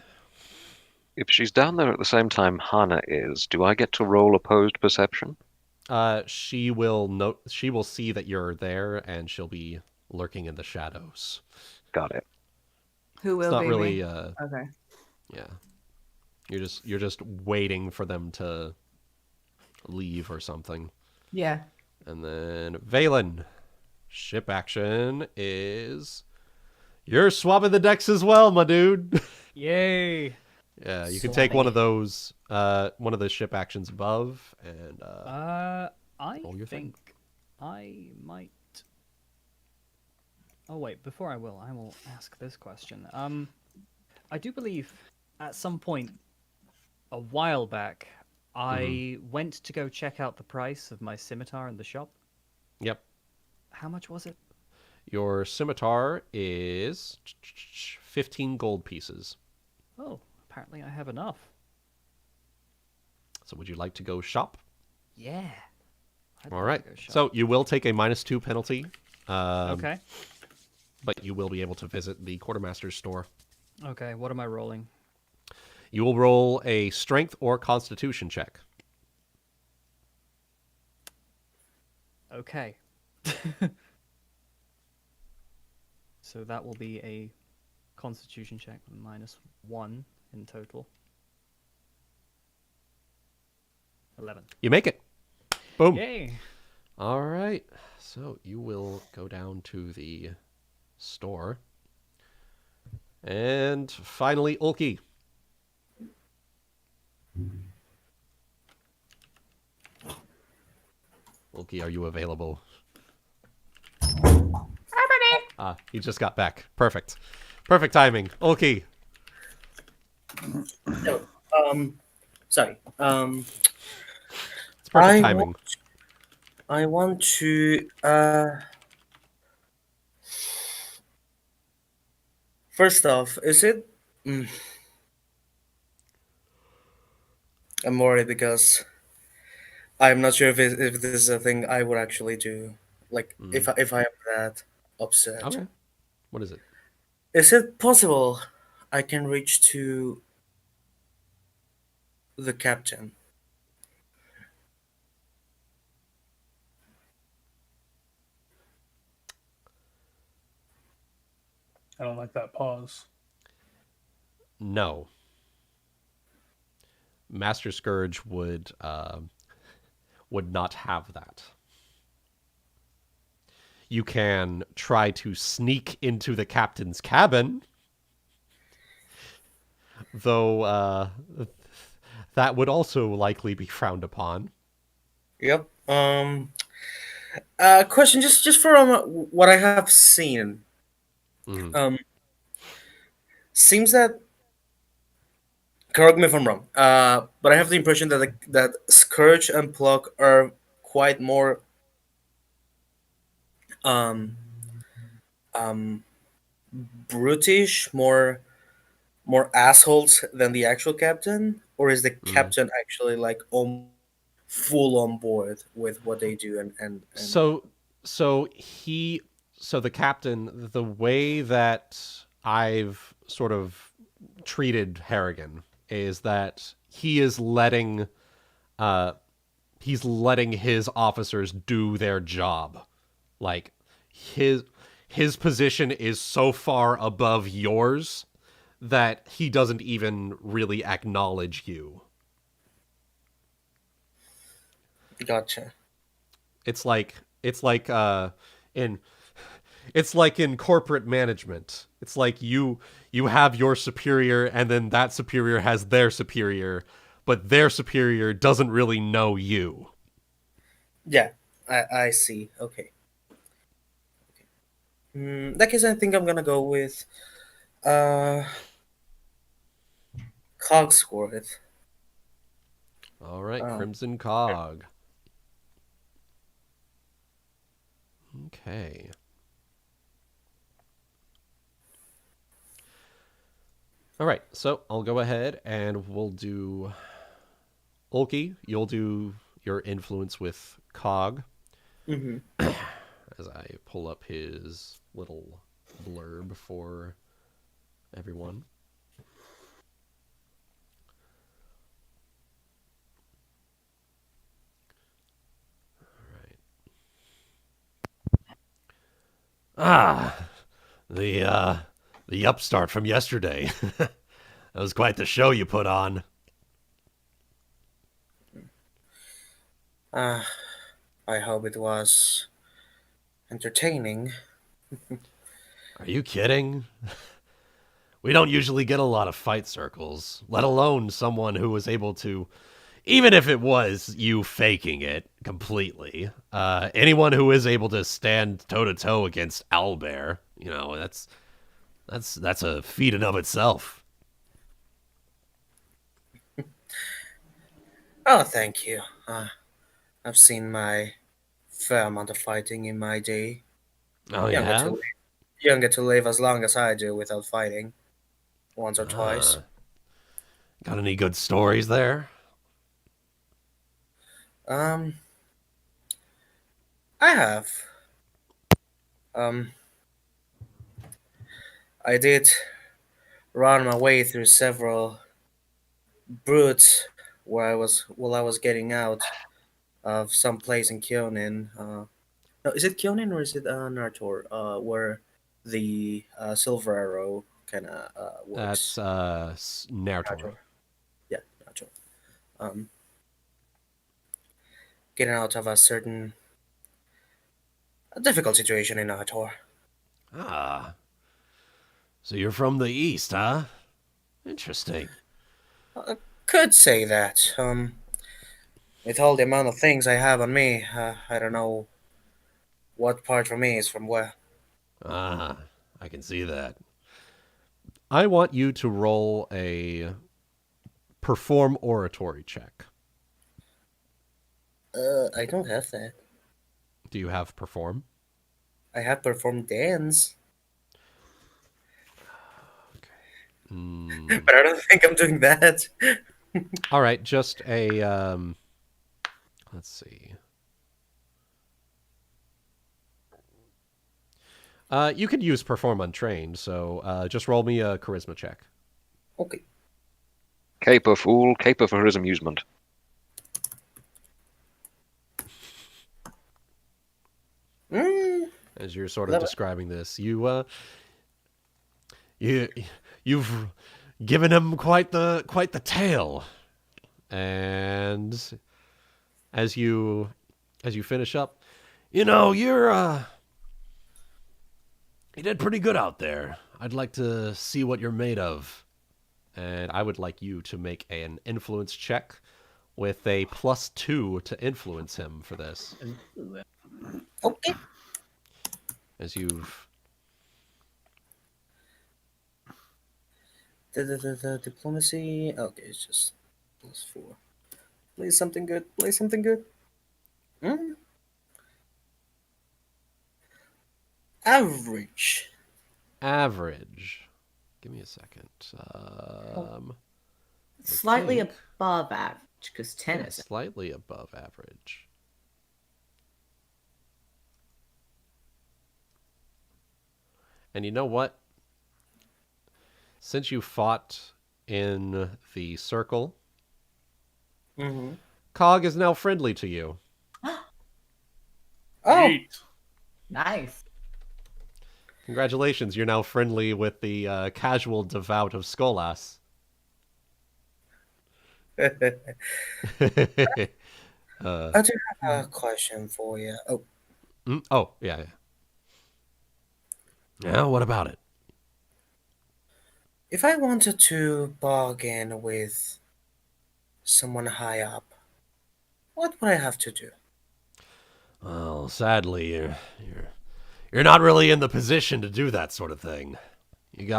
Speaker 7: If she's down there at the same time Hana is, do I get to roll opposed perception?
Speaker 1: She will She will see that you're there, and she'll be lurking in the shadows.
Speaker 7: Got it.
Speaker 6: Who will
Speaker 1: It's not
Speaker 6: be
Speaker 1: really.
Speaker 6: me? Okay.
Speaker 1: Yeah. You're just waiting for them to leave or something.
Speaker 6: Yeah.
Speaker 1: And then Valen, ship action is you're swapping the decks as well, my dude.
Speaker 3: Yay!
Speaker 1: Yeah, you can take one of those, one of the ship actions above, and
Speaker 3: I
Speaker 1: roll your thing.
Speaker 3: think I might. Oh wait, before I will ask this question. I do believe at some point a while back I went to go check out the price of my scimitar in the shop.
Speaker 1: Yep.
Speaker 3: How much was it?
Speaker 1: Your scimitar is 15 gold pieces.
Speaker 3: Oh, apparently I have enough.
Speaker 1: So would you like to go shop?
Speaker 3: Yeah. I'd
Speaker 1: All
Speaker 3: like
Speaker 1: right.
Speaker 3: to go shop.
Speaker 1: So you will take a -2 penalty.
Speaker 3: Okay.
Speaker 1: But you will be able to visit the quartermaster's store.
Speaker 3: Okay, what am I rolling?
Speaker 1: You will roll a strength or constitution check.
Speaker 3: Okay. So that will be a constitution check -1 in total. 11.
Speaker 1: You make it. Boom.
Speaker 3: Yay!
Speaker 1: All right. So you will go down to the store. And finally, Ulki. Ulki, are you available? Ah, he just got back. Perfect. Perfect timing. Ulki.
Speaker 5: No, sorry.
Speaker 1: It's perfect timing.
Speaker 5: I want to first off, is it I'm worried because I'm not sure if this is a thing I would actually do. Like if I am that upset.
Speaker 1: Okay. What is it?
Speaker 5: Is it possible I can reach to the captain?
Speaker 2: I don't like that pause.
Speaker 1: No. Master Scourge would not have that. You can try to sneak into the captain's cabin, though that would also likely be frowned upon.
Speaker 5: Yep. Question just from what I have seen. Seems that, correct me if I'm wrong, but I have the impression that that Scourge and Pluck are quite more um, brutish, more assholes than the actual captain, or is the captain actually like full on board with what they do and
Speaker 1: So the captain, the way that I've sort of treated Harrigan is that he is letting his officers do their job. Like his position is so far above yours that he doesn't even really acknowledge you.
Speaker 5: Gotcha.
Speaker 1: It's like in corporate management. It's like you have your superior and then that superior has their superior, but their superior doesn't really know you.
Speaker 5: Yeah, I see. Okay. In that case, I think I'm gonna go with Cogsworth.
Speaker 1: All right, Crimson Cog. Okay. All right, so I'll go ahead and we'll do Ulki. You'll do your influence with Cog. As I pull up his little blurb for everyone. All right. The The upstart from yesterday. That was quite the show you put on.
Speaker 5: I hope it was entertaining.
Speaker 1: Are you kidding? We don't usually get a lot of fight circles, let alone someone who was able to, even if it was you faking it completely, anyone who is able to stand toe-to-toe against Owlbear, you know, that's a feat in of itself.
Speaker 5: Oh, thank you. I've seen my fair amount of fighting in my day.
Speaker 1: Oh, you
Speaker 5: Younger
Speaker 1: have?
Speaker 5: younger to live as long as I do without fighting. Once or twice.
Speaker 1: Got any good stories there?
Speaker 5: I have. I did run my way through several brutes while I was getting out of some place in Kyonin. No, is it Kyonin or is it Narr'tor? Where the silver arrow kind of works.
Speaker 1: That's Narr'tor.
Speaker 5: Yeah, Narr'tor. Getting out of a certain difficult situation in Narr'tor.
Speaker 1: Ah. So you're from the east, huh? Interesting.
Speaker 5: Could say that. With all the amount of things I have on me, I don't know what part for me is from where.
Speaker 1: Ah, I can see that. I want you to roll a perform oratory check.
Speaker 5: I don't have that.
Speaker 1: Do you have perform?
Speaker 5: I have performed dance. But I don't think I'm doing that.
Speaker 1: All right, just a let's see. You could use perform untrained, so just roll me a charisma check.
Speaker 5: Okay.
Speaker 7: Caper fool, caper for his amusement.
Speaker 1: As you're sort of describing this, you've given him quite the tale, and as you finish up, you know, you did pretty good out there. I'd like to see what you're made of, and I would like you to make an influence check with a +2 to influence him for this.
Speaker 5: Okay.
Speaker 1: As you've
Speaker 5: The diplomacy. Okay, it's just +4. Play something good. Play something good. Average.
Speaker 1: Give me a second.
Speaker 8: Slightly
Speaker 1: think-
Speaker 8: above average, because 10
Speaker 1: Yeah,
Speaker 8: is.
Speaker 1: slightly above average. And you know what? Since you fought in the circle, Cog is now friendly to you.
Speaker 5: Oh,
Speaker 2: Neat.
Speaker 8: Nice.
Speaker 1: Congratulations, you're now friendly with the casual devout of Skolas.
Speaker 5: I do have a question for you. Oh,
Speaker 1: Oh, yeah. Yeah, what about it?
Speaker 5: if I wanted to bargain with someone high up, what would I have to do?
Speaker 1: Well, sadly, you're not really in the position to do that sort of thing. You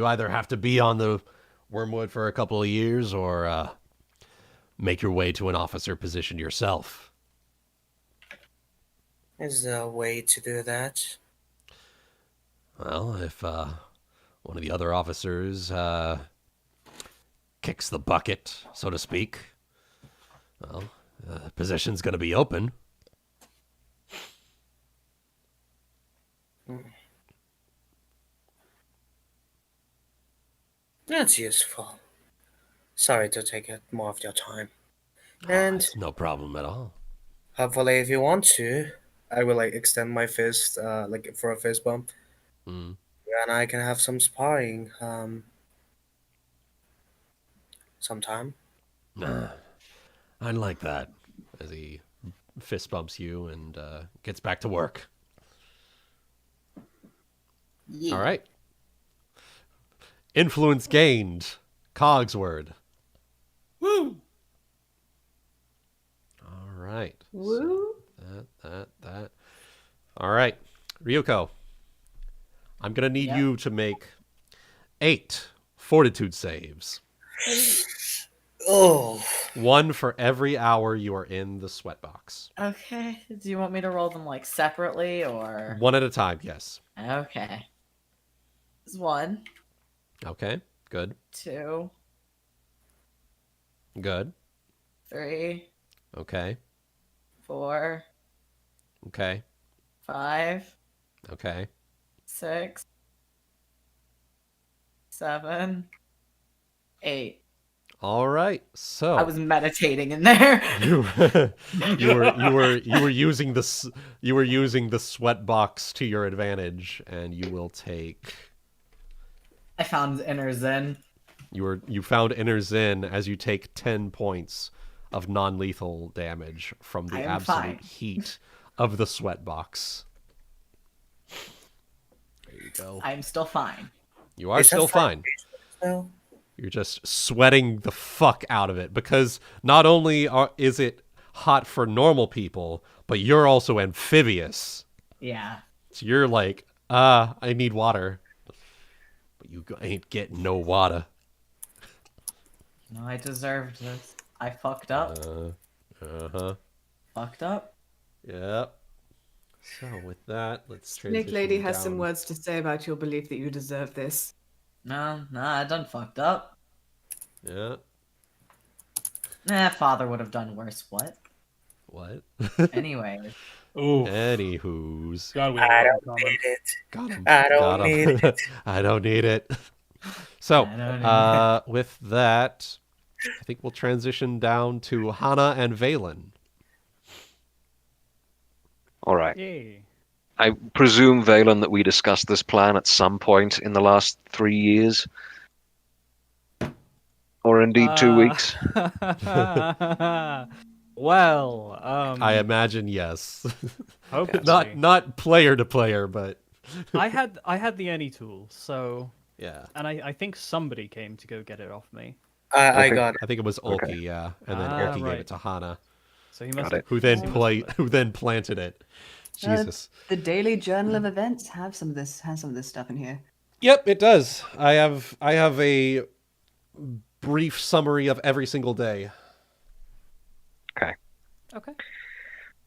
Speaker 1: either have to be on the Wormwood for a couple of years or make your way to an officer position yourself.
Speaker 5: Is there a way to do that?
Speaker 1: Well, if one of the other officers kicks the bucket, so to speak, well, the position's going to be open.
Speaker 5: That's useful. Sorry to take it more of your time. And
Speaker 1: It's no problem at all.
Speaker 5: hopefully, if you want to, I will extend my fist, for a fist bump.
Speaker 1: Mm.
Speaker 5: You and I can have some sparring sometime.
Speaker 1: I like that. As he fist bumps you and gets back to work.
Speaker 4: Yeah.
Speaker 1: All right. Influence gained. Cogsword.
Speaker 2: Woo!
Speaker 1: All right.
Speaker 6: Woo.
Speaker 1: So that. All right. Ryuuko. I'm going to need you to make 8 fortitude saves.
Speaker 5: Oh.
Speaker 1: 1 for every hour you are in the sweatbox.
Speaker 4: Okay. Do you want me to roll them like separately or?
Speaker 1: 1 at a time, yes.
Speaker 4: Okay. This is 1,
Speaker 1: Okay. Good.
Speaker 4: 2,
Speaker 1: Good.
Speaker 4: 3,
Speaker 1: Okay.
Speaker 4: 4,
Speaker 1: Okay.
Speaker 4: 5,
Speaker 1: Okay.
Speaker 4: 6, 7, 8.
Speaker 1: All right. So
Speaker 4: I was meditating in there.
Speaker 1: you were using the sweat box to your advantage, and you will take.
Speaker 4: I found inner zen.
Speaker 1: You found inner zen as you take 10 points of non-lethal damage from the
Speaker 4: I am
Speaker 1: absolute
Speaker 4: fine.
Speaker 1: heat of the sweat box. There you go.
Speaker 4: I'm still fine.
Speaker 1: You are
Speaker 5: Is that
Speaker 1: still
Speaker 5: for-
Speaker 1: fine.
Speaker 5: No.
Speaker 1: You're just sweating the fuck out of it because not only is it hot for normal people, but you're also amphibious.
Speaker 4: Yeah.
Speaker 1: So you're like, I need water. But you ain't getting no water.
Speaker 4: No, I deserved this. I fucked up.
Speaker 1: Uh-huh.
Speaker 4: Fucked up.
Speaker 1: Yep. So with that, let's
Speaker 6: Snake
Speaker 1: transition
Speaker 6: Lady has some
Speaker 1: down.
Speaker 6: words to say about your belief that you deserve this.
Speaker 4: No, I done fucked up.
Speaker 1: Yeah.
Speaker 4: Father would have done worse. What?
Speaker 1: What?
Speaker 4: Anyway.
Speaker 2: Ooh.
Speaker 1: Anywho's.
Speaker 2: God, we
Speaker 5: I
Speaker 2: have a lot in
Speaker 5: don't
Speaker 2: common.
Speaker 5: need it.
Speaker 1: Got him.
Speaker 5: I don't
Speaker 1: Got him.
Speaker 5: need it.
Speaker 1: I don't need it. So,
Speaker 4: I don't need
Speaker 1: with that, I think we'll transition down to Hana and Valen.
Speaker 7: All right.
Speaker 3: Yay.
Speaker 7: I presume, Valen, that we discussed this plan at some point in the last 3 years. Or indeed 2 weeks.
Speaker 3: Well,
Speaker 1: I imagine yes.
Speaker 3: hopefully.
Speaker 1: not player to player, but
Speaker 3: I had the any tool, so
Speaker 1: yeah.
Speaker 3: and I think somebody came to go get it off me.
Speaker 5: I
Speaker 7: Okay.
Speaker 5: got it.
Speaker 1: I think it was Ulki,
Speaker 7: Okay.
Speaker 1: yeah, and then
Speaker 3: Ah,
Speaker 1: Ulki gave
Speaker 3: right.
Speaker 1: it to Hana,
Speaker 3: So he must
Speaker 7: Got it.
Speaker 1: who then
Speaker 3: Someone's
Speaker 1: who then planted it. Jesus.
Speaker 6: The Daily Journal of Events has some of this stuff in here.
Speaker 1: Yep, it does. I have a brief summary of every single day.
Speaker 3: Okay.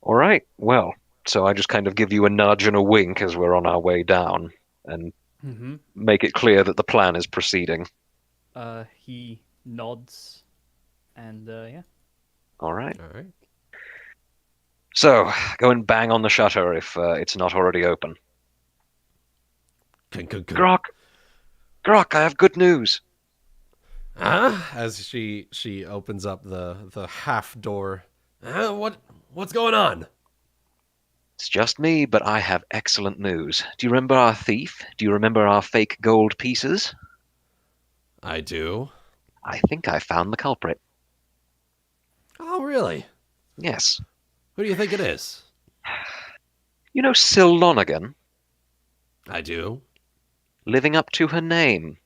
Speaker 7: All right. Well, so I just kind of give you a nudge and a wink as we're on our way down and
Speaker 3: Mm-hmm.
Speaker 7: make it clear that the plan is proceeding.
Speaker 3: He nods, and yeah.
Speaker 7: All right.
Speaker 1: All right.
Speaker 7: So, go and bang on the shutter if it's not already open. Grok! Grok, I have good news.
Speaker 1: As she opens up the half door. What's going on?
Speaker 7: It's just me, but I have excellent news. Do you remember our thief? Do you remember our fake gold pieces?
Speaker 1: I do.
Speaker 7: I think I found the culprit.
Speaker 1: Oh, really?
Speaker 7: Yes.
Speaker 1: Who do you think it is?
Speaker 7: You know Syl Lonergan?
Speaker 1: I do.
Speaker 7: Living up to her name.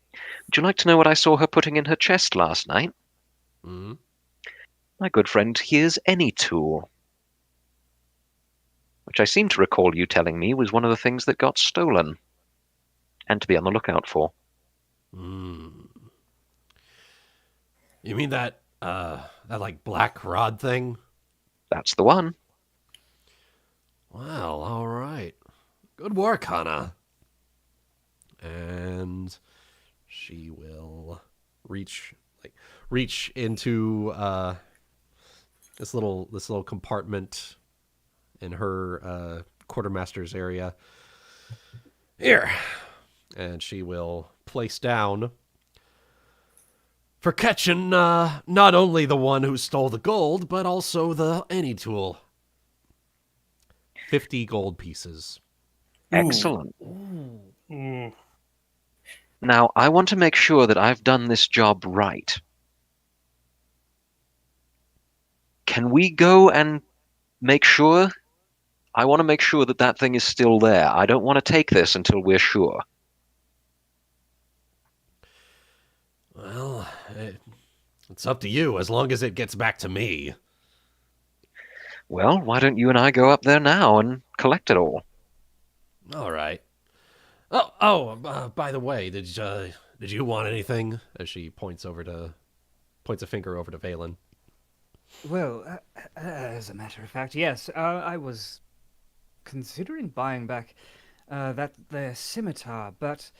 Speaker 7: Would you like to know what I saw her putting in her chest last night?
Speaker 1: Hmm.
Speaker 7: My good friend, here's any tool. Which I seem to recall you telling me was one of the things that got stolen. And to be on the lookout for.
Speaker 1: You mean that like black rod thing?
Speaker 7: That's the one.
Speaker 1: Well, all right. Good work, Hana. And she will reach into this little compartment in her quartermaster's area. Here. And she will place down, for catching not only the one who stole the gold, but also the any tool. 50 gold pieces.
Speaker 7: Excellent.
Speaker 2: Ooh.
Speaker 7: Now, I want to make sure that I've done this job right. Can we go and make sure? I want to make sure that that thing is still there. I don't want to take this until we're sure.
Speaker 1: Well, it's up to you, as long as it gets back to me.
Speaker 7: Well, why don't you and I go up there now and collect it all?
Speaker 1: All right. By the way, did you want anything? As she points a finger over to Valen.
Speaker 3: Well, as a matter of fact, yes. I was considering buying back their scimitar, but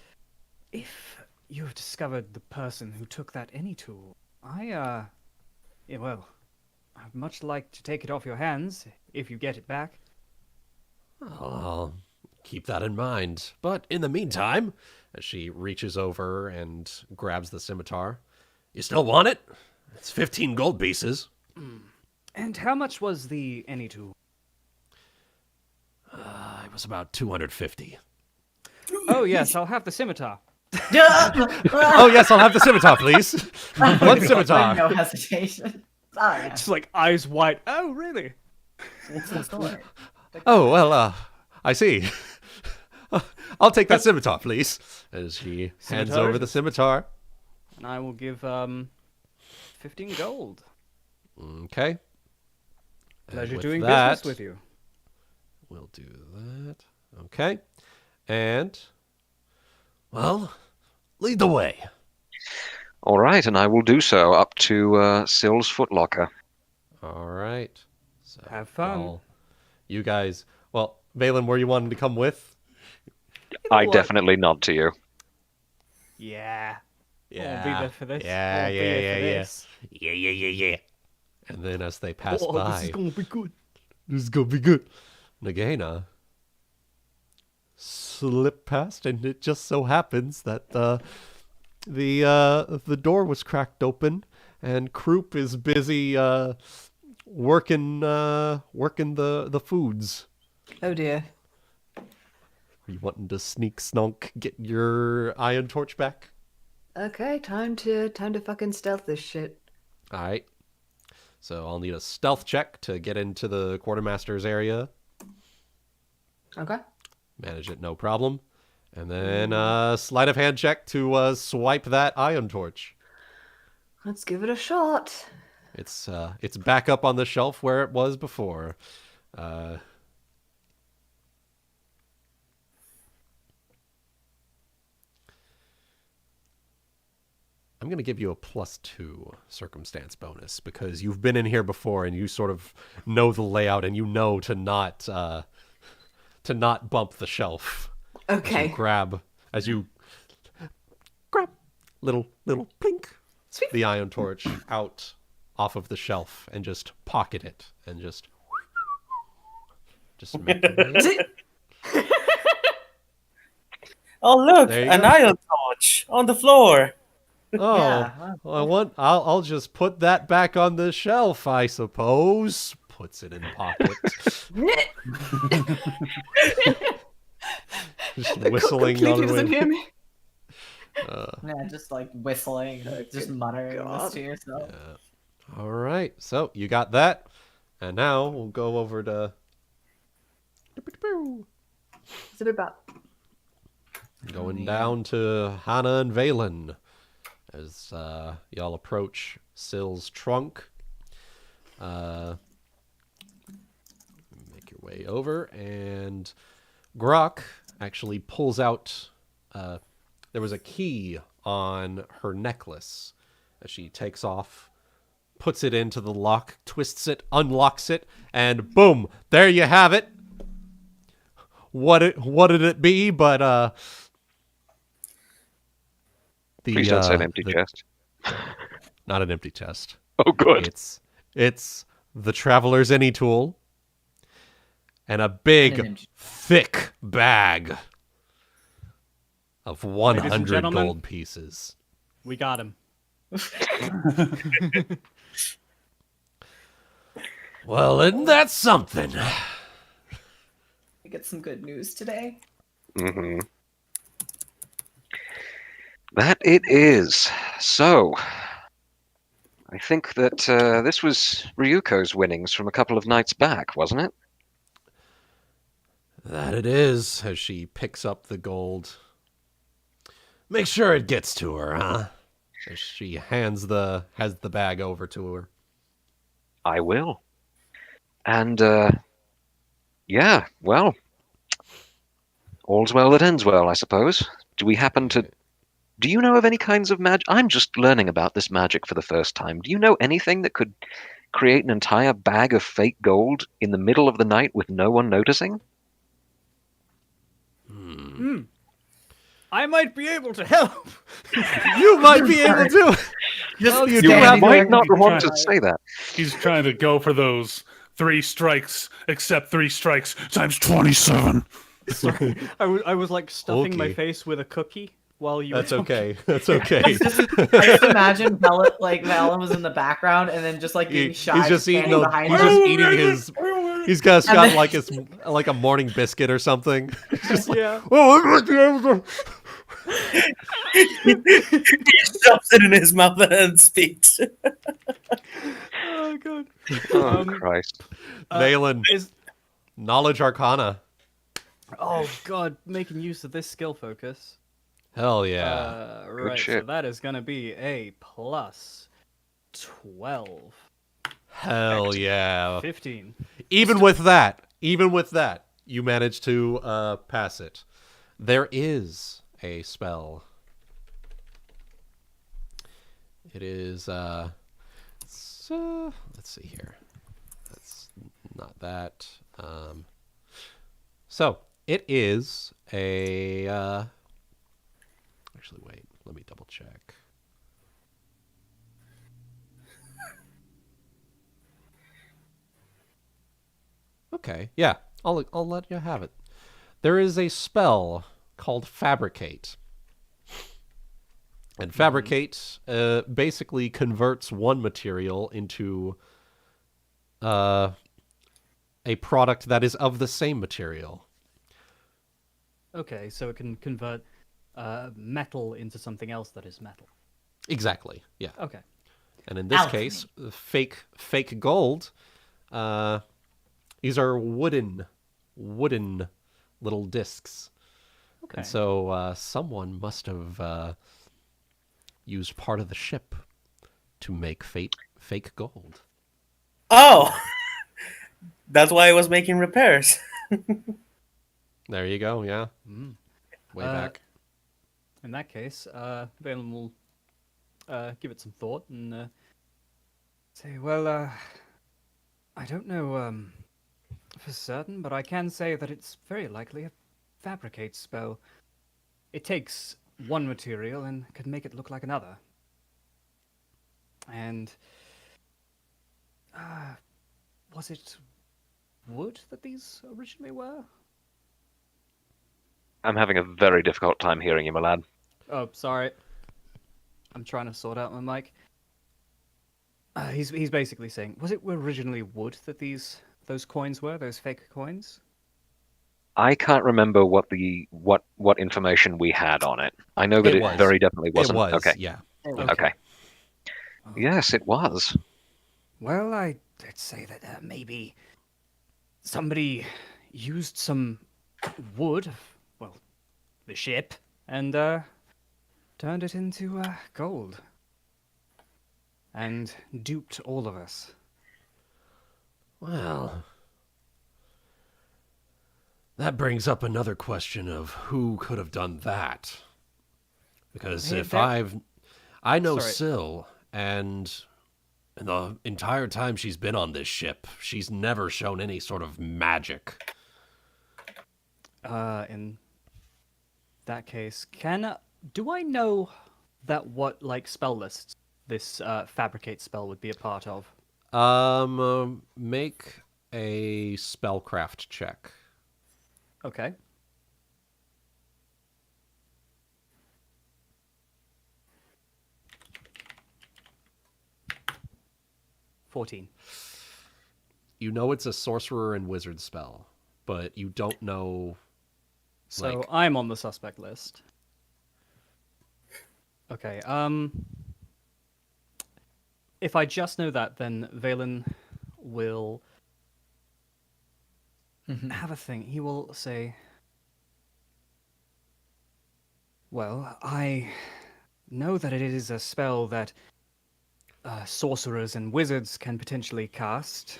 Speaker 3: if you have discovered the person who took that any tool, I'd much like to take it off your hands if you get it back.
Speaker 1: I'll keep that in mind. But in the meantime, as she reaches over and grabs the scimitar, you still want it? It's 15 gold pieces.
Speaker 3: And how much was the any tool?
Speaker 1: It was about 250.
Speaker 3: Oh yes, I'll have the scimitar.
Speaker 1: Oh yes, I'll have the scimitar, please. One scimitar.
Speaker 4: No hesitation. Sorry.
Speaker 3: Just like eyes wide. Oh really?
Speaker 4: It's the sword.
Speaker 1: Oh well, I see. I'll take that scimitar, please. As she hands
Speaker 3: Scimitar?
Speaker 1: over the scimitar.
Speaker 3: And I will give 15 gold.
Speaker 1: Okay.
Speaker 3: Pleasure
Speaker 1: with
Speaker 3: doing
Speaker 1: that,
Speaker 3: business with you.
Speaker 1: We'll do that. Okay. And, well, lead the way.
Speaker 7: All right, and I will do so up to Sylph's footlocker.
Speaker 1: All right. So,
Speaker 3: Have fun.
Speaker 1: well, you guys, well, Valen, were you wanting to come with?
Speaker 7: I definitely nod to you.
Speaker 3: Yeah.
Speaker 1: Yeah.
Speaker 3: I'll be there for this.
Speaker 1: Yeah,
Speaker 3: I'll be
Speaker 1: yeah,
Speaker 3: there
Speaker 1: yeah,
Speaker 3: for
Speaker 1: yeah.
Speaker 3: this.
Speaker 1: Yeah. And then as they pass
Speaker 3: Oh,
Speaker 1: by,
Speaker 3: this is gonna be good.
Speaker 1: this is gonna be good. Nagaina slip past, and it just so happens that the door was cracked open, and Croup is busy working the foods.
Speaker 6: Oh dear.
Speaker 1: Are you wanting to sneak snunk, get your iron torch back?
Speaker 6: Okay, time to fucking stealth this shit.
Speaker 1: All right. So I'll need a stealth check to get into the quartermaster's area.
Speaker 6: Okay.
Speaker 1: Manage it, no problem. And then sleight of hand check to swipe that iron torch.
Speaker 6: Let's give it a shot.
Speaker 1: It's back up on the shelf where it was before. I'm going to give you a +2 circumstance bonus because you've been in here before and you sort of know the layout and you know to not bump the shelf.
Speaker 6: Okay.
Speaker 1: As you grab little plink,
Speaker 6: Sweet.
Speaker 1: the iron torch out off of the shelf and just pocket it and just make your way.
Speaker 5: Oh look,
Speaker 1: There you
Speaker 5: an
Speaker 1: go.
Speaker 5: iron torch on the floor.
Speaker 1: Oh,
Speaker 4: Yeah.
Speaker 1: well, I'll just put that back on the shelf, I suppose. Puts it in pocket. Just whistling
Speaker 6: Completely
Speaker 1: on the
Speaker 6: doesn't
Speaker 1: way.
Speaker 6: hear me.
Speaker 4: Yeah, just like whistling, just muttering
Speaker 6: God.
Speaker 4: this to yourself.
Speaker 1: All right, so you got that, and now we'll go over to
Speaker 6: It's a bit about.
Speaker 1: going down to Hana and Valen as y'all approach Sylph's trunk. Make your way over, and Grok actually pulls out. There was a key on her necklace as she takes off, puts it into the lock, twists it, unlocks it, and boom! There you have it. What did it be? But
Speaker 7: Please don't say an empty chest.
Speaker 1: Not an empty chest.
Speaker 7: Oh, good.
Speaker 1: It's the Traveler's Any tool and a big, thick bag of 100
Speaker 3: gentlemen.
Speaker 1: gold pieces.
Speaker 3: We got him.
Speaker 1: Well, isn't that something?
Speaker 4: We get some good news today.
Speaker 7: Mm-hmm. That it is. So, I think that this was Ryuko's winnings from a couple of nights back, wasn't it?
Speaker 1: That it is, as she picks up the gold. Make sure it gets to her, huh? As she has the bag over to her.
Speaker 7: I will. And, yeah, well, all's well that ends well, I suppose. Do you know of any kinds of magic? I'm just learning about this magic for the first time. Do you know anything that could create an entire bag of fake gold in the middle of the night with no one noticing?
Speaker 3: I might be able to help.
Speaker 1: You might be able to. Well, you do have
Speaker 7: might not
Speaker 2: You're
Speaker 7: want
Speaker 2: trying-
Speaker 7: to say that.
Speaker 2: He's trying to go for those 3 strikes, except 3 strikes times 27.
Speaker 3: Sorry, I was like stuffing my
Speaker 1: Okay.
Speaker 3: face with a cookie while you.
Speaker 1: That's
Speaker 3: were talking.
Speaker 1: okay. That's okay.
Speaker 4: I just imagine Valen was in the background and then just like being shy.
Speaker 1: He's just eating.
Speaker 4: standing behind
Speaker 1: He's
Speaker 4: him.
Speaker 1: just eating his. He's got
Speaker 4: And then-
Speaker 1: like a morning biscuit or something. Just like,
Speaker 3: Yeah.
Speaker 1: oh, I might be able to.
Speaker 5: He shoves it in his mouth and speaks.
Speaker 3: Oh god.
Speaker 7: Oh, Christ.
Speaker 1: Valen,
Speaker 3: Is
Speaker 1: knowledge arcana.
Speaker 3: oh god, making use of this skill focus.
Speaker 1: Hell yeah.
Speaker 3: Right. So
Speaker 7: shit.
Speaker 3: that is gonna be a plus 12,
Speaker 1: Hell yeah.
Speaker 3: 15.
Speaker 1: Even with that, you managed to pass it. There is a spell. It is let's see here. That's not that. So it is a actually wait, let me double check. Okay, yeah, I'll let you have it. There is a spell called Fabricate. And Fabricate basically converts one material into a product that is of the same material.
Speaker 3: Okay, so it can convert metal into something else that is metal.
Speaker 1: Exactly, yeah.
Speaker 3: Okay.
Speaker 1: And in this
Speaker 4: Alchemy.
Speaker 1: case, fake gold. These are wooden little discs.
Speaker 3: Okay.
Speaker 1: And so someone must have used part of the ship to make fake gold.
Speaker 5: Oh, that's why I was making repairs.
Speaker 1: There you go, yeah.
Speaker 3: Mm.
Speaker 1: Way
Speaker 3: Uh,
Speaker 1: back.
Speaker 3: In that case, Valen will give it some thought and say, well, I don't know for certain, but I can say that it's very likely a fabricate spell. It takes one material and can make it look like another. And was it wood that these originally were?
Speaker 7: I'm having a very difficult time hearing you, my lad.
Speaker 3: Oh, sorry. I'm trying to sort out my mic. He's basically saying, was it originally wood that those coins were, those fake coins?
Speaker 7: I can't remember what information we had on it. I know that
Speaker 1: It
Speaker 7: it
Speaker 1: was.
Speaker 7: very definitely
Speaker 1: It
Speaker 7: wasn't.
Speaker 1: was,
Speaker 7: Okay.
Speaker 1: yeah.
Speaker 7: Okay. Yes, it was.
Speaker 3: Well, I'd say that maybe somebody used some wood, well, the ship, and turned it into gold. And duped all of us.
Speaker 1: Well, that brings up another question of who could have done that. Because
Speaker 3: Hey,
Speaker 1: if
Speaker 3: that-
Speaker 1: I know
Speaker 3: Sorry.
Speaker 1: Syl, and the entire time she's been on this ship, she's never shown any sort of magic.
Speaker 3: In that case, do I know that what spell lists this fabricate spell would be a part of?
Speaker 1: Make a spellcraft check.
Speaker 3: Okay. $14.
Speaker 1: You know it's a sorcerer and wizard spell, but you don't know.
Speaker 3: So
Speaker 1: Like-
Speaker 3: I'm on the suspect list. Okay. If I just know that, then Valen will have a thing. He will say, "Well, I know that it is a spell that sorcerers and wizards can potentially cast,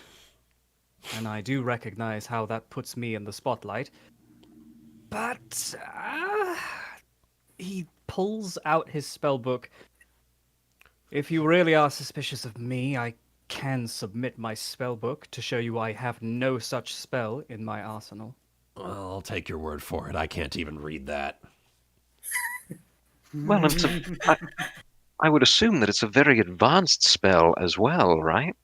Speaker 3: and I do recognize how that puts me in the spotlight. But he pulls out his spell book. If you really are suspicious of me, I can submit my spell book to show you I have no such spell in my arsenal."
Speaker 1: Well, I'll take your word for it. I can't even read that.
Speaker 7: Well, I would assume that it's a very advanced spell as well, right?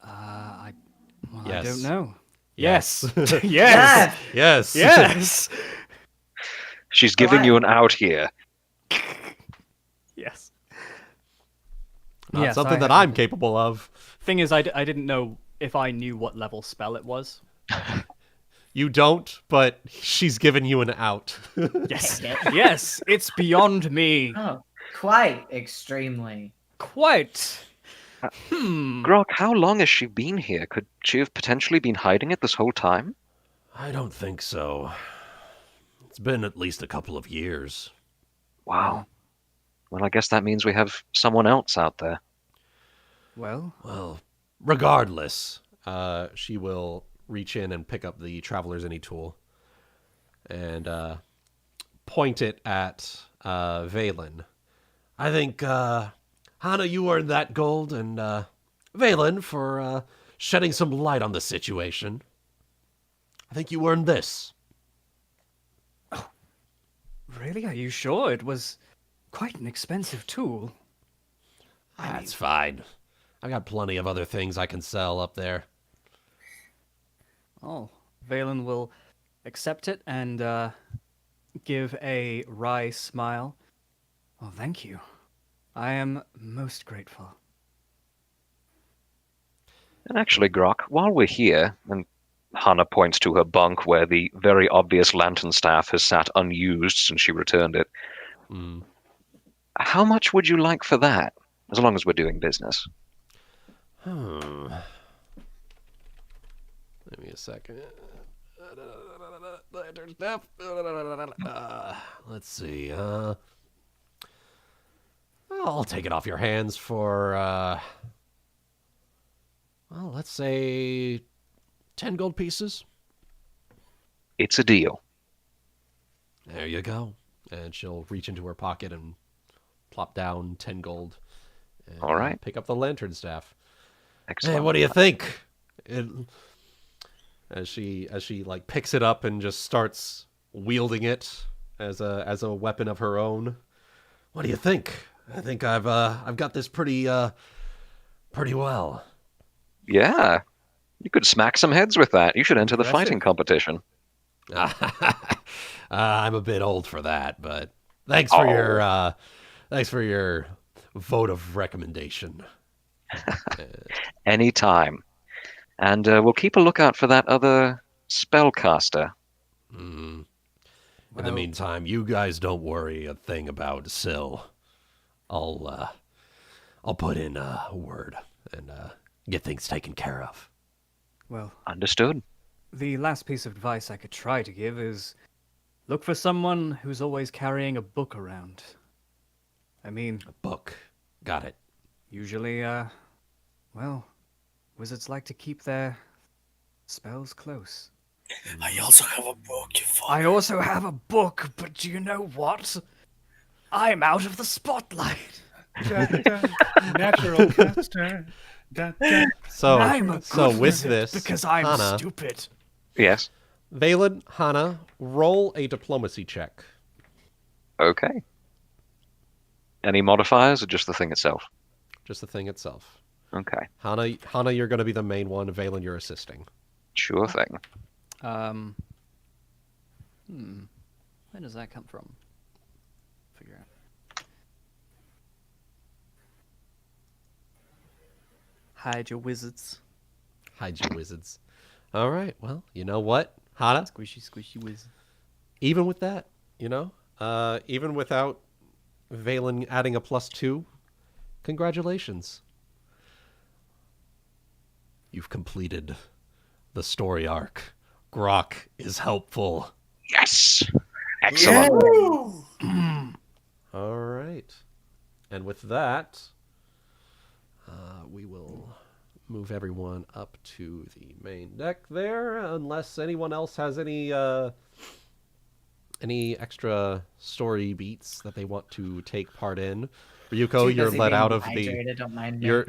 Speaker 3: I
Speaker 1: Yes.
Speaker 3: don't know.
Speaker 1: Yes.
Speaker 3: Yes.
Speaker 1: Yes.
Speaker 3: Yes.
Speaker 7: She's giving you an out here.
Speaker 3: Yes.
Speaker 1: Not
Speaker 3: Yes,
Speaker 1: something
Speaker 3: I
Speaker 1: that
Speaker 3: have-
Speaker 1: I'm capable of.
Speaker 3: Thing is, I didn't know if I knew what level spell it was.
Speaker 1: You don't, but she's given you an out.
Speaker 3: Yes. Yes, it's beyond me.
Speaker 4: Oh, quite extremely.
Speaker 3: Quite.
Speaker 7: Grok, how long has she been here? Could she have potentially been hiding it this whole time?
Speaker 1: I don't think so. It's been at least a couple of years.
Speaker 7: Wow. Well, I guess that means we have someone else out there.
Speaker 1: Well, regardless, she will reach in and pick up the Traveler's Any tool and point it at Valen. I think, Hana, you earned that gold, and Valen for shedding some light on the situation. I think you earned this.
Speaker 3: Really? Are you sure? It was quite an expensive tool.
Speaker 1: That's fine. I got plenty of other things I can sell up there.
Speaker 3: Oh, Valen will accept it and give a wry smile. Oh, thank you. I am most grateful.
Speaker 7: And actually, Grok, while we're here, and Hana points to her bunk where the very obvious lantern staff has sat unused since she returned it. How much would you like for that? As long as we're doing business.
Speaker 1: Give me a second. Let's see. I'll take it off your hands for, well, let's say 10 gold pieces.
Speaker 7: It's a deal.
Speaker 1: There you go. And she'll reach into her pocket and plop down 10 gold. And,
Speaker 7: All right.
Speaker 1: pick up the lantern staff.
Speaker 7: Excellent.
Speaker 1: Hey, what do you think? As she like picks it up and just starts wielding it as a weapon of her own. What do you think? I think I've got this pretty well.
Speaker 7: Yeah. You could smack some heads with that. You should enter the
Speaker 3: Impressive.
Speaker 7: fighting competition.
Speaker 1: I'm a bit old for that, but thanks for your vote of recommendation.
Speaker 7: Anytime. And we'll keep a lookout for that other spellcaster.
Speaker 1: In the meantime, you guys don't worry a thing about Syl. I'll put in a word and get things taken care of.
Speaker 3: Well,
Speaker 7: Understood.
Speaker 3: the last piece of advice I could try to give is look for someone who's always carrying a book around. I mean,
Speaker 1: A book. Got it.
Speaker 3: usually, well, wizards like to keep their spells close.
Speaker 5: I also have a book, you fuck.
Speaker 3: I also have a book, but do you know what? I'm out of the spotlight.
Speaker 2: Natural caster.
Speaker 1: So
Speaker 3: I'm a
Speaker 1: so
Speaker 3: good
Speaker 1: with
Speaker 3: wizard
Speaker 1: this,
Speaker 3: because I'm
Speaker 1: Hana,
Speaker 3: stupid.
Speaker 7: Yes.
Speaker 1: Valen, Hana, roll a diplomacy check.
Speaker 7: Okay. Any modifiers or just the thing itself?
Speaker 1: Just the thing itself.
Speaker 7: Okay.
Speaker 1: Hana, you're going to be the main one. Valen, you're assisting.
Speaker 7: Sure thing.
Speaker 3: Where does that come from? Figure out. Hide your wizards.
Speaker 1: Hide your wizards. All right. Well, you know what, Hana?
Speaker 3: Squishy, squishy wizard.
Speaker 1: Even with that, you know, Even without Valen adding a +2, congratulations. You've completed the story arc. Grok is helpful.
Speaker 7: Yes! Excellent.
Speaker 1: All right. And with that, we will move everyone up to the main deck there, unless anyone else has any extra story beats that they want to take part in. Ryuuko,
Speaker 4: Too
Speaker 1: you're
Speaker 4: busy
Speaker 1: let
Speaker 4: being
Speaker 1: out of the...
Speaker 4: dehydrated, don't mind me.
Speaker 1: You're...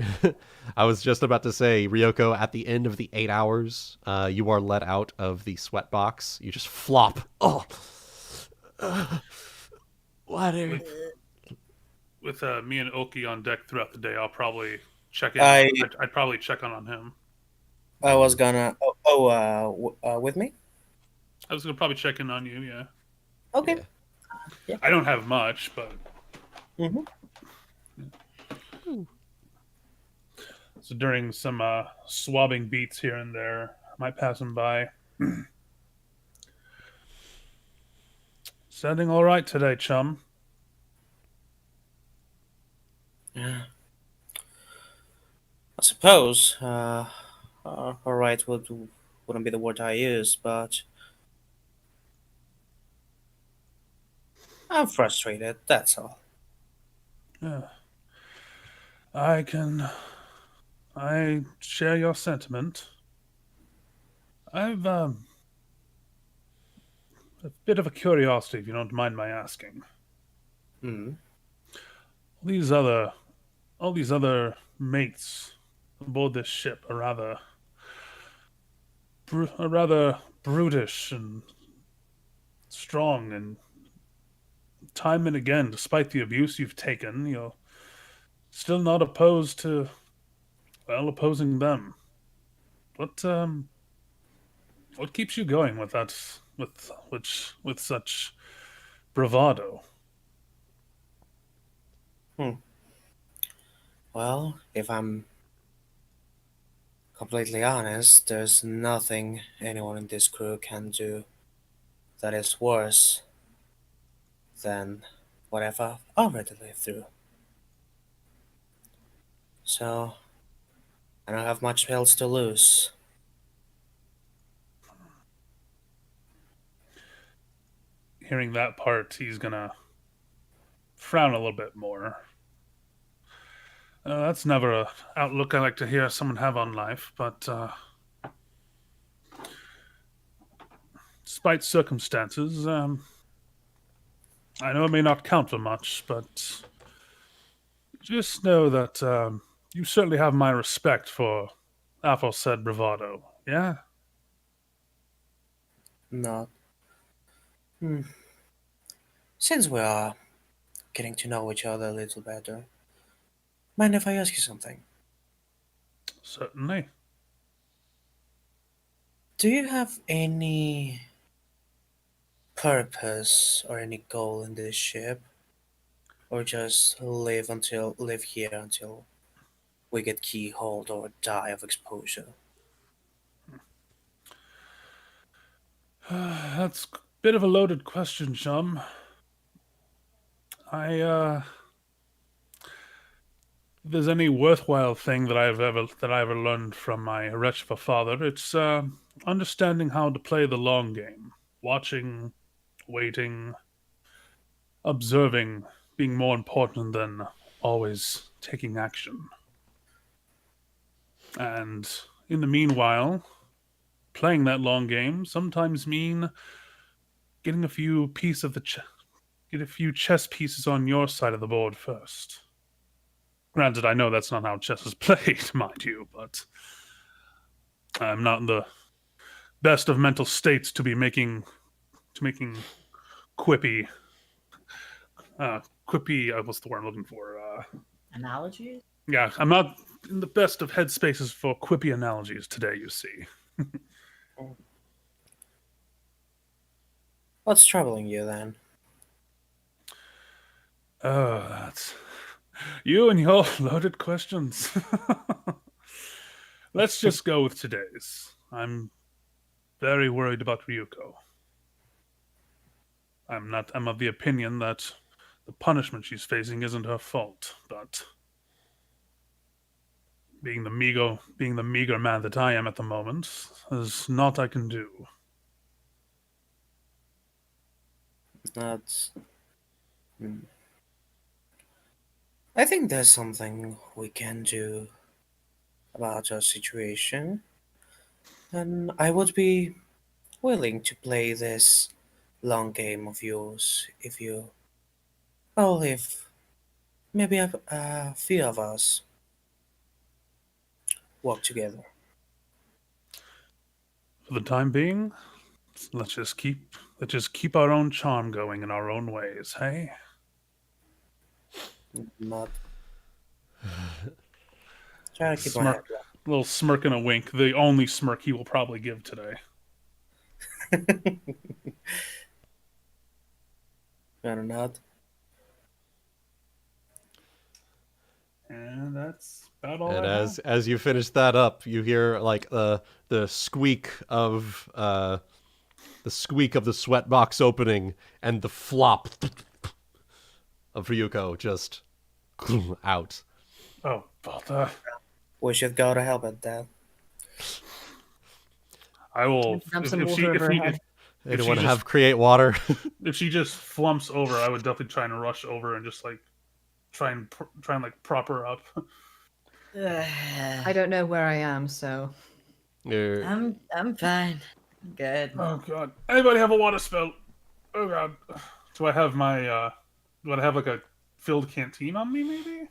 Speaker 1: I was just about to say, Ryuuko, at the end of the 8 hours, you are let out of the sweat box. You just flop. Oh! Water.
Speaker 2: With me and Ulki on deck throughout the day, I'll probably check in.
Speaker 5: I-
Speaker 2: I'd probably check on him.
Speaker 5: I was gonna. With me?
Speaker 2: I was gonna probably check in on you. Yeah.
Speaker 5: Okay.
Speaker 1: Yeah.
Speaker 2: I don't have much, but
Speaker 5: Mm-hmm.
Speaker 2: so during some swabbing beats here and there, I might pass him by. Sounding all right today, chum.
Speaker 5: Yeah. I suppose. All right wouldn't be the word I use, but I'm frustrated. That's all.
Speaker 2: Yeah. I share your sentiment. I've a bit of a curiosity, if you don't mind my asking.
Speaker 5: Hmm.
Speaker 2: All these other mates aboard this ship are rather brutish and strong, and time and again, despite the abuse you've taken, you're still not opposed to, well, opposing them. What keeps you going with that, with such bravado?
Speaker 5: Well, if I'm completely honest, there's nothing anyone in this crew can do that is worse than whatever I've already lived through. So, I don't have much else to lose.
Speaker 2: Hearing that part, he's gonna frown a little bit more. That's never a outlook I like to hear someone have on life, but despite circumstances, I know it may not count for much, but just know that you certainly have my respect for aforesaid bravado. Yeah?
Speaker 5: Not. Hmm. Since we are getting to know each other a little better, mind if I ask you something?
Speaker 2: Certainly.
Speaker 5: Do you have any purpose or any goal in this ship? Or just live here until we get keyholed or die of exposure?
Speaker 2: That's a bit of a loaded question, chum. If there's any worthwhile thing that I ever learned from my wretch of a father, it's understanding how to play the long game, watching, waiting, observing, being more important than always taking action. And in the meanwhile, playing that long game sometimes mean getting a few chess pieces on your side of the board first. Granted, I know that's not how chess is played, mind you, but I'm not in the best of mental states to be making quippy, what's the word I'm looking for?
Speaker 4: Analogies?
Speaker 2: Yeah, I'm not in the best of headspaces for quippy analogies today, you see.
Speaker 5: What's troubling you then?
Speaker 2: Oh, that's you and your loaded questions. Let's just go with today's. I'm very worried about Ryuuko. I'm of the opinion that the punishment she's facing isn't her fault, but being the meager man that I am at the moment, there's naught I can do.
Speaker 5: That's. I think there's something we can do about our situation, and I would be willing to play this long game of yours if you. Well, if maybe a few of us work together.
Speaker 2: For the time being, let's just keep our own charm going in our own ways, hey?
Speaker 5: Not trying to keep my head
Speaker 2: Smirk, little smirk and a wink. The only smirk he will probably give today.
Speaker 5: down. Better not.
Speaker 2: And that's about all.
Speaker 1: And
Speaker 2: I have.
Speaker 1: as you finish that up, you hear like the squeak of the sweat box opening and the flop of Ryuuko just out.
Speaker 2: Oh, but
Speaker 5: We should go to help at that.
Speaker 2: I will.
Speaker 6: Dump some water over her head.
Speaker 1: Anyone
Speaker 2: she
Speaker 1: have
Speaker 2: just-
Speaker 1: create water?
Speaker 2: If she just flumps over, I would definitely try and rush over and just like try and like prop her up.
Speaker 6: I don't know where I am, so
Speaker 1: You're-
Speaker 8: I'm fine. Good.
Speaker 2: Oh god! Anybody have a water spout? Oh god! Do I have my? Do I have like a filled canteen on me? Maybe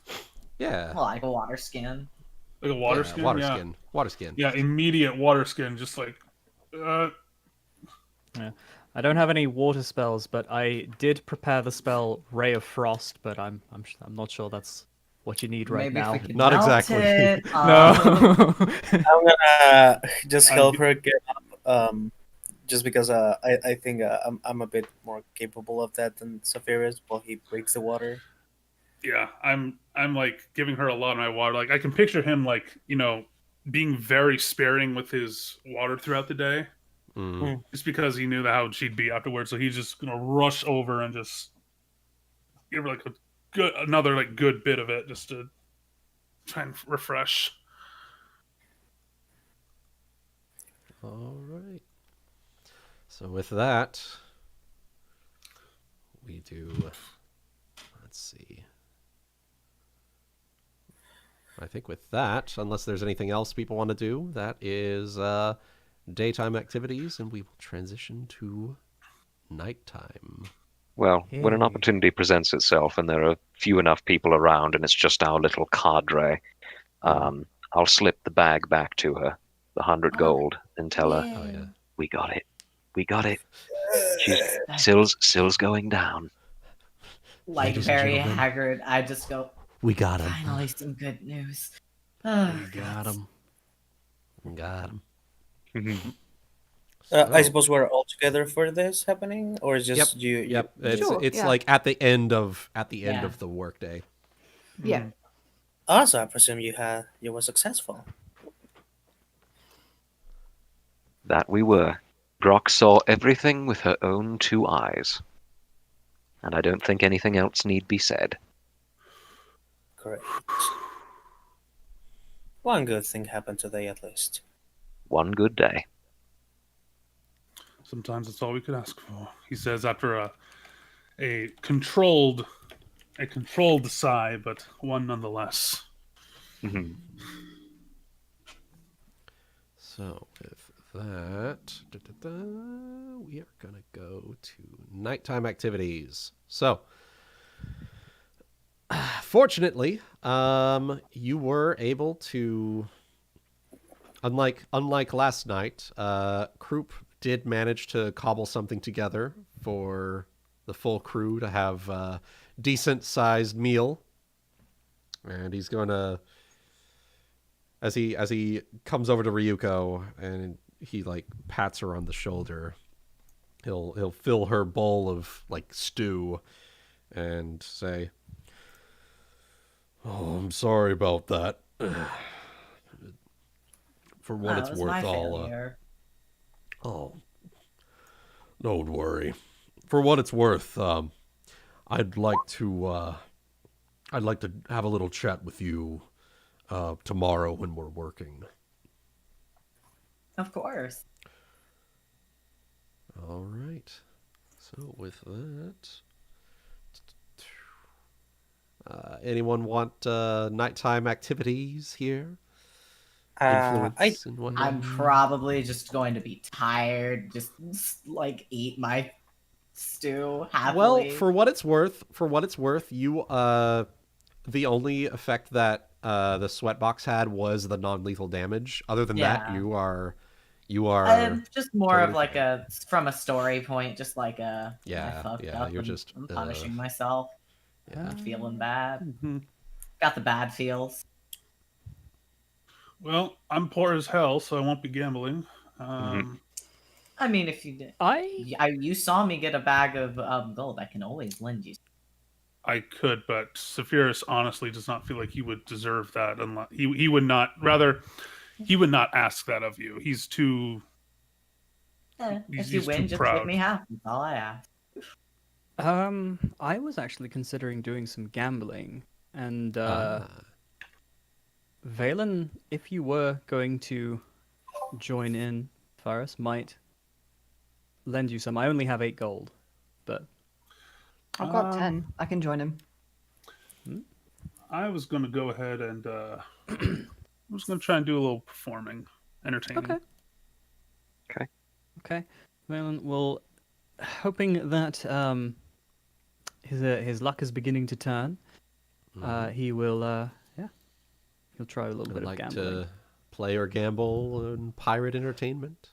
Speaker 1: yeah.
Speaker 4: Like a water skin.
Speaker 2: like a water
Speaker 1: Yeah,
Speaker 2: skin.
Speaker 1: Water
Speaker 2: yeah.
Speaker 1: skin. Water skin.
Speaker 2: Yeah, immediate water skin. Just like.
Speaker 3: I don't have any water spells, but I did prepare the spell Ray of Frost, but I'm not sure that's what you need right
Speaker 4: Maybe if
Speaker 3: now.
Speaker 4: we could
Speaker 1: Not
Speaker 4: melt
Speaker 1: exactly.
Speaker 4: it,
Speaker 3: No.
Speaker 5: I'm gonna just
Speaker 2: I'm
Speaker 5: help
Speaker 2: g-
Speaker 5: her get up. Just because I think I'm a bit more capable of that than Saphyrus. While he breaks the water.
Speaker 2: Yeah, I'm like giving her a lot of my water. Like I can picture him like being very sparing with his water throughout the day, just because he knew how she'd be afterwards. So he's just gonna rush over and just give her like another like good bit of it just to try and refresh.
Speaker 1: All right. So with that, we do. Let's see. I think with that, unless there's anything else people want to do, that is daytime activities, and we will transition to nighttime.
Speaker 7: Well, when an
Speaker 3: Yay.
Speaker 7: opportunity presents itself and there are few enough people around and it's just our little cadre, I'll slip the bag back to her, the 100 gold, and tell her,
Speaker 1: Oh yeah.
Speaker 7: "We got it. We got it. Sill's going down."
Speaker 4: Like
Speaker 1: Ladies and
Speaker 4: very
Speaker 1: gentlemen.
Speaker 4: haggard. I just go,
Speaker 1: We got him.
Speaker 4: finally some good news.
Speaker 1: We got him. We got him.
Speaker 5: I suppose we're all together for this happening, or is just you?
Speaker 1: Yep. It's
Speaker 6: Sure,
Speaker 1: it's
Speaker 6: yeah.
Speaker 1: like at the end of
Speaker 4: Yeah.
Speaker 1: the workday.
Speaker 6: yeah.
Speaker 5: Also, I presume you were successful.
Speaker 7: That we were. Grok saw everything with her own 2 eyes. And I don't think anything else need be said.
Speaker 5: Correct. One good thing happened today, at least.
Speaker 7: One good day.
Speaker 2: Sometimes that's all we could ask for. He says after a controlled sigh, but one nonetheless.
Speaker 7: Mhm.
Speaker 1: So with that, we are gonna go to nighttime activities. So, fortunately, you were able to, unlike last night, Kroop did manage to cobble something together for the full crew to have a decent-sized meal, and he's gonna. As he comes over to Ryuuko and he like pats her on the shoulder, he'll fill her bowl of like stew and say, "Oh, I'm sorry about that. For what
Speaker 4: Oh,
Speaker 1: it's
Speaker 4: it was
Speaker 1: worth,
Speaker 4: my
Speaker 1: I'll
Speaker 4: failure.
Speaker 1: oh, don't worry. For what it's worth, I'd like to have a little chat with you tomorrow when we're working.
Speaker 4: Of course.
Speaker 1: All right. So with that, anyone want nighttime activities here? Influence and whatnot?
Speaker 4: I'm probably just going to be tired, just like eat my stew happily.
Speaker 1: Well, for what it's worth, you the only effect that the sweatbox had was the non-lethal damage. Other than that,
Speaker 4: Yeah.
Speaker 1: you are
Speaker 4: just more of
Speaker 1: totally
Speaker 4: like
Speaker 1: fine.
Speaker 4: from a story point, just like I
Speaker 1: Yeah,
Speaker 4: fucked
Speaker 1: yeah,
Speaker 4: up
Speaker 1: you're
Speaker 4: and
Speaker 1: just
Speaker 4: I'm punishing myself.
Speaker 1: yeah.
Speaker 4: I'm feeling bad.
Speaker 2: Mm-hmm.
Speaker 4: Got the bad feels.
Speaker 2: Well, I'm poor as hell, so I won't be gambling.
Speaker 4: I mean, if you did, you saw me get a bag of gold. I can always lend you.
Speaker 2: I could, but Saphyrus honestly does not feel like he would deserve that. Unless he would not. Rather, he would not ask that of you. He's too.
Speaker 4: If you win, just give me half. That's all I ask.
Speaker 3: I was actually considering doing some gambling, and Valen, if you were going to join in, Farrowe might lend you some. I only have 8 gold, but
Speaker 6: I've got 10. I can join him.
Speaker 2: I was going to go ahead and I was going to try and do a little performing, entertaining.
Speaker 3: Okay. Valen, well, hoping that his luck is beginning to turn, he will he'll try a little bit of gambling.
Speaker 1: To play or gamble in pirate entertainment.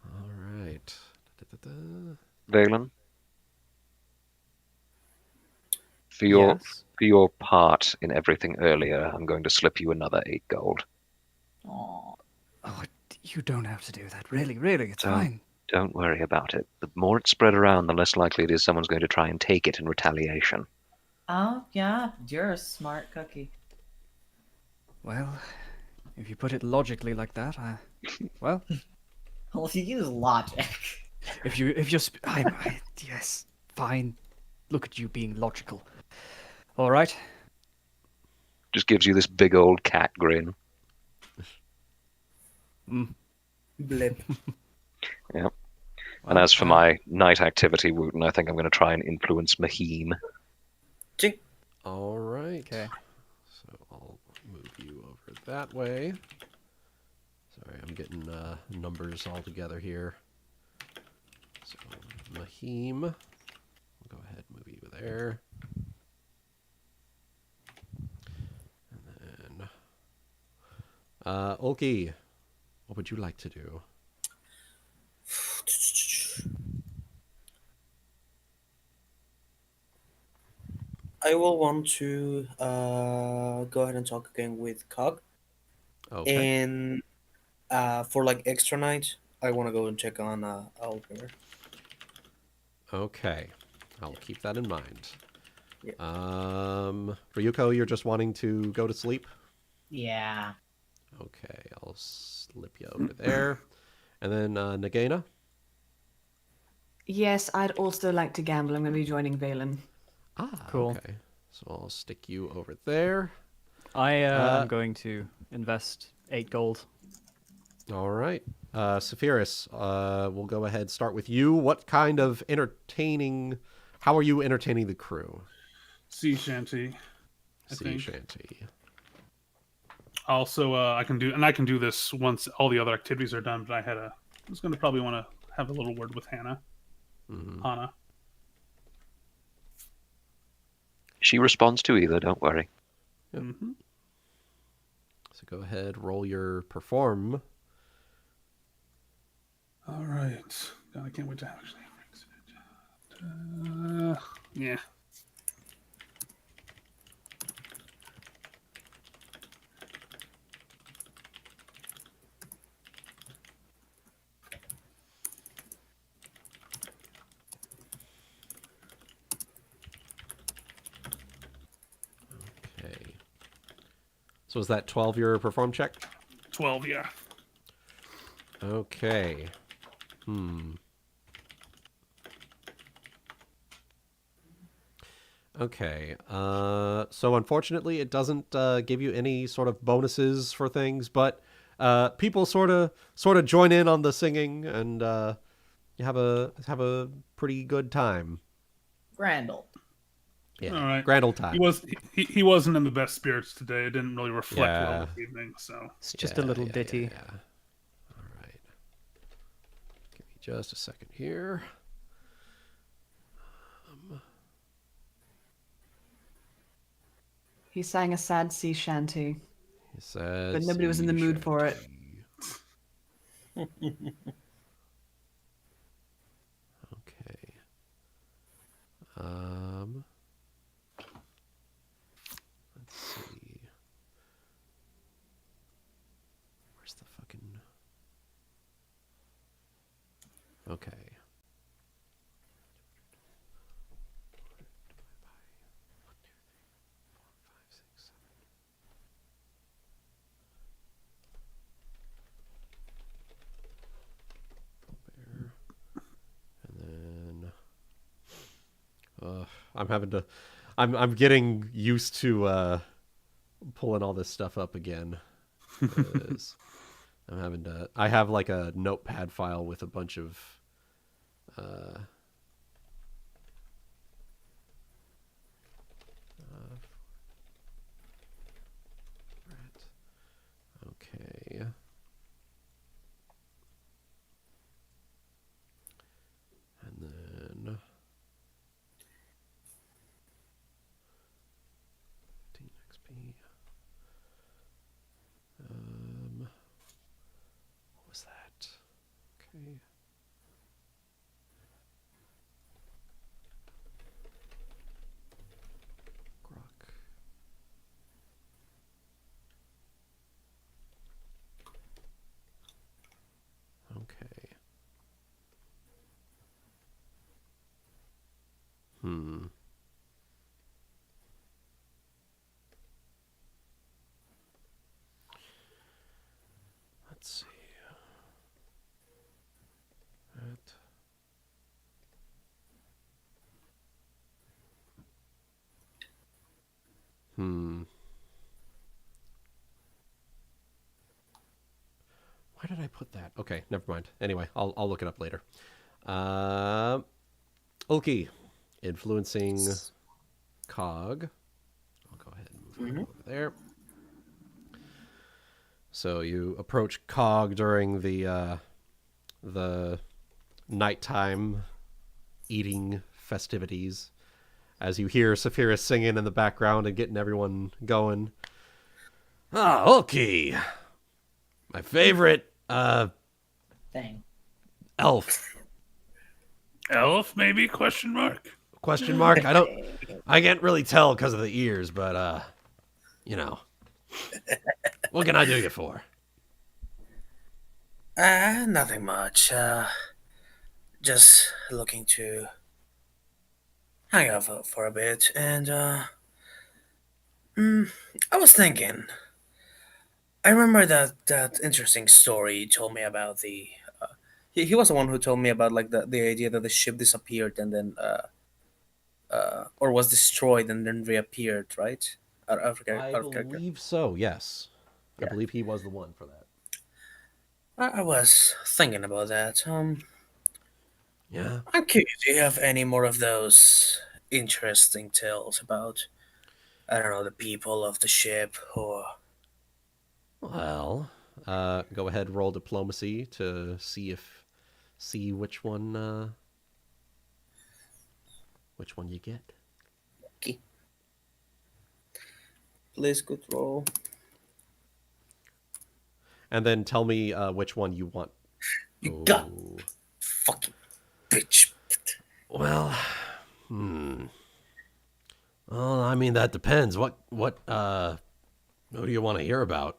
Speaker 1: All right.
Speaker 7: Valen, for your part in everything earlier, I'm going to slip you another 8 gold.
Speaker 4: Aww.
Speaker 3: Oh, you don't have to do that. Really, it's fine.
Speaker 7: Don't worry about it. The more it's spread around, the less likely it is someone's going to try and take it in retaliation.
Speaker 4: Oh yeah, you're a smart cookie.
Speaker 3: Well, if you put it logically like that, well,
Speaker 4: Well, if you use logic.
Speaker 3: if you're yes, fine. Look at you being logical. All right.
Speaker 7: Just gives you this big old cat grin.
Speaker 5: Blip.
Speaker 7: Yep. And as for my night activity, Wuten, I think I'm going to try and influence Mahim.
Speaker 1: All right.
Speaker 3: Okay.
Speaker 1: So I'll move you over that way. Sorry, I'm getting numbers all together here. So Mahim, we'll go ahead and move you there. And then Ulki, what would you like to do?
Speaker 5: I will want to go ahead and talk again with Cog.
Speaker 1: Okay.
Speaker 5: And for like extra night, I want to go and check on Alchemist.
Speaker 1: Okay. I'll keep that in mind.
Speaker 5: Yeah.
Speaker 1: Ryuuko, you're just wanting to go to sleep?
Speaker 4: Yeah.
Speaker 1: Okay, I'll slip you over there. And then Nagaina?
Speaker 6: Yes, I'd also like to gamble. I'm going to be joining Valen.
Speaker 1: Ah,
Speaker 3: Cool.
Speaker 1: Okay. So I'll stick you over there.
Speaker 3: I am going to invest 8 gold.
Speaker 1: All right. Saphyrus, we'll go ahead start with you. What kind of how are you entertaining the crew?
Speaker 2: Sea shanty.
Speaker 1: Sea shanty.
Speaker 2: Also, I can do this once all the other activities are done. But I was going to probably want to have a little word with Hana. Hana.
Speaker 7: She responds to either, don't worry.
Speaker 1: Yep. So go ahead, roll your perform.
Speaker 2: All right. God, I can't wait to actually. Yeah.
Speaker 1: Okay. So is that 12 your perform check?
Speaker 2: 12, yeah.
Speaker 1: Okay. Okay. So unfortunately, it doesn't give you any sort of bonuses for things, but people sort of join in on the singing, and you have a pretty good time.
Speaker 4: Grandel.
Speaker 1: Yeah.
Speaker 2: All right.
Speaker 1: Grand old time.
Speaker 2: He wasn't in the best spirits today. It didn't really reflect well
Speaker 1: Yeah.
Speaker 2: this evening. So
Speaker 3: It's just a little ditty.
Speaker 1: Yeah. All right. Give me just a second here.
Speaker 6: He sang a sad sea shanty,
Speaker 1: He says,
Speaker 6: but nobody was in the mood for it.
Speaker 1: Okay. Let's see. Where's the fucking... Okay. I'm getting used to pulling all this stuff up again. 'Cause I have like a notepad file with a bunch of okay. And then 15 XP. What was that? Okay. Grok. Okay. Let's see. That. Why did I put that? Okay, never mind. Anyway, I'll look it up later. Ulki, influencing Cog. I'll go ahead and move over there. So you approach Cog during the nighttime eating festivities, as you hear Saphyrus singing in the background and getting everyone going. Ah, Ulki, my favorite
Speaker 4: Thing.
Speaker 1: elf.
Speaker 2: elf, maybe? Question mark.
Speaker 1: Question mark? I can't really tell because of the ears, but you know, what can I do you for?
Speaker 5: Nothing much. Just looking to hang out for a bit, and I was thinking. I remember that interesting story you told me about the. He was the one who told me about like the idea that the ship disappeared and then or was destroyed and then reappeared, right?
Speaker 1: I believe so. Yes, I
Speaker 5: Yeah.
Speaker 1: believe he was the one for that.
Speaker 5: I was thinking about that.
Speaker 1: Yeah.
Speaker 5: I'm curious. Do you have any more of those interesting tales about, I don't know, the people of the ship or?
Speaker 1: Well, go ahead, roll diplomacy to see which one you get.
Speaker 5: Okay. Please, good roll.
Speaker 1: And then tell me which one you want.
Speaker 5: You got fucking bitch.
Speaker 1: Well, well, I mean that depends. What do you want to hear about?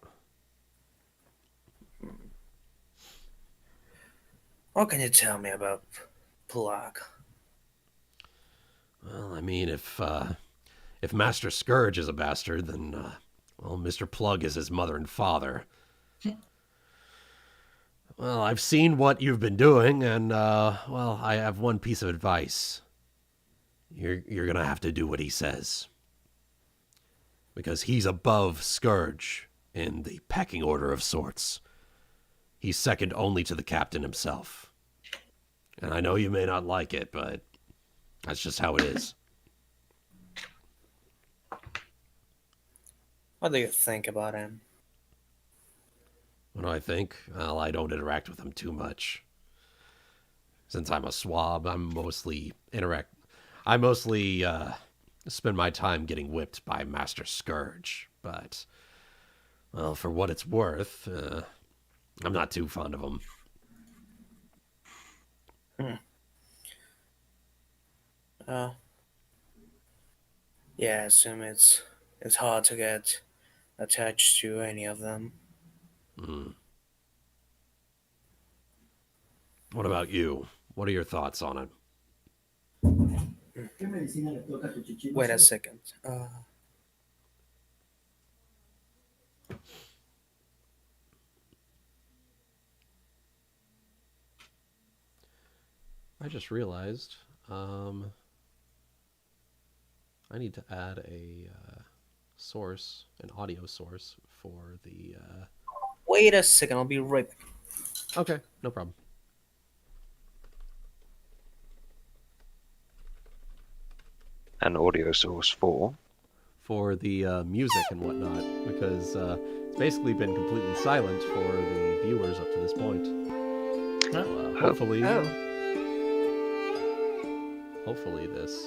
Speaker 5: What can you tell me about Plug?
Speaker 1: Well, I mean, if Master Scourge is a bastard, then well, Mr. Plug is his mother and father. Well, I've seen what you've been doing, and well, I have one piece of advice. You're gonna have to do what he says. Because he's above Scourge in the pecking order of sorts. He's second only to the captain himself. And I know you may not like it, but that's just how it is.
Speaker 5: What do you think about him?
Speaker 1: What do I think? Well, I don't interact with him too much. Since I'm a swab, I mostly spend my time getting whipped by Master Scourge. But, well, for what it's worth, I'm not too fond of him.
Speaker 5: Yeah, I assume it's hard to get attached to any of them.
Speaker 1: What about you? What are your thoughts on it?
Speaker 5: Wait a second.
Speaker 1: I just realized I need to add a source, an audio source for the...
Speaker 5: Wait a second, I'll be right back.
Speaker 1: Okay, no problem.
Speaker 7: An audio source for
Speaker 1: the music and whatnot, because it's basically been completely silent for the viewers up to this point. So, hopefully, hopefully this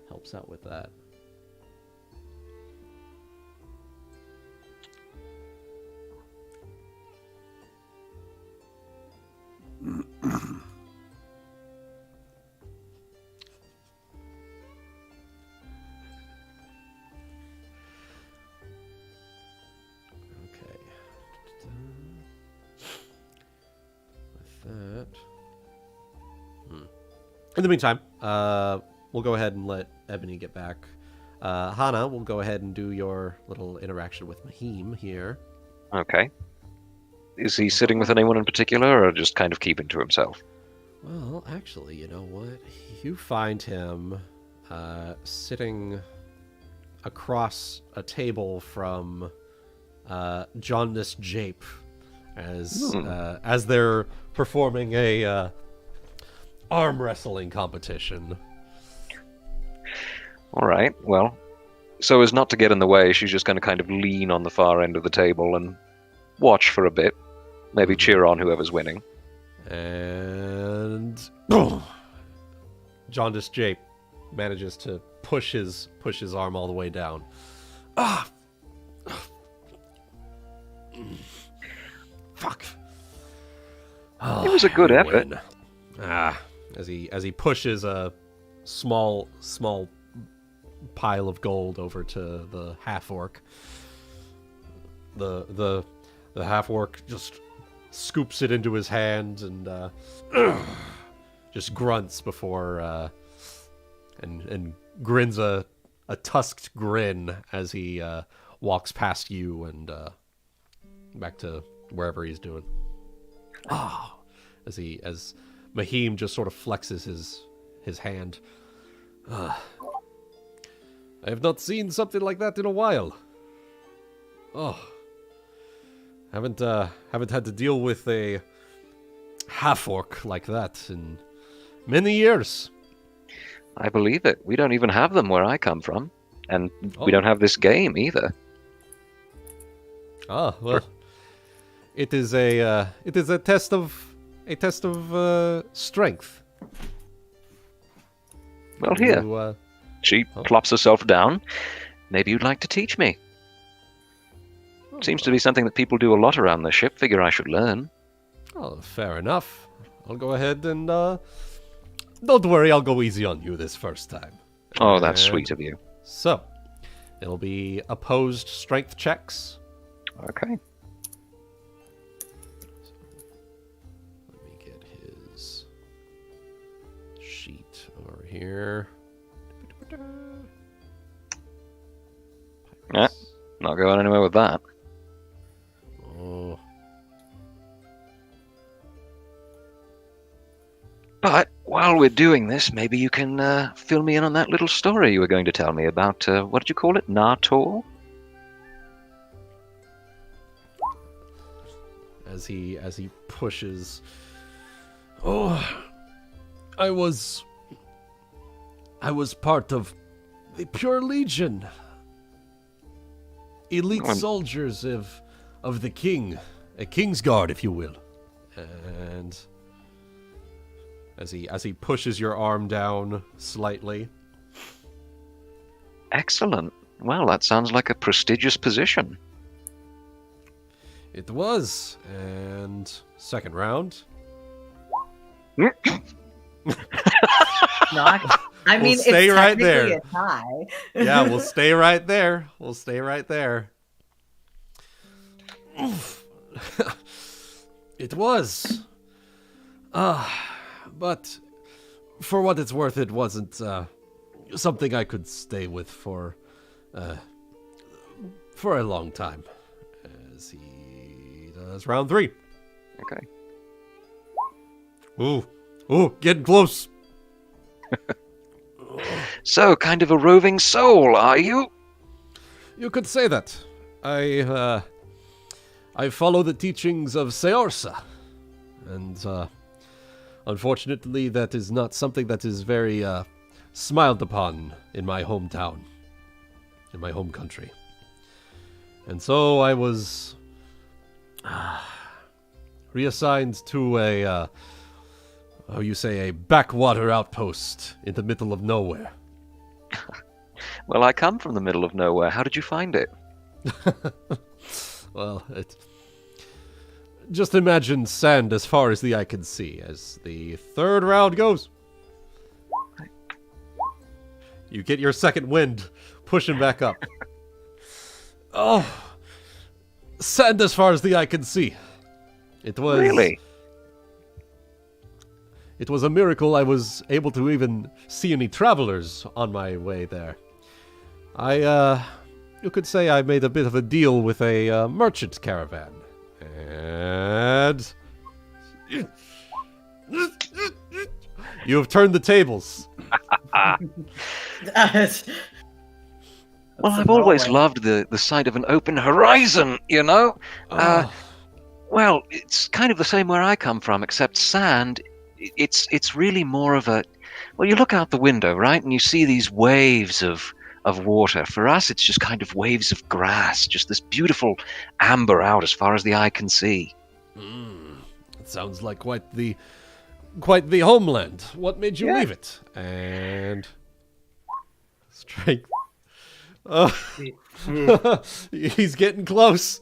Speaker 1: helps out with that. In the meantime, we'll go ahead and let Ebony get back. Hana, we'll go ahead and do your little interaction with Mahim here.
Speaker 7: Okay. Is he sitting with anyone in particular, or just kind of keeping to himself?
Speaker 1: Well, actually, you know what? You find him sitting across a table from Jaundice Jape as they're performing a arm wrestling competition.
Speaker 7: All right, well, so as not to get in the way, she's just going to kind of lean on the far end of the table and watch for a bit. Maybe cheer on whoever's winning.
Speaker 1: And Jaundice Jape manages to push his arm all the way down. Fuck.
Speaker 7: It was a good effort.
Speaker 1: As he pushes a small pile of gold over to the half orc. The half orc just scoops it into his hand and just grunts before and grins a tusked grin as he walks past you and back to wherever he's doing. As Mahim just sort of flexes his hand. I have not seen something like that in a while. Haven't had to deal with a half-orc like that in many years.
Speaker 7: I believe it. We don't even have them where I come from. And we don't have this game either.
Speaker 1: Well, it is a test of strength.
Speaker 7: Well, here. She plops herself down. Maybe you'd like to teach me. Seems to be something that people do a lot around the ship. Figure I should learn.
Speaker 1: Oh, fair enough. I'll go ahead and don't worry, I'll go easy on you this first time.
Speaker 7: Oh, that's sweet of you.
Speaker 1: So, it'll be opposed strength checks.
Speaker 7: Okay.
Speaker 1: Let me get his sheet over here.
Speaker 7: Yeah, not going anywhere with that.
Speaker 1: Oh.
Speaker 7: But while we're doing this, maybe you can fill me in on that little story you were going to tell me about, what did you call it? Narr'tor?
Speaker 1: As he pushes. Oh, I was part of the Pure Legion. Elite soldiers of the king. A king's guard, if you will. And as he pushes your arm down slightly.
Speaker 7: Excellent. Well, that sounds like a prestigious position.
Speaker 1: It was. And second round.
Speaker 8: No, I mean,
Speaker 1: stay
Speaker 8: it's
Speaker 1: right
Speaker 8: technically
Speaker 1: there.
Speaker 8: a tie.
Speaker 1: Yeah, we'll stay right there. We'll stay right there. It was. But for what it's worth, it wasn't something I could stay with for a long time. As he does round 3.
Speaker 7: Okay.
Speaker 1: Ooh, getting close.
Speaker 7: So, kind of a roving soul, are you?
Speaker 1: You could say that. I follow the teachings of Seorsa, and unfortunately, that is not something that is very smiled upon in my hometown, in my home country. And so I was reassigned to a backwater outpost in the middle of nowhere.
Speaker 7: Well, I come from the middle of nowhere. How did you find it?
Speaker 1: Well, just imagine sand as far as the eye can see as the third round goes. You get your second wind, pushing back up. Oh, sand as far as the eye can see. It was...
Speaker 7: Really?
Speaker 1: It was a miracle I was able to even see any travelers on my way there. You could say I made a bit of a deal with a merchant caravan. And... You have turned the tables.
Speaker 7: Well, I've always loved the sight of an open horizon, you know? Well, it's kind of the same where I come from, except sand, it's really more of a... Well, you look out the window, right, and you see these waves of water. For us, it's just kind of waves of grass, just this beautiful amber out as far as the eye can see.
Speaker 1: It sounds like quite the homeland. What made you leave it? And... Strength. He's getting close.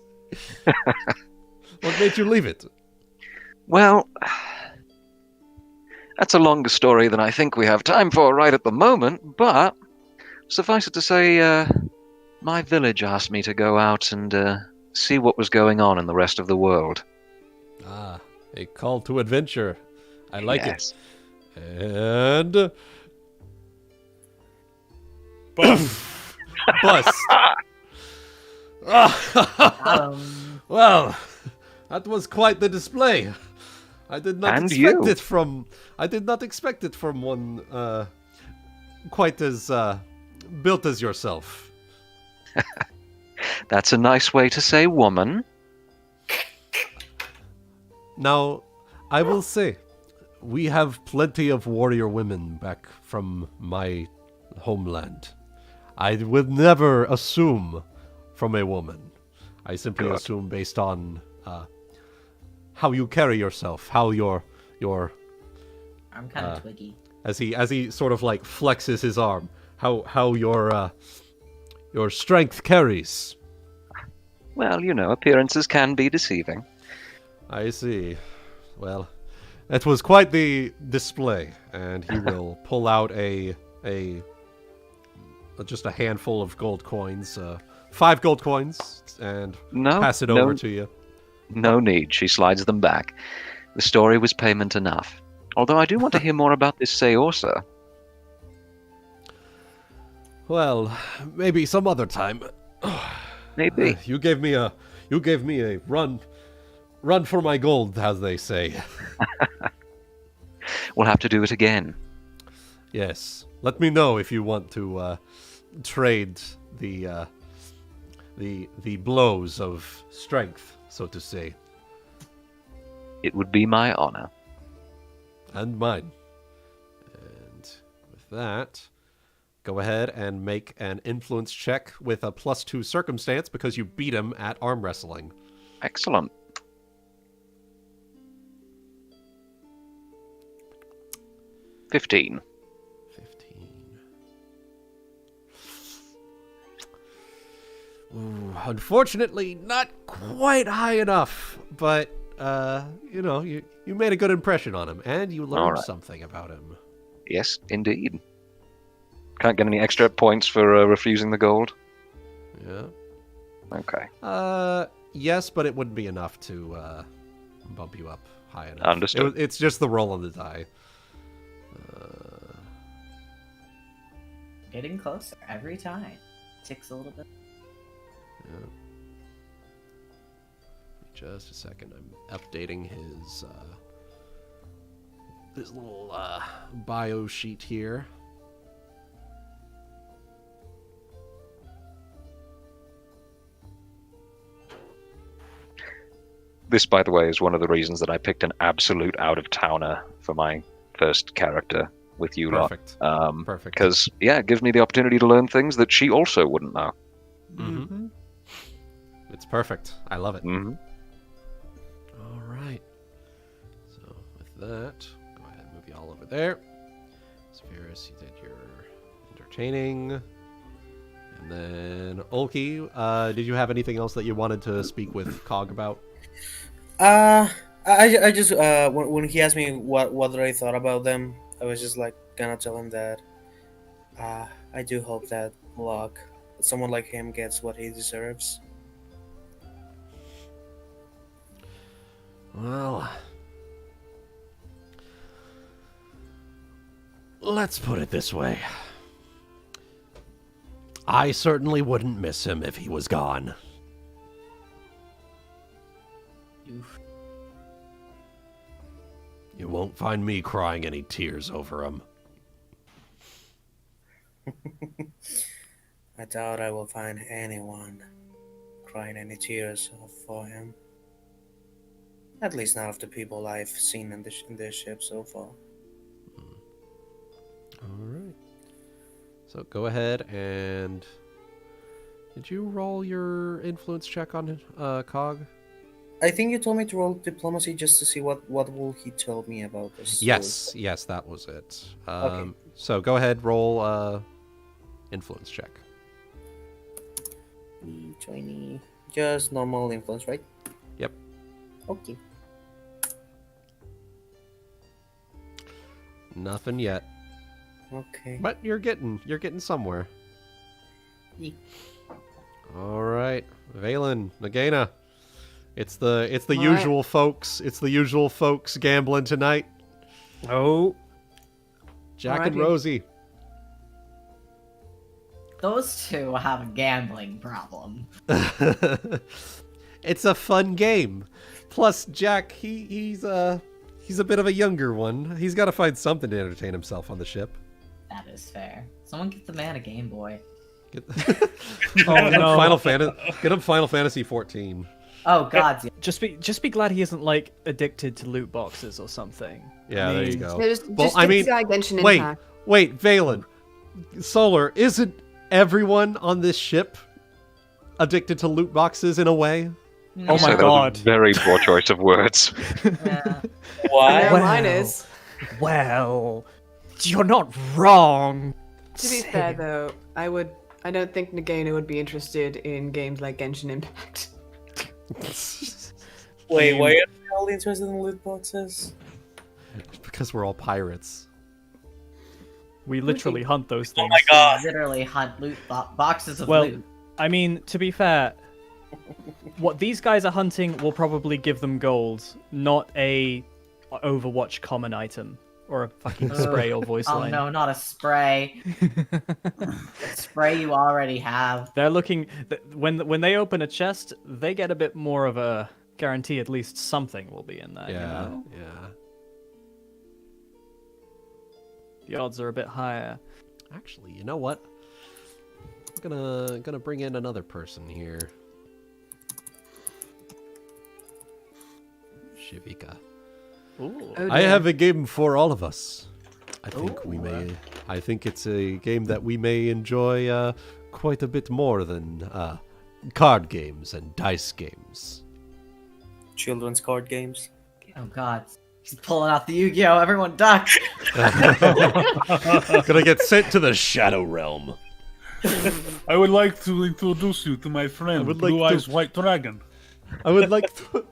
Speaker 1: What made you leave it?
Speaker 7: Well, that's a longer story than I think we have time for right at the moment, but suffice it to say, my village asked me to go out and see what was going on in the rest of the world.
Speaker 1: Ah, a call to adventure. I like
Speaker 7: Yes.
Speaker 1: it. And... Bust. Well, that was quite the display. I did not expect it from one quite as built as yourself.
Speaker 7: That's a nice way to say woman.
Speaker 1: Now, I will say, we have plenty of warrior women back from my homeland. I would never assume from a woman. I simply assume based on how you carry yourself, how your
Speaker 4: I'm kind of twiggy.
Speaker 1: as he sort of like flexes his arm, how your strength carries.
Speaker 7: Well, you know, appearances can be deceiving.
Speaker 1: I see. Well, it was quite the display, and he will pull out just a handful of gold coins, 5 gold coins, and pass it over to you.
Speaker 7: No need. She slides them back. The story was payment enough. Although I do want to hear more about this Seorsa.
Speaker 1: Well, maybe some other time.
Speaker 7: Maybe.
Speaker 1: You gave me a run for my gold, as they say.
Speaker 7: We'll have to do it again.
Speaker 1: Yes. Let me know if you want to trade the blows of strength, so to say.
Speaker 7: It would be my honor.
Speaker 1: And mine. And with that, go ahead and make an influence check with a +2 circumstance because you beat him at arm wrestling.
Speaker 7: Excellent. 15.
Speaker 1: 15. Ooh, unfortunately, not quite high enough, but you made a good impression on him, and you learned something about him.
Speaker 7: Yes, indeed. Can't get any extra points for refusing the gold?
Speaker 1: Yeah.
Speaker 7: Okay.
Speaker 1: Yes, but it wouldn't be enough to bump you up high enough.
Speaker 7: Understood.
Speaker 1: It's just the roll on the die.
Speaker 4: Getting closer every time. Ticks a little bit.
Speaker 1: Yeah. Just a second. I'm updating his little bio sheet here.
Speaker 7: This, by the way, is one of the reasons that I picked an absolute out-of-towner for my first character with you lot.
Speaker 1: Perfect. Perfect.
Speaker 7: Because, yeah, it gives me the opportunity to learn things that she also wouldn't know.
Speaker 1: Mm-hmm. It's perfect. I love it.
Speaker 7: Mm-hmm.
Speaker 1: All right. So with that, go ahead and move you all over there. Saphyrus, you did your entertaining. And then Ulki, did you have anything else that you wanted to speak with Cog about?
Speaker 5: I just when he asked me what I thought about them, I was just like gonna tell him that I do hope that someone like him gets what he deserves.
Speaker 1: Well, let's put it this way. I certainly wouldn't miss him if he was gone.
Speaker 4: Oof.
Speaker 1: You won't find me crying any tears over him.
Speaker 5: I doubt I will find anyone crying any tears for him. At least not of the people I've seen in this ship so far.
Speaker 1: All right. So go ahead and... Did you roll your influence check on Cog?
Speaker 5: I think you told me to roll diplomacy just to see what will he tell me about this.
Speaker 1: Yes, that was it.
Speaker 5: Okay.
Speaker 1: So go ahead, roll influence check.
Speaker 5: 20. Just normal influence, right?
Speaker 1: Yep.
Speaker 5: Okay.
Speaker 1: Nothing yet.
Speaker 5: Okay.
Speaker 1: But you're getting somewhere.
Speaker 5: Yeah.
Speaker 1: All right, Valen, Nagaina. It's the
Speaker 6: All
Speaker 1: usual folks. It's the usual folks gambling tonight.
Speaker 3: Oh.
Speaker 1: Jack and
Speaker 6: Alrighty.
Speaker 1: Rosie.
Speaker 4: Those two have a gambling problem.
Speaker 1: It's a fun game. Plus, Jack, he's a bit of a younger one. He's got to find something to entertain himself on the ship.
Speaker 4: That is fair. Someone get the man a Game Boy.
Speaker 3: Oh no.
Speaker 1: Get him Final Fantasy 14.
Speaker 4: Oh God, yeah.
Speaker 3: Just be glad he isn't like addicted to loot boxes or something.
Speaker 1: Yeah, there you go.
Speaker 6: Yeah, just
Speaker 1: Well,
Speaker 6: just
Speaker 1: I mean,
Speaker 6: Genshin
Speaker 1: wait,
Speaker 6: Impact.
Speaker 1: wait, Valen, Solar, isn't everyone on this ship addicted to loot boxes in a way?
Speaker 3: Oh my
Speaker 7: So that was a
Speaker 3: God.
Speaker 7: very poor choice of words.
Speaker 4: Yeah.
Speaker 5: Why?
Speaker 6: Yeah,
Speaker 3: Well.
Speaker 6: mine is.
Speaker 3: Well, you're not wrong.
Speaker 6: To be fair, though, I don't think Nagaina would be interested in games like Genshin Impact.
Speaker 5: Wait, why are you all interested in loot boxes?
Speaker 1: Because we're all pirates.
Speaker 3: We literally hunt those things.
Speaker 5: my God.
Speaker 4: Literally hunt loot boxes of
Speaker 3: Well,
Speaker 4: loot.
Speaker 3: I mean, to be fair, what these guys are hunting will probably give them gold, not a Overwatch common item or a fucking spray or voice
Speaker 4: Oh
Speaker 3: line.
Speaker 4: no, not a spray. A spray you already have.
Speaker 3: They're looking when they open a chest, they get a bit more of a guarantee. At least something will be in there.
Speaker 1: Yeah,
Speaker 3: You know?
Speaker 1: yeah.
Speaker 3: The odds are a bit higher.
Speaker 1: Actually, you know what? I'm gonna bring in another person here. Shivika.
Speaker 3: Ooh.
Speaker 6: Oh,
Speaker 1: I
Speaker 6: dear.
Speaker 1: have a game for all of us. I think it's a game that we may enjoy quite a bit more than card games and dice games.
Speaker 5: Children's card games.
Speaker 4: Oh God, he's pulling out the Yu-Gi-Oh! Everyone duck.
Speaker 1: Gonna get sent to the Shadow Realm.
Speaker 2: I would like to introduce you to my friend,
Speaker 1: would like
Speaker 2: Blue
Speaker 1: to-
Speaker 2: Eyes White Dragon.
Speaker 1: I would like to.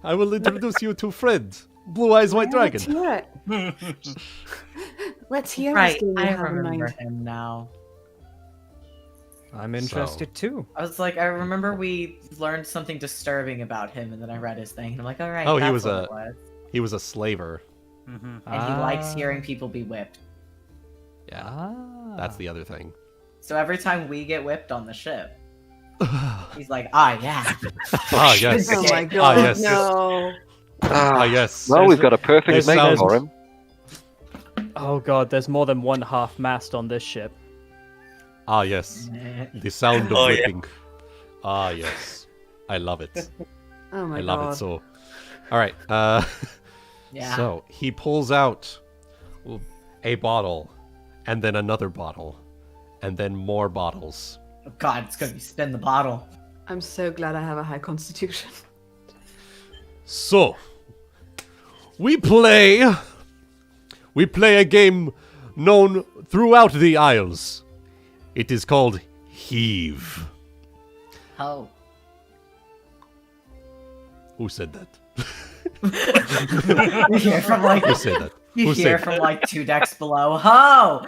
Speaker 1: I will introduce you to friend, Blue Eyes White Dragon.
Speaker 6: Let's hear it. Let's hear
Speaker 4: Right,
Speaker 6: what's
Speaker 4: I
Speaker 6: have in
Speaker 4: remember
Speaker 6: mind.
Speaker 4: him now.
Speaker 3: I'm interested too.
Speaker 4: I was like, I remember we learned something disturbing about him, and then I read his thing, and I'm like, all right.
Speaker 1: Oh, he
Speaker 4: that's
Speaker 1: was
Speaker 4: what
Speaker 1: a-
Speaker 4: it was.
Speaker 1: He was a slaver.
Speaker 2: Mm-hmm.
Speaker 4: And he likes hearing people be whipped.
Speaker 1: Yeah, that's the other thing.
Speaker 4: So every time we get whipped on the ship, he's like, ah, yeah.
Speaker 1: Ah, yes.
Speaker 6: Oh my
Speaker 4: Ah,
Speaker 6: god,
Speaker 1: yes.
Speaker 6: no.
Speaker 1: Ah, yes.
Speaker 7: Well, we've got a perfect
Speaker 1: there's
Speaker 7: mate
Speaker 1: sound.
Speaker 7: for him.
Speaker 3: Oh god, there's more than one half mast on this ship.
Speaker 1: Ah, yes. The sound of
Speaker 5: Oh, yeah.
Speaker 1: whipping. Ah, yes. I love it.
Speaker 6: Oh my
Speaker 1: I
Speaker 6: god.
Speaker 1: love it so. All right.
Speaker 4: Yeah.
Speaker 1: So he pulls out a bottle, and then another bottle, and then more bottles.
Speaker 4: Oh God, it's gonna be spin the bottle.
Speaker 6: I'm so glad I have a high constitution.
Speaker 1: So we play a game known throughout the Isles. It is called Heave.
Speaker 4: Oh.
Speaker 1: Who said that?
Speaker 4: You hear from like
Speaker 1: Who said that?
Speaker 4: you
Speaker 1: Who
Speaker 4: hear
Speaker 1: said
Speaker 4: from like 2 decks below. Ho!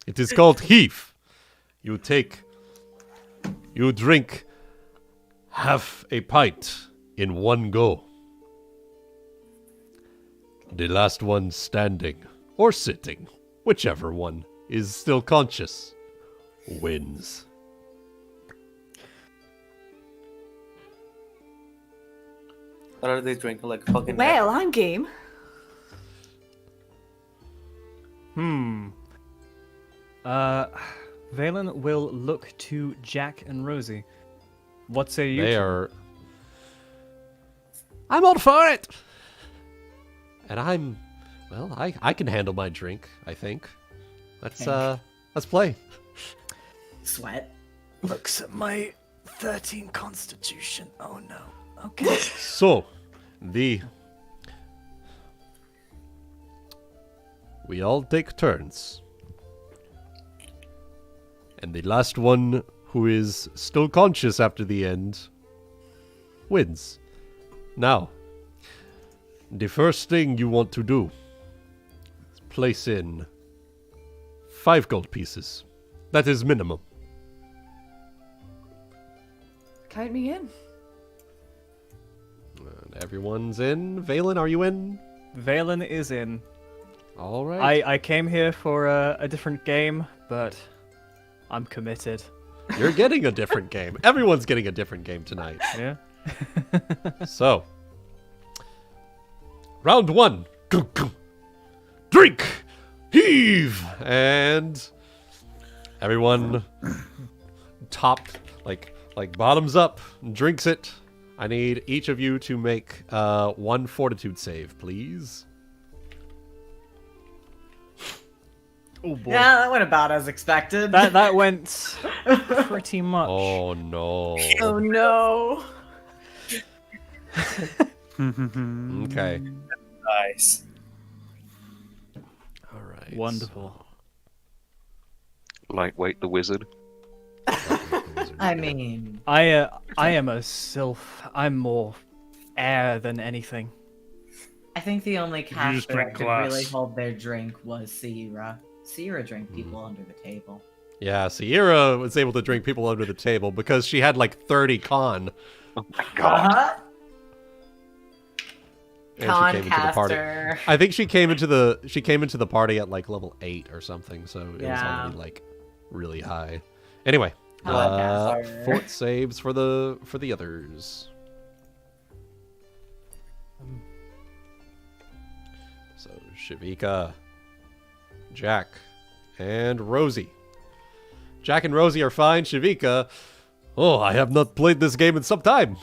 Speaker 1: It is called Heave. You drink half a pint in one go. The last one standing, or sitting, whichever one is still conscious, wins.
Speaker 5: What are they drinking? Like fucking.
Speaker 6: Well, I'm game.
Speaker 3: Valen will look to Jack and Rosie. What say you?
Speaker 1: They
Speaker 3: two?
Speaker 1: are. I'm all for it! And I'm. Well, I can handle my drink, I think. Let's play.
Speaker 4: Sweat.
Speaker 3: Looks at my 13 constitution. Oh no. Okay.
Speaker 1: So, we all take turns. And the last one who is still conscious after the end wins. Now, the first thing you want to do is place in 5 gold pieces. That is minimum.
Speaker 6: Count me in.
Speaker 1: And everyone's in. Valen, are you in?
Speaker 3: Valen is in.
Speaker 1: All right.
Speaker 3: I came here for a different game, but I'm committed.
Speaker 1: You're getting a different game. Everyone's getting a different game tonight.
Speaker 3: Yeah.
Speaker 1: So, round 1. Drink! Heave! And everyone bottoms up, drinks it. I need each of you to make 1 fortitude save, please.
Speaker 3: Oh boy.
Speaker 4: Yeah, that went about as expected.
Speaker 3: That went pretty much.
Speaker 1: Oh no.
Speaker 6: Oh no.
Speaker 1: Okay.
Speaker 5: Nice.
Speaker 1: All right.
Speaker 3: Wonderful.
Speaker 7: Lightweight the wizard.
Speaker 4: I mean,
Speaker 3: I am a Sylph. I'm more air than anything.
Speaker 4: I think the only
Speaker 2: just
Speaker 4: caster
Speaker 2: drink
Speaker 4: that could
Speaker 2: glass.
Speaker 4: really hold their drink was Sierra. Sierra drank people under the table.
Speaker 1: Yeah, Sierra was able to drink people under the table because she had like 30 con.
Speaker 7: Oh my god.
Speaker 4: Uh-huh.
Speaker 1: And she came into the party.
Speaker 4: Concaster.
Speaker 1: I think she came into the party at like level 8 or something, so it was
Speaker 4: Yeah.
Speaker 1: already like really high. Anyway,
Speaker 4: Concaster.
Speaker 1: fort saves for the others. So Shivika, Jack, and Rosie. Jack and Rosie are fine. Shavika, oh, I have not played this game in some time.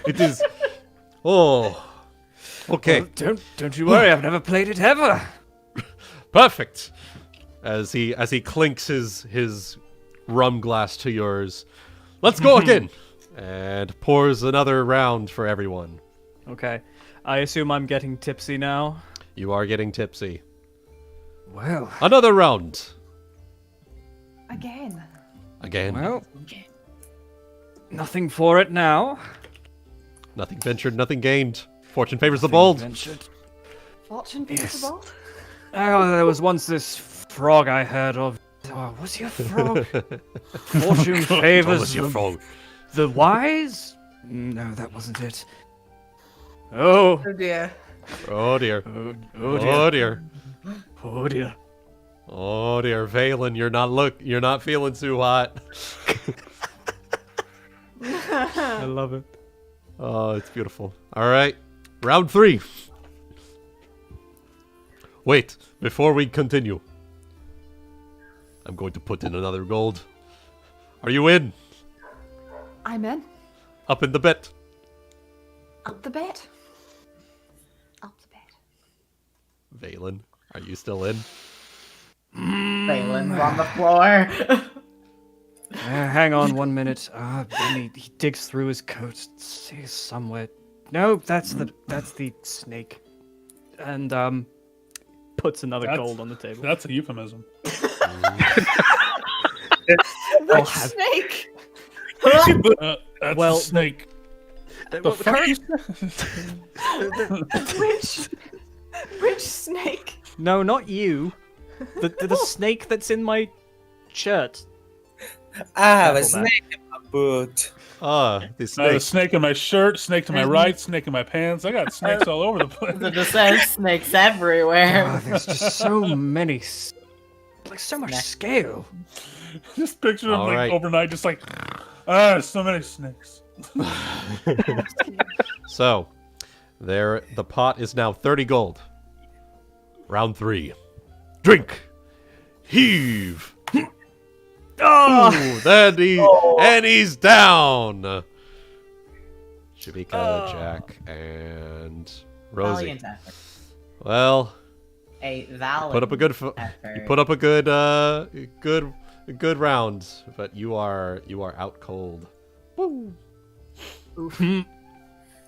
Speaker 1: It is... Oh... Okay.
Speaker 3: Well, don't you worry, I've never played it ever.
Speaker 1: Perfect. As he clinks his rum glass to yours. Let's go again. And pours another round for everyone.
Speaker 3: Okay. I assume I'm getting tipsy now.
Speaker 1: You are getting tipsy.
Speaker 3: Well.
Speaker 1: Another round.
Speaker 6: Again.
Speaker 1: Again.
Speaker 3: Well. Nothing for it now.
Speaker 1: Nothing ventured, nothing gained. Fortune favors the bold.
Speaker 3: Ventured.
Speaker 6: Fortune favors the bold?
Speaker 3: Oh, there was once this frog I heard of. Oh, was he a frog? Fortune favors the wise? No, that wasn't it. Oh.
Speaker 6: Oh dear.
Speaker 1: Oh dear.
Speaker 3: Oh
Speaker 1: Oh
Speaker 3: dear.
Speaker 1: dear.
Speaker 3: Oh dear.
Speaker 1: Oh dear. Valen, you're not feeling too hot.
Speaker 3: I love it.
Speaker 1: Oh, it's beautiful. All right. Round 3. Wait, before we continue, I'm going to put in another gold. Are you in?
Speaker 6: I'm in.
Speaker 1: Up in the bet.
Speaker 6: Up the bed. Up the bed.
Speaker 1: Valen, are you still in?
Speaker 4: Valen's on the floor.
Speaker 3: Hang on 1 minute. He digs through his coat. He's somewhere. No, that's the snake. And puts another gold on the table.
Speaker 2: That's a euphemism.
Speaker 6: Which snake?
Speaker 2: That's
Speaker 3: Well,
Speaker 2: a snake. The fuck
Speaker 6: Which snake?
Speaker 3: No, not you. The snake that's in my shirt.
Speaker 5: I have a
Speaker 3: Careful, man.
Speaker 5: snake in my boot.
Speaker 1: Ah, the
Speaker 2: I have a
Speaker 1: snake.
Speaker 2: snake in my shirt, snake to my right, snake in my pants. I got snakes all over the place.
Speaker 4: There's just snakes everywhere.
Speaker 3: Oh, there's just so many, like so much scale.
Speaker 2: Just picture him
Speaker 1: All
Speaker 2: like
Speaker 1: right.
Speaker 2: overnight, just like so many snakes.
Speaker 1: So, the pot is now 30 gold. Round 3. Drink. Heave. Oh, and he's down. Shavika, Jack, and Rosie.
Speaker 4: Valiant effort.
Speaker 1: Well,
Speaker 4: A valiant
Speaker 1: put up a good
Speaker 4: effort.
Speaker 1: you put up a good round, but you are out cold. Woo.
Speaker 6: Oof.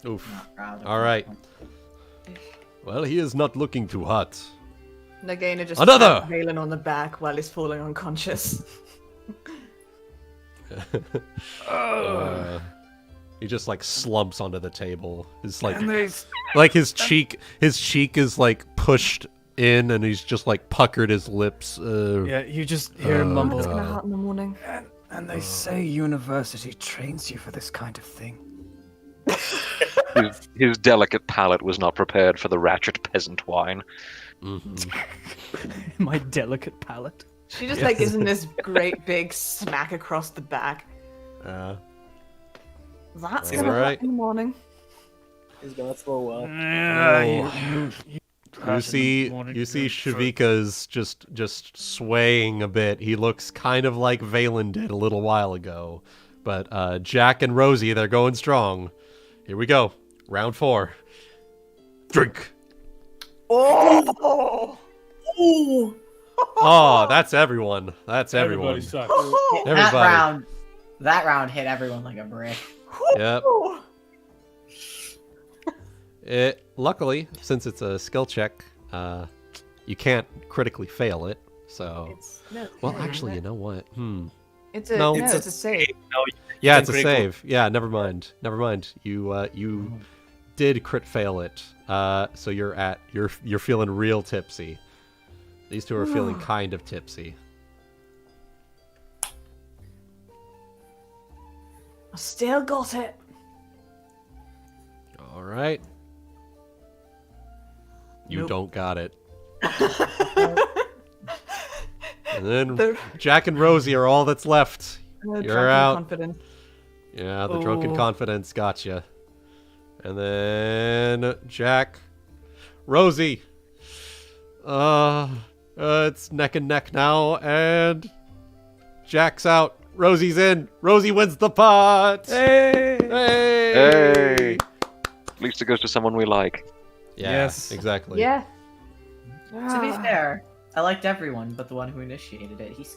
Speaker 1: Oof.
Speaker 4: Not proud of
Speaker 1: All right.
Speaker 4: myself.
Speaker 1: Well, he is not looking too hot.
Speaker 6: Nagaina just
Speaker 1: Another!
Speaker 6: tapped Valen on the back while he's falling unconscious.
Speaker 1: He just like slumps onto the table. It's like
Speaker 3: And there's
Speaker 1: like his cheek is like pushed in, and he's just like puckered his lips.
Speaker 3: yeah, you just hear him mumble.
Speaker 6: It's gonna hurt in the morning.
Speaker 3: And they say university trains you for this kind of thing.
Speaker 7: His delicate palate was not prepared for the ratchet peasant wine.
Speaker 3: My delicate palate.
Speaker 6: She just like gives him this great big smack across the back. That's
Speaker 1: All
Speaker 6: gonna hurt
Speaker 1: right.
Speaker 6: in the morning.
Speaker 5: He's gonna throw up.
Speaker 1: You see Shavika's just swaying a bit. He looks kind of like Valen did a little while ago. But Jack and Rosie, they're going strong. Here we go. Round 4. Drink.
Speaker 5: Oh!
Speaker 1: Oh, that's everyone. That's everyone.
Speaker 2: Everybody sucks.
Speaker 1: Everybody.
Speaker 4: That round hit everyone like a brick.
Speaker 1: Yep. Luckily, since it's a skill check, you can't critically fail it. So, well, actually, you know what?
Speaker 6: It's a
Speaker 1: No.
Speaker 6: it's a save.
Speaker 1: Yeah, it's a
Speaker 5: critical.
Speaker 1: save. Yeah, never mind. Never mind. You did crit fail it. So you're feeling real tipsy. These two are feeling kind of tipsy.
Speaker 6: I still got it.
Speaker 1: All right. You
Speaker 6: Nope.
Speaker 1: don't got it. And then
Speaker 6: The-
Speaker 1: Jack and Rosie are all that's left.
Speaker 6: Drunken
Speaker 1: You're out.
Speaker 6: Confidence.
Speaker 1: Yeah, the drunken
Speaker 6: Oh.
Speaker 1: confidence gotcha. And then Jack, Rosie. It's neck and neck now, and Jack's out. Rosie's in. Rosie wins the pot.
Speaker 3: Hey!
Speaker 1: Hey!
Speaker 7: At least it goes to someone we like.
Speaker 1: Yeah,
Speaker 3: Yes.
Speaker 1: exactly.
Speaker 6: Yeah.
Speaker 4: To be fair, I liked everyone but the one who initiated it. He's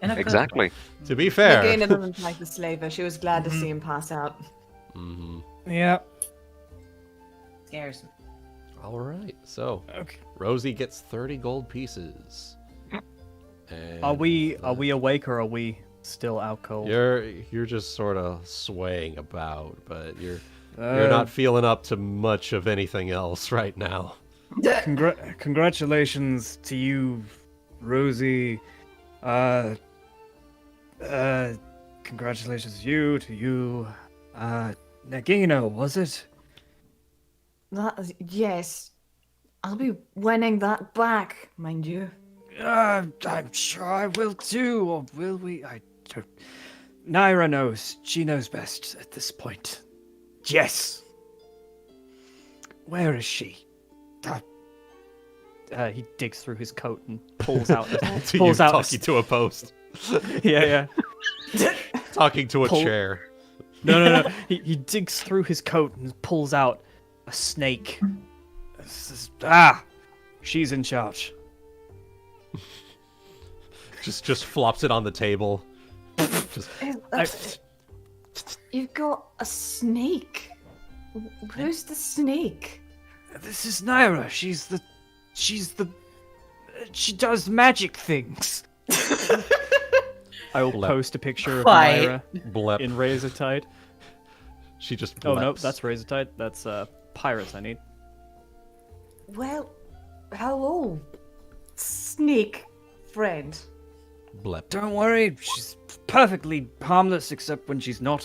Speaker 4: in a good
Speaker 7: Exactly.
Speaker 4: way.
Speaker 1: To be fair.
Speaker 6: Nagaina doesn't like the slaver. She was glad to see him pass out.
Speaker 1: Mm-hmm.
Speaker 3: Yeah.
Speaker 4: Scares me.
Speaker 1: All right. So
Speaker 3: Okay.
Speaker 1: Rosie gets 30 gold pieces. And
Speaker 3: Are we awake or are we still out cold?
Speaker 1: You're just sort of swaying about, but you're not feeling up to much of anything else right now.
Speaker 3: Congratulations to you, Rosie. Congratulations to you. Nagaina, was it?
Speaker 6: Yes. I'll be winning that back, mind you.
Speaker 3: I'm sure I will too, or will we? I don't. Naira knows. She knows best at this point. Yes. Where is she? He digs through his coat and pulls out. Pulls out.
Speaker 1: Talking to a post.
Speaker 3: Yeah.
Speaker 1: Talking to a
Speaker 3: Pull-
Speaker 1: chair.
Speaker 3: No. He digs through his coat and pulls out a snake. She's in charge.
Speaker 1: Just flops it on the table. Just,
Speaker 6: You've got a snake. Who's the snake?
Speaker 3: This is Naira. She does magic things. I will
Speaker 1: Blep.
Speaker 3: post a picture of
Speaker 4: Quite.
Speaker 3: Naira
Speaker 1: blep.
Speaker 3: in Razortide.
Speaker 1: She just
Speaker 3: Oh no,
Speaker 1: bleps.
Speaker 3: that's Razortide. That's Pirates I need.
Speaker 6: Well, hello, snake friend.
Speaker 1: Blep.
Speaker 3: Don't worry, she's perfectly harmless except when she's not.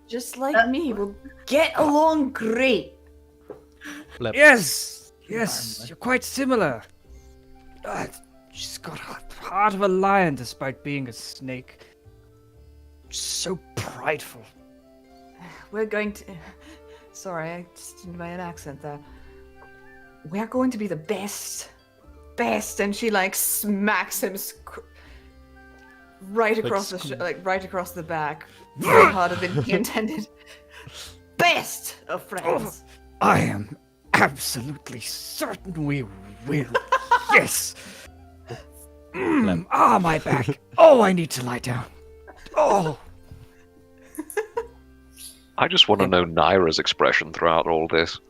Speaker 6: Just like me, we'll get along great.
Speaker 1: Blep.
Speaker 3: Yes,
Speaker 4: Harmless.
Speaker 3: you're quite similar. She's got a heart of a lion despite being a snake. So prideful.
Speaker 6: We're going to. Sorry, I just did my own accent there. We're going to be the best. And she like smacks him right across right across the back, way harder than he intended. Best of friends.
Speaker 3: I am absolutely certain we will. Yes. My back. Oh, I need to lie down. Oh.
Speaker 7: I just want to know Naira's expression throughout all this.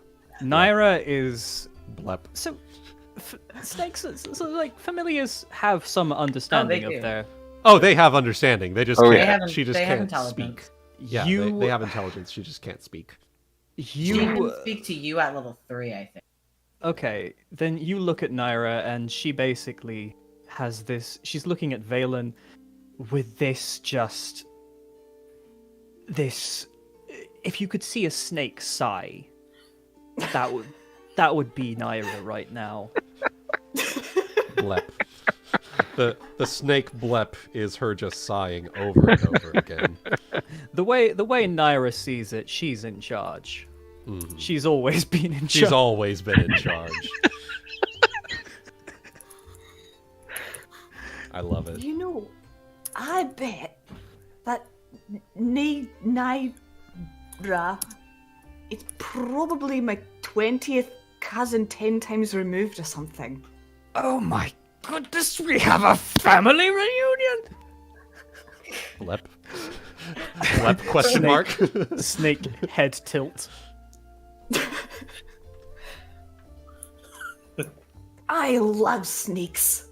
Speaker 3: Naira is
Speaker 1: Blep.
Speaker 3: so. Snakes, so like familiars, have some understanding
Speaker 4: do.
Speaker 3: of their.
Speaker 1: Oh, they have understanding. They just
Speaker 7: Oh,
Speaker 1: can't.
Speaker 7: yeah.
Speaker 1: She just
Speaker 4: They have
Speaker 1: can't
Speaker 4: intelligence.
Speaker 1: speak. Yeah,
Speaker 3: You-
Speaker 1: they have intelligence. She just can't speak.
Speaker 4: She can
Speaker 3: You
Speaker 4: speak to you at level 3, I think.
Speaker 3: okay? Then you look at Naira, and she basically has this. She's looking at Valen with this just this. If you could see a snake sigh, that would be Naira right now.
Speaker 1: Blep. The snake blep is her just sighing over and over again.
Speaker 3: The way Naira sees it, she's in charge.
Speaker 1: Mhm.
Speaker 3: She's always been in
Speaker 1: She's
Speaker 3: charge.
Speaker 1: always been in charge. I love it.
Speaker 6: You know, I bet that Naira is probably my 20th cousin 10 times removed or something.
Speaker 3: Oh my goodness, we have a family reunion!
Speaker 1: Blep. Blep question mark.
Speaker 3: Snake head tilt.
Speaker 6: I love snakes.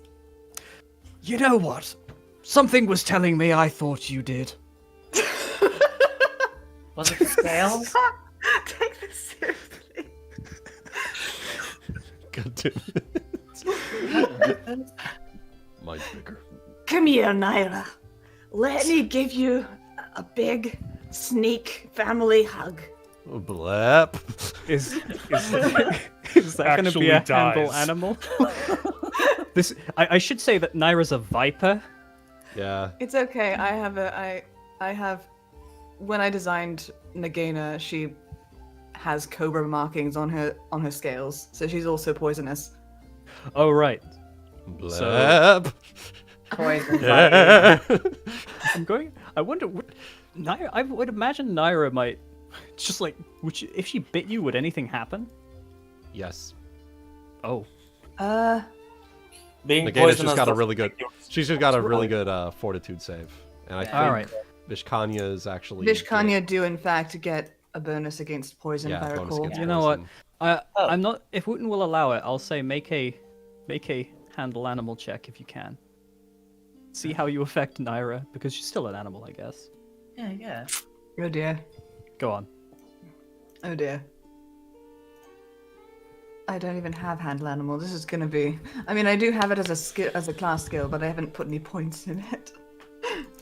Speaker 3: You know what? Something was telling me I thought you did.
Speaker 4: Was it the scales?
Speaker 6: Take this seriously.
Speaker 1: God damn it. Mine's bigger.
Speaker 6: Come here, Naira. Let me give you a big snake family hug.
Speaker 1: Blep.
Speaker 3: Is that going to be
Speaker 2: Actually
Speaker 3: a handle
Speaker 2: dies.
Speaker 3: animal? I should say that Naira's a viper.
Speaker 1: Yeah.
Speaker 6: It's okay. I have when I designed Nagaina, she has cobra markings on her scales, so she's also poisonous.
Speaker 3: Oh, right.
Speaker 1: Blab.
Speaker 4: Poison.
Speaker 1: Yeah.
Speaker 3: I wonder what. I would imagine Naira might. Just like, if she bit you, would anything happen?
Speaker 1: Yes.
Speaker 3: Oh.
Speaker 5: Being
Speaker 1: Nagaina's
Speaker 5: poisonous
Speaker 1: just got a
Speaker 5: doesn't
Speaker 1: really good.
Speaker 5: make you
Speaker 1: She's just got a really
Speaker 5: responsible.
Speaker 1: good fortitude save, and I
Speaker 4: Yeah.
Speaker 1: think
Speaker 3: Alright.
Speaker 1: Vishkanya is actually
Speaker 6: Vishkanya do in fact get a bonus against poison,
Speaker 1: Yeah,
Speaker 6: if I
Speaker 1: bonus
Speaker 6: recall.
Speaker 1: against
Speaker 3: You know what?
Speaker 1: poison.
Speaker 3: I'm not. If Wuten will allow it, I'll say make a handle animal check if you can. See how you affect Naira, because she's still an animal, I guess.
Speaker 4: Yeah.
Speaker 6: Oh dear.
Speaker 3: Go on.
Speaker 6: Oh dear. I don't even have handle animal. This is gonna be. I mean, I do have it as a skill, as a class skill, but I haven't put any points in it.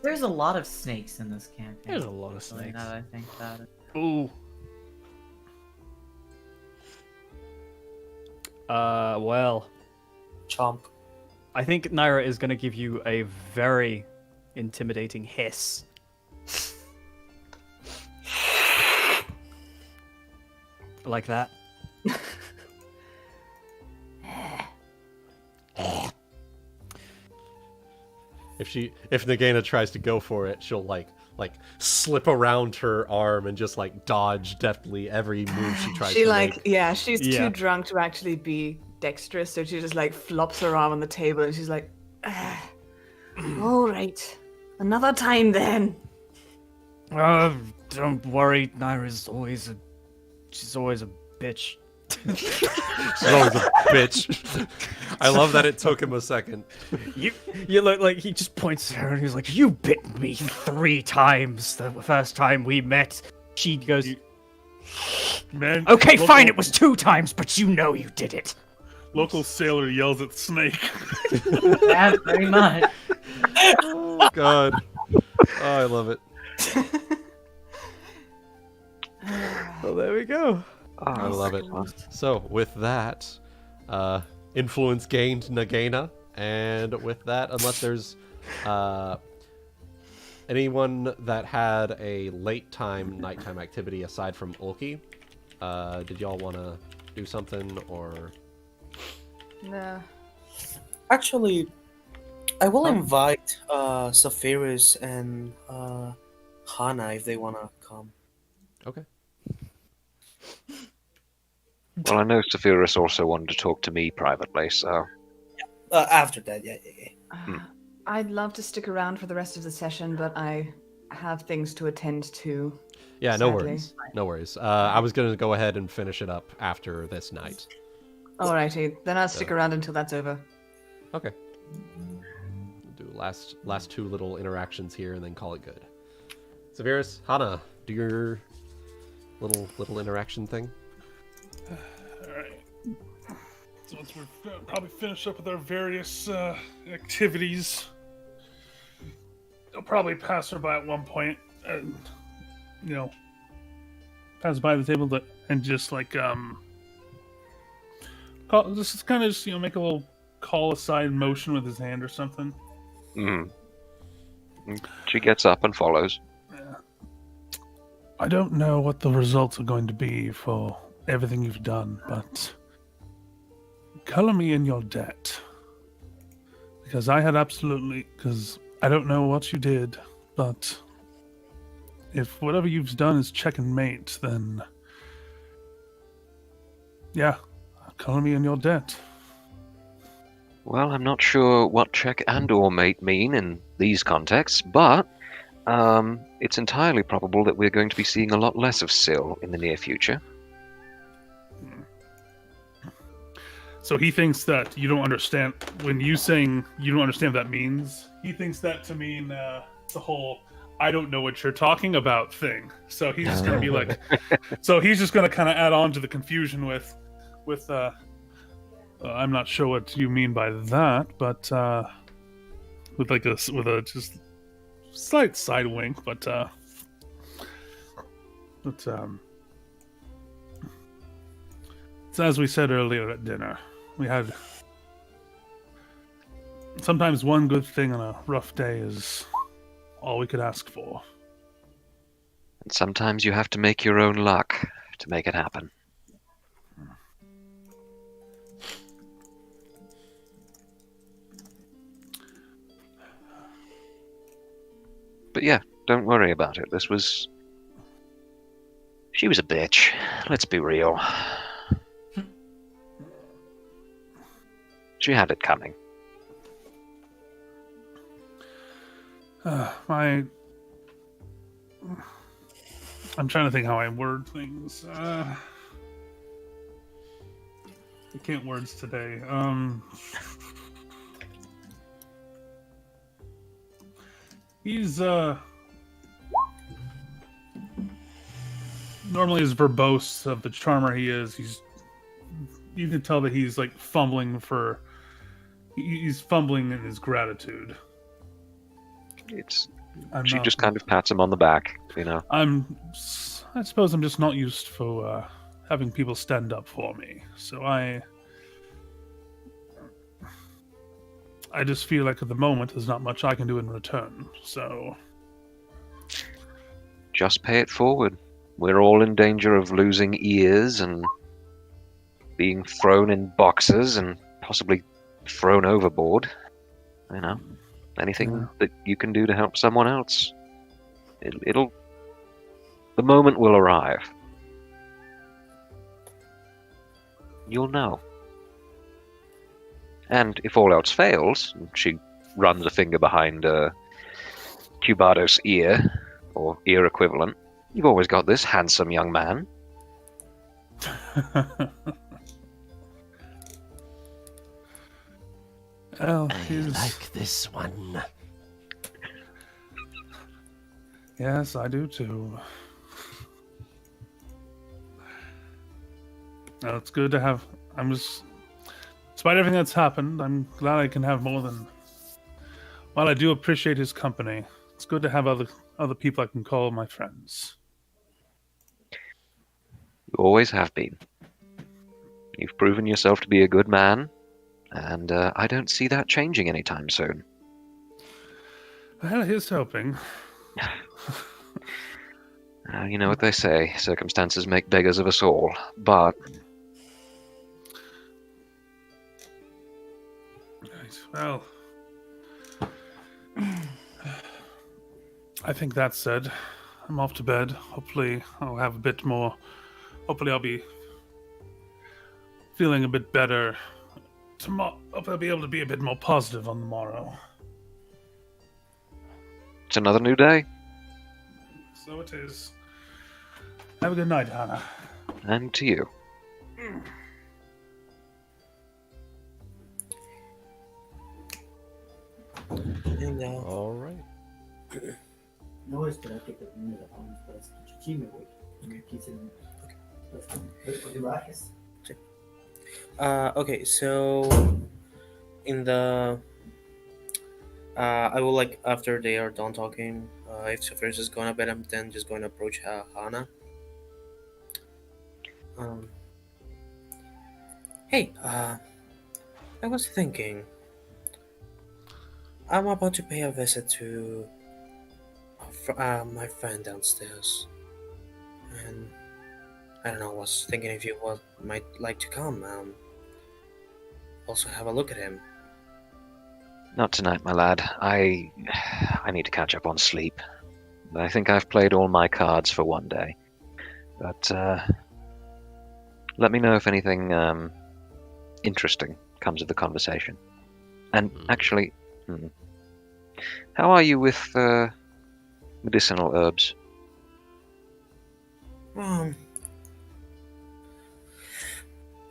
Speaker 4: There's a lot of snakes in this campaign.
Speaker 3: There's a lot of
Speaker 4: actually,
Speaker 3: snakes.
Speaker 4: Now that I think about it.
Speaker 3: Ooh. Well,
Speaker 5: Chomp.
Speaker 3: I think Naira is gonna give you a very intimidating hiss. Like that.
Speaker 1: If Nagaina tries to go for it, she'll like slip around her arm and just like dodge deftly every move she tries
Speaker 6: She
Speaker 1: to
Speaker 6: like,
Speaker 1: make.
Speaker 6: yeah, she's
Speaker 3: Yeah.
Speaker 6: too drunk to actually be dexterous, so she just like flops her arm on the table and she's like, all right, another time then.
Speaker 3: Don't worry, Naira's always a bitch.
Speaker 1: She's always a bitch. I love that it took him a second.
Speaker 3: You look like he just points at her and he's like, "You bit me 3 times the first time we met." She goes,
Speaker 2: Man,
Speaker 3: "Okay,
Speaker 2: local,
Speaker 3: fine, it was 2 times, but you know you did it."
Speaker 2: Local sailor yells at snake.
Speaker 4: Yeah, very much.
Speaker 1: Oh god. Oh, I love it.
Speaker 3: Well, there we go.
Speaker 1: I love it. So with that, influence gained Nagaina, and with that, unless there's anyone that had a nighttime activity aside from Ulki, did y'all want to do something or?
Speaker 6: No.
Speaker 5: Actually, I will invite Saphyrus and Hana if they wanna come.
Speaker 1: Okay.
Speaker 7: Well, I know Saphyrus also wanted to talk to me privately, so
Speaker 5: After that, yeah.
Speaker 6: I'd love to stick around for the rest of the session, but I have things to attend to.
Speaker 1: Yeah, no
Speaker 6: Sadly.
Speaker 1: worries. No worries. I was gonna go ahead and finish it up after this night.
Speaker 6: Alrighty, then I'll stick around until that's over.
Speaker 1: Okay. We'll do last 2 little interactions here and then call it good. Saphyrus, Hana, do your little interaction thing.
Speaker 2: Alright. So once we're probably finished up with our various activities, I'll probably pass her by at one point, and pass by the table and just like just kind of make a little call aside motion with his hand or something.
Speaker 7: she gets up and follows.
Speaker 2: I don't know what the results are going to be for everything you've done, but color me in your debt. Because I don't know what you did, but if whatever you've done is check and mate, then yeah, color me in your debt.
Speaker 7: Well, I'm not sure what check and or mate mean in these contexts, but it's entirely probable that we're going to be seeing a lot less of Syl in the near future.
Speaker 2: So he thinks that you don't understand when you saying you don't understand what that means. He thinks that to mean the whole "I don't know what you're talking about" thing. So he's just gonna be like, so he's just gonna kind of add on to the confusion with I'm not sure what you mean by that, but with a just slight side wink, but so as we said earlier at dinner, we had sometimes one good thing on a rough day is all we could ask for.
Speaker 7: And sometimes you have to make your own luck to make it happen. yeah, don't worry about it. She was a bitch. Let's be real. She had it coming.
Speaker 2: I'm trying to think how I word things. I can't words today. He's normally as verbose of the charmer he is. You can tell that he's like fumbling he's fumbling in his gratitude.
Speaker 7: She just kind of pats him on the back, you know.
Speaker 2: I suppose I'm just not used for having people stand up for me. So I just feel like at the moment there's not much I can do in return. So
Speaker 7: just pay it forward. We're all in danger of losing ears and being thrown in boxes and possibly thrown overboard. You know, anything that you can do to help someone else. The moment will arrive. You'll know. And if all else fails, she runs a finger behind Cubado's ear, or ear equivalent. You've always got this handsome young man.
Speaker 2: Well,
Speaker 1: I like this one.
Speaker 2: Yes, I do too. Well, it's good to have. Despite everything that's happened, I'm glad I can have more than. While I do appreciate his company, it's good to have other people I can call my friends.
Speaker 7: You always have been. You've proven yourself to be a good man, and I don't see that changing anytime soon.
Speaker 2: Well, here's hoping.
Speaker 7: You know what they say, circumstances make beggars of us all, but...
Speaker 2: Right, well... I think that said, I'm off to bed. Hopefully I'll have a bit more... Hopefully I'll be feeling a bit better tomorrow. Hopefully I'll be able to be a bit more positive on the morrow.
Speaker 7: It's another new day.
Speaker 2: So it is. Have a good night, Hana.
Speaker 7: And to you.
Speaker 5: And,
Speaker 1: All right.
Speaker 5: okay, so in the I will like after they are done talking, if Saphyrus is gonna bed, I'm then just going to approach Hana. Hey, I was thinking, I'm about to pay a visit to my friend downstairs, and I don't know. I was thinking if you might like to come, also have a look at him.
Speaker 7: Not tonight, my lad. I need to catch up on sleep. I think I've played all my cards for one day. But let me know if anything interesting comes of the conversation. And actually, how are you with medicinal herbs?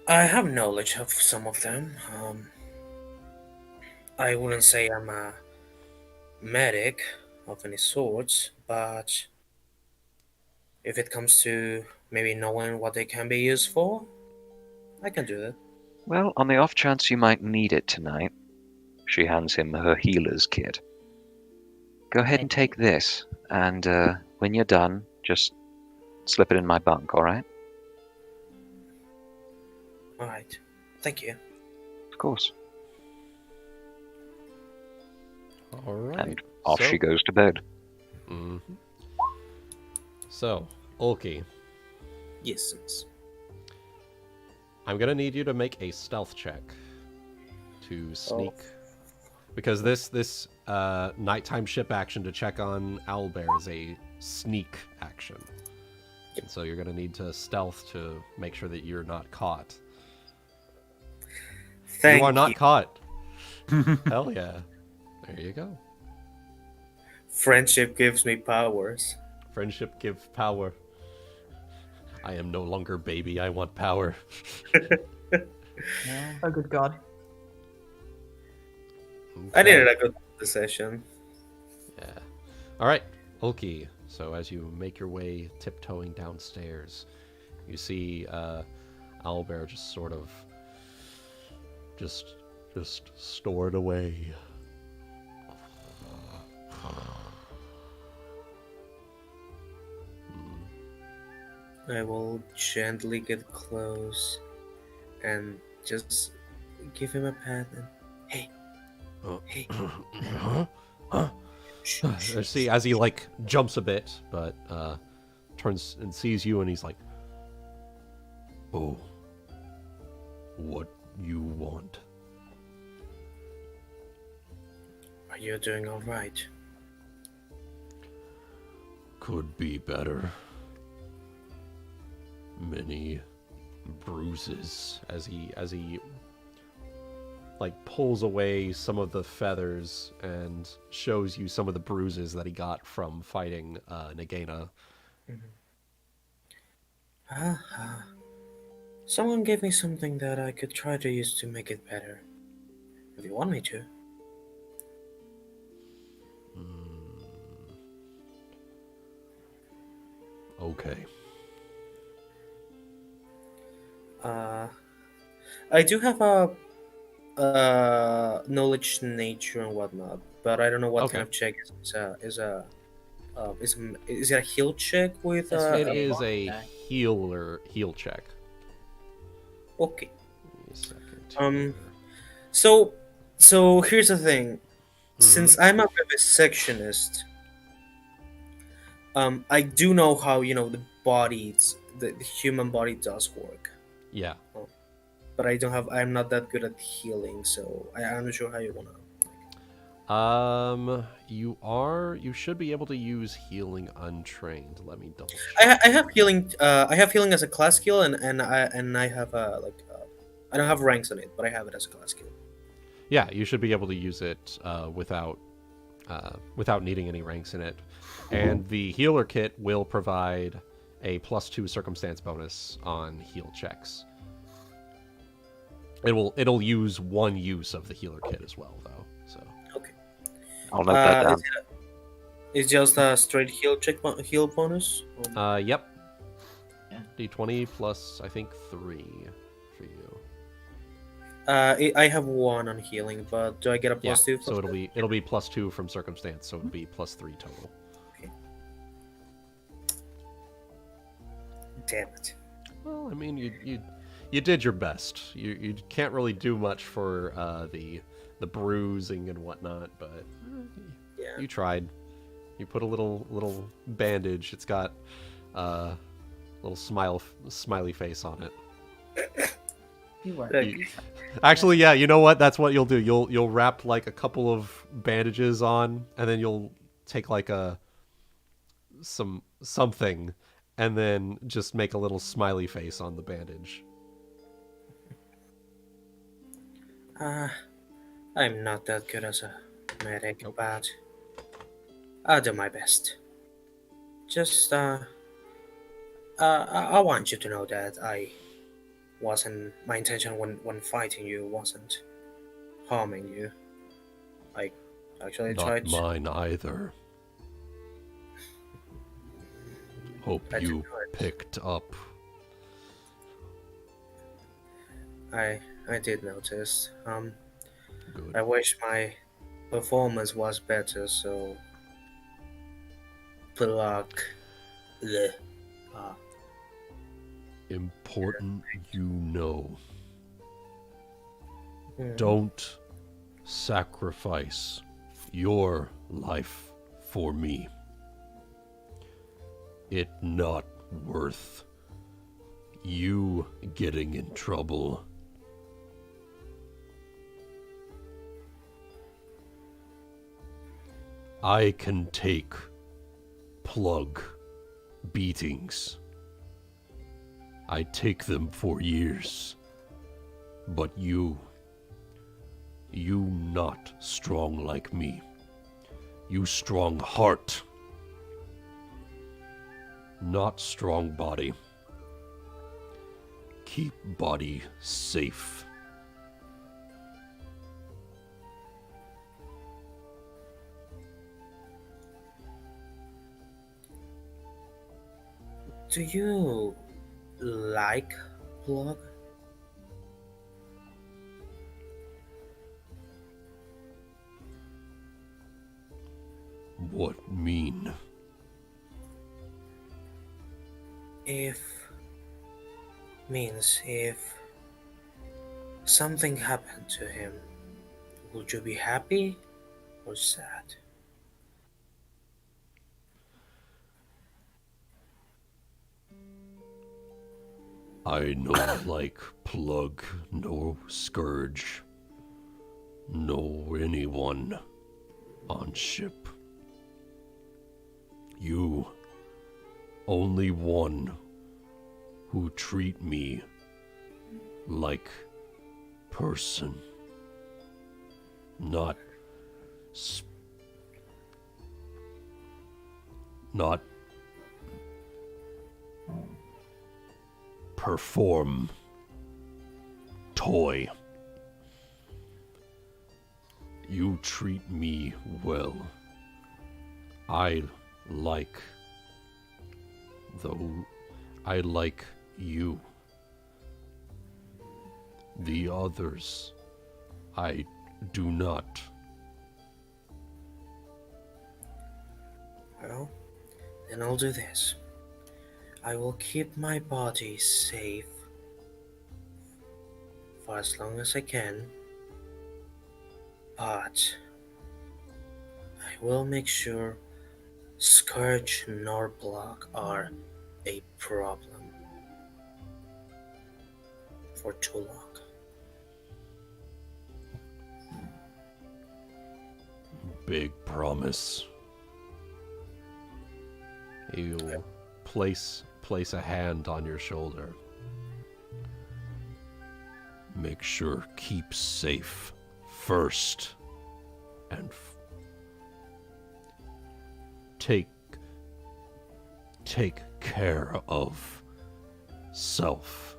Speaker 5: I have knowledge of some of them. I wouldn't say I'm a medic of any sorts, but if it comes to maybe knowing what they can be used for, I can do that.
Speaker 7: Well, on the off chance you might need it tonight, she hands him her healer's kit. Go ahead and take this, and when you're done, just slip it in my bunk, alright?
Speaker 5: Alright, thank you.
Speaker 7: Of course.
Speaker 1: All right.
Speaker 7: And off she goes to bed.
Speaker 1: Mm-hmm. So, Ulki,
Speaker 5: Yes.
Speaker 1: I'm gonna need you to make a stealth check to sneak, because this nighttime ship action to check on Owlbear is a sneak action. And so you're going to need to stealth to make sure that you're not caught.
Speaker 5: Thank
Speaker 1: you are not caught. Hell yeah. There you go.
Speaker 5: Friendship gives me powers.
Speaker 1: Friendship gives power. I am no longer baby. I want power.
Speaker 6: Oh, good God.
Speaker 5: I needed a good session.
Speaker 1: Yeah. All right, Ulki. So as you make your way tiptoeing downstairs, you see Owlbear just sort of just stored away.
Speaker 5: I will gently get close and just give him a pat and hey.
Speaker 1: See, as he like jumps a bit, but turns and sees you, and he's like, "Oh, what you want?"
Speaker 5: Are you doing all right?
Speaker 1: Could be better. Many bruises as he like pulls away some of the feathers and shows you some of the bruises that he got from fighting Nagaina.
Speaker 5: Someone gave me something that I could try to use to make it better. If you want me to.
Speaker 1: Okay.
Speaker 5: I do have a knowledge nature and whatnot, but I don't know what kind of check is it a heal check with
Speaker 1: It is a heal check.
Speaker 5: Okay.
Speaker 1: Give me a second.
Speaker 5: So here's the thing. Since I'm a vivisectionist, I do know how the human body does work.
Speaker 1: Yeah.
Speaker 5: But I'm not that good at healing, so I'm not sure how you wanna.
Speaker 1: You should be able to use healing untrained. Let me double check.
Speaker 5: I have healing. I have healing as a class skill, and I have I don't have ranks on it, but I have it as a class skill.
Speaker 1: Yeah, you should be able to use it without needing any ranks in it. And the healer kit will provide a +2 circumstance bonus on heal checks. It'll use one use of the healer kit as well, though. So
Speaker 5: okay,
Speaker 7: I'll note that down.
Speaker 5: It's just a straight heal bonus.
Speaker 1: Yep.
Speaker 4: Yeah.
Speaker 1: D20 plus I think 3 for you.
Speaker 5: I have 1 on healing, but do I get a +2?
Speaker 1: So it'll be +2 from circumstance, so it'll be +3 total.
Speaker 5: Okay. Damn it.
Speaker 1: Well, I mean, you did your best. You can't really do much for the bruising and whatnot, but
Speaker 5: Yeah.
Speaker 1: you tried. You put a little bandage. It's got a little smiley face on it.
Speaker 4: You were.
Speaker 1: Actually, yeah, you know what? That's what you'll do. You'll wrap like a couple of bandages on, and then you'll take like something, and then just make a little smiley face on the bandage.
Speaker 5: I'm not that good as a medic, but I'll do my best. Just I want you to know that my intention when fighting you wasn't harming you. I actually tried.
Speaker 1: Not mine either. Hope you picked up.
Speaker 5: I did notice.
Speaker 1: Good.
Speaker 5: I wish my performance was better, so pluck.
Speaker 1: Important you know. Don't sacrifice your life for me. It not worth you getting in trouble. I can take plug beatings. I take them for years. But you not strong like me. You strong heart. Not strong body. Keep body safe.
Speaker 5: Do you like plug?
Speaker 1: What mean?
Speaker 5: If something happened to him, would you be happy or sad?
Speaker 1: I no like plug, no scourge, no anyone on ship. You, only one who treat me like person, not perform toy. You treat me well. I like you. The others, I do not.
Speaker 5: Well, then I'll do this. I will keep my body safe for as long as I can, but I will make sure Scourge nor Block are a problem for too long.
Speaker 1: Big promise. He'll place a hand on your shoulder. Make sure keep safe first, and take care of self.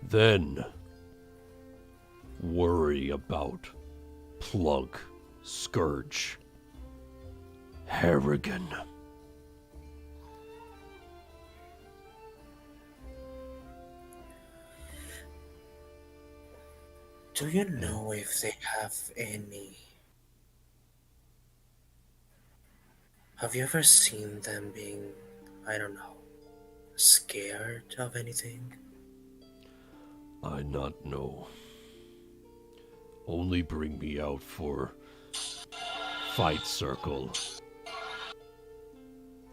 Speaker 1: Then worry about plug, scourge, Harrigan.
Speaker 5: Do you know if they have any... Have you ever seen them being, I don't know, scared of anything?
Speaker 1: I not know. Only bring me out for fight circle.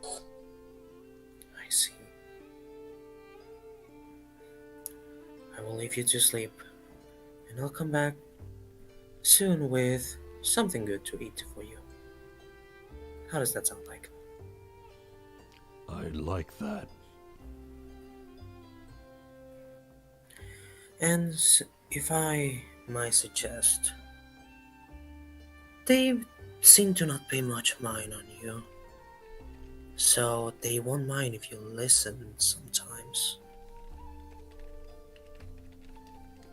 Speaker 5: I see. I will leave you to sleep, and I'll come back soon with something good to eat for you. How does that sound like?
Speaker 1: I like that.
Speaker 5: And if I might suggest, they seem to not pay much mind on you, so they won't mind if you listen sometimes.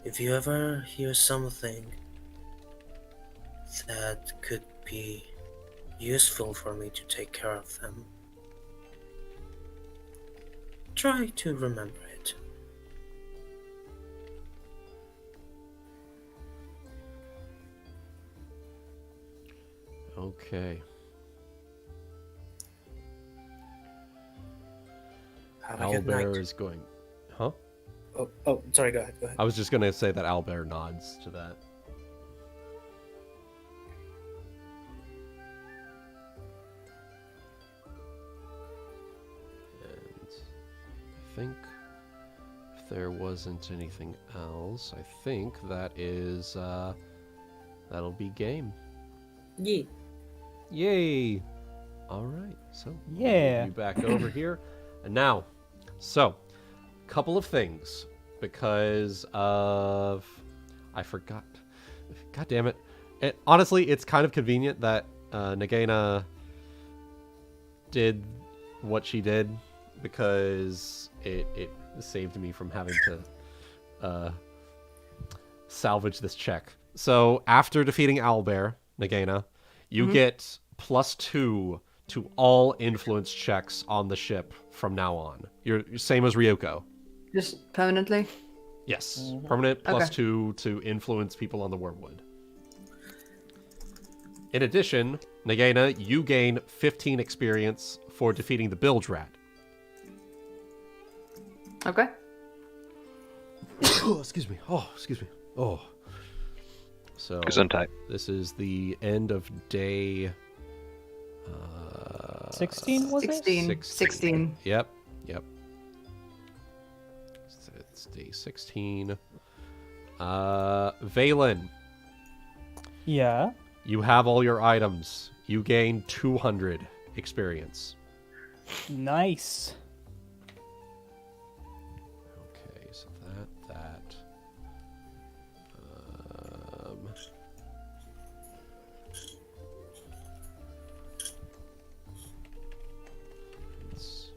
Speaker 5: If you ever hear something that could be useful for me to take care of them, try to remember it.
Speaker 1: Okay.
Speaker 5: Have a good night.
Speaker 1: Owlbear is going... Huh?
Speaker 5: Oh, sorry, go ahead.
Speaker 1: I was just going to say that Owlbear nods to that. And I think if there wasn't anything else, I think that is, that'll be game.
Speaker 8: Yeah.
Speaker 1: Yay! All right, so
Speaker 9: Yeah.
Speaker 1: you back over here, and now, so, couple of things because of I forgot. God damn it! Honestly, it's kind of convenient that Nagaina did what she did because it saved me from having to salvage this check. So after defeating Owlbear, Nagaina, you get +2 to all influence checks on the ship from now on. You're same as Ryuuko.
Speaker 6: Just permanently?
Speaker 1: Yes, permanent +2 to influence people on the Wormwood. In addition, Nagaina, you gain 15 experience for defeating the Bilge Rat.
Speaker 6: Okay.
Speaker 1: Oh, excuse me. Oh. So
Speaker 7: Gesundheit.
Speaker 1: this is the end of day
Speaker 9: 16 was it?
Speaker 6: 16.
Speaker 1: Yep. So it's day 16. Valen,
Speaker 9: Yeah.
Speaker 1: you have all your items. You gain 200 experience.
Speaker 9: Nice.
Speaker 1: Okay, so that. Let's-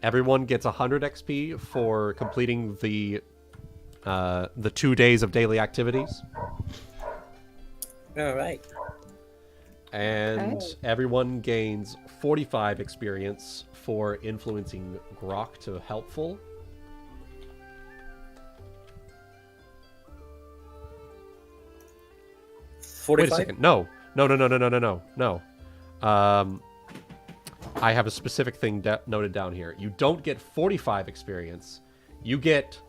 Speaker 1: Everyone gets 100 XP for completing the 2 days of daily activities.
Speaker 8: All right.
Speaker 1: And
Speaker 6: Okay.
Speaker 1: everyone gains 45 experience for influencing Grok to helpful. Wait a
Speaker 8: 45.
Speaker 1: second. No. I have a specific thing noted down here. You don't get 45 experience. You get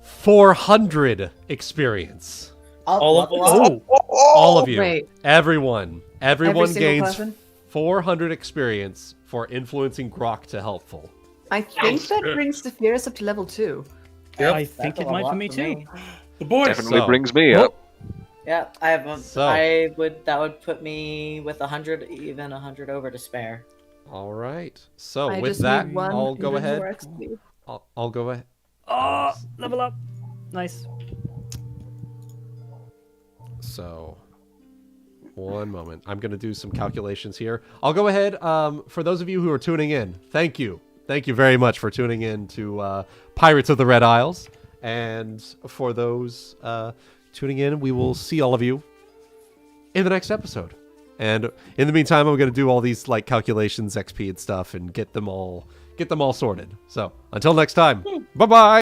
Speaker 1: 400 experience.
Speaker 8: All of us.
Speaker 1: All of you.
Speaker 6: Wait.
Speaker 1: Everyone
Speaker 6: single
Speaker 1: gains
Speaker 6: person?
Speaker 1: 400 experience for influencing Grok to helpful.
Speaker 6: I think that brings Saphyrus up to level 2.
Speaker 8: Yep.
Speaker 3: I think it might for me too.
Speaker 2: The boys.
Speaker 7: Definitely
Speaker 1: So-
Speaker 7: brings me up.
Speaker 8: Yeah, I have.
Speaker 1: So-
Speaker 8: That would put me with 100, even 100 over to spare.
Speaker 1: All right. So
Speaker 6: I
Speaker 1: with
Speaker 6: just
Speaker 1: that,
Speaker 6: need one
Speaker 1: I'll go
Speaker 6: even
Speaker 1: ahead.
Speaker 6: more XP.
Speaker 1: I'll go ahead.
Speaker 3: Oh, level up. Nice.
Speaker 1: So, one moment. I'm going to do some calculations here. I'll go ahead. For those of you who are tuning in, thank you. Thank you very much for tuning in to Pirates of the Red Isles. And for those tuning in, we will see all of you in the next episode. And in the meantime, I'm going to do all these like calculations, XP and stuff, and get them all sorted. So, until next time, bye-bye.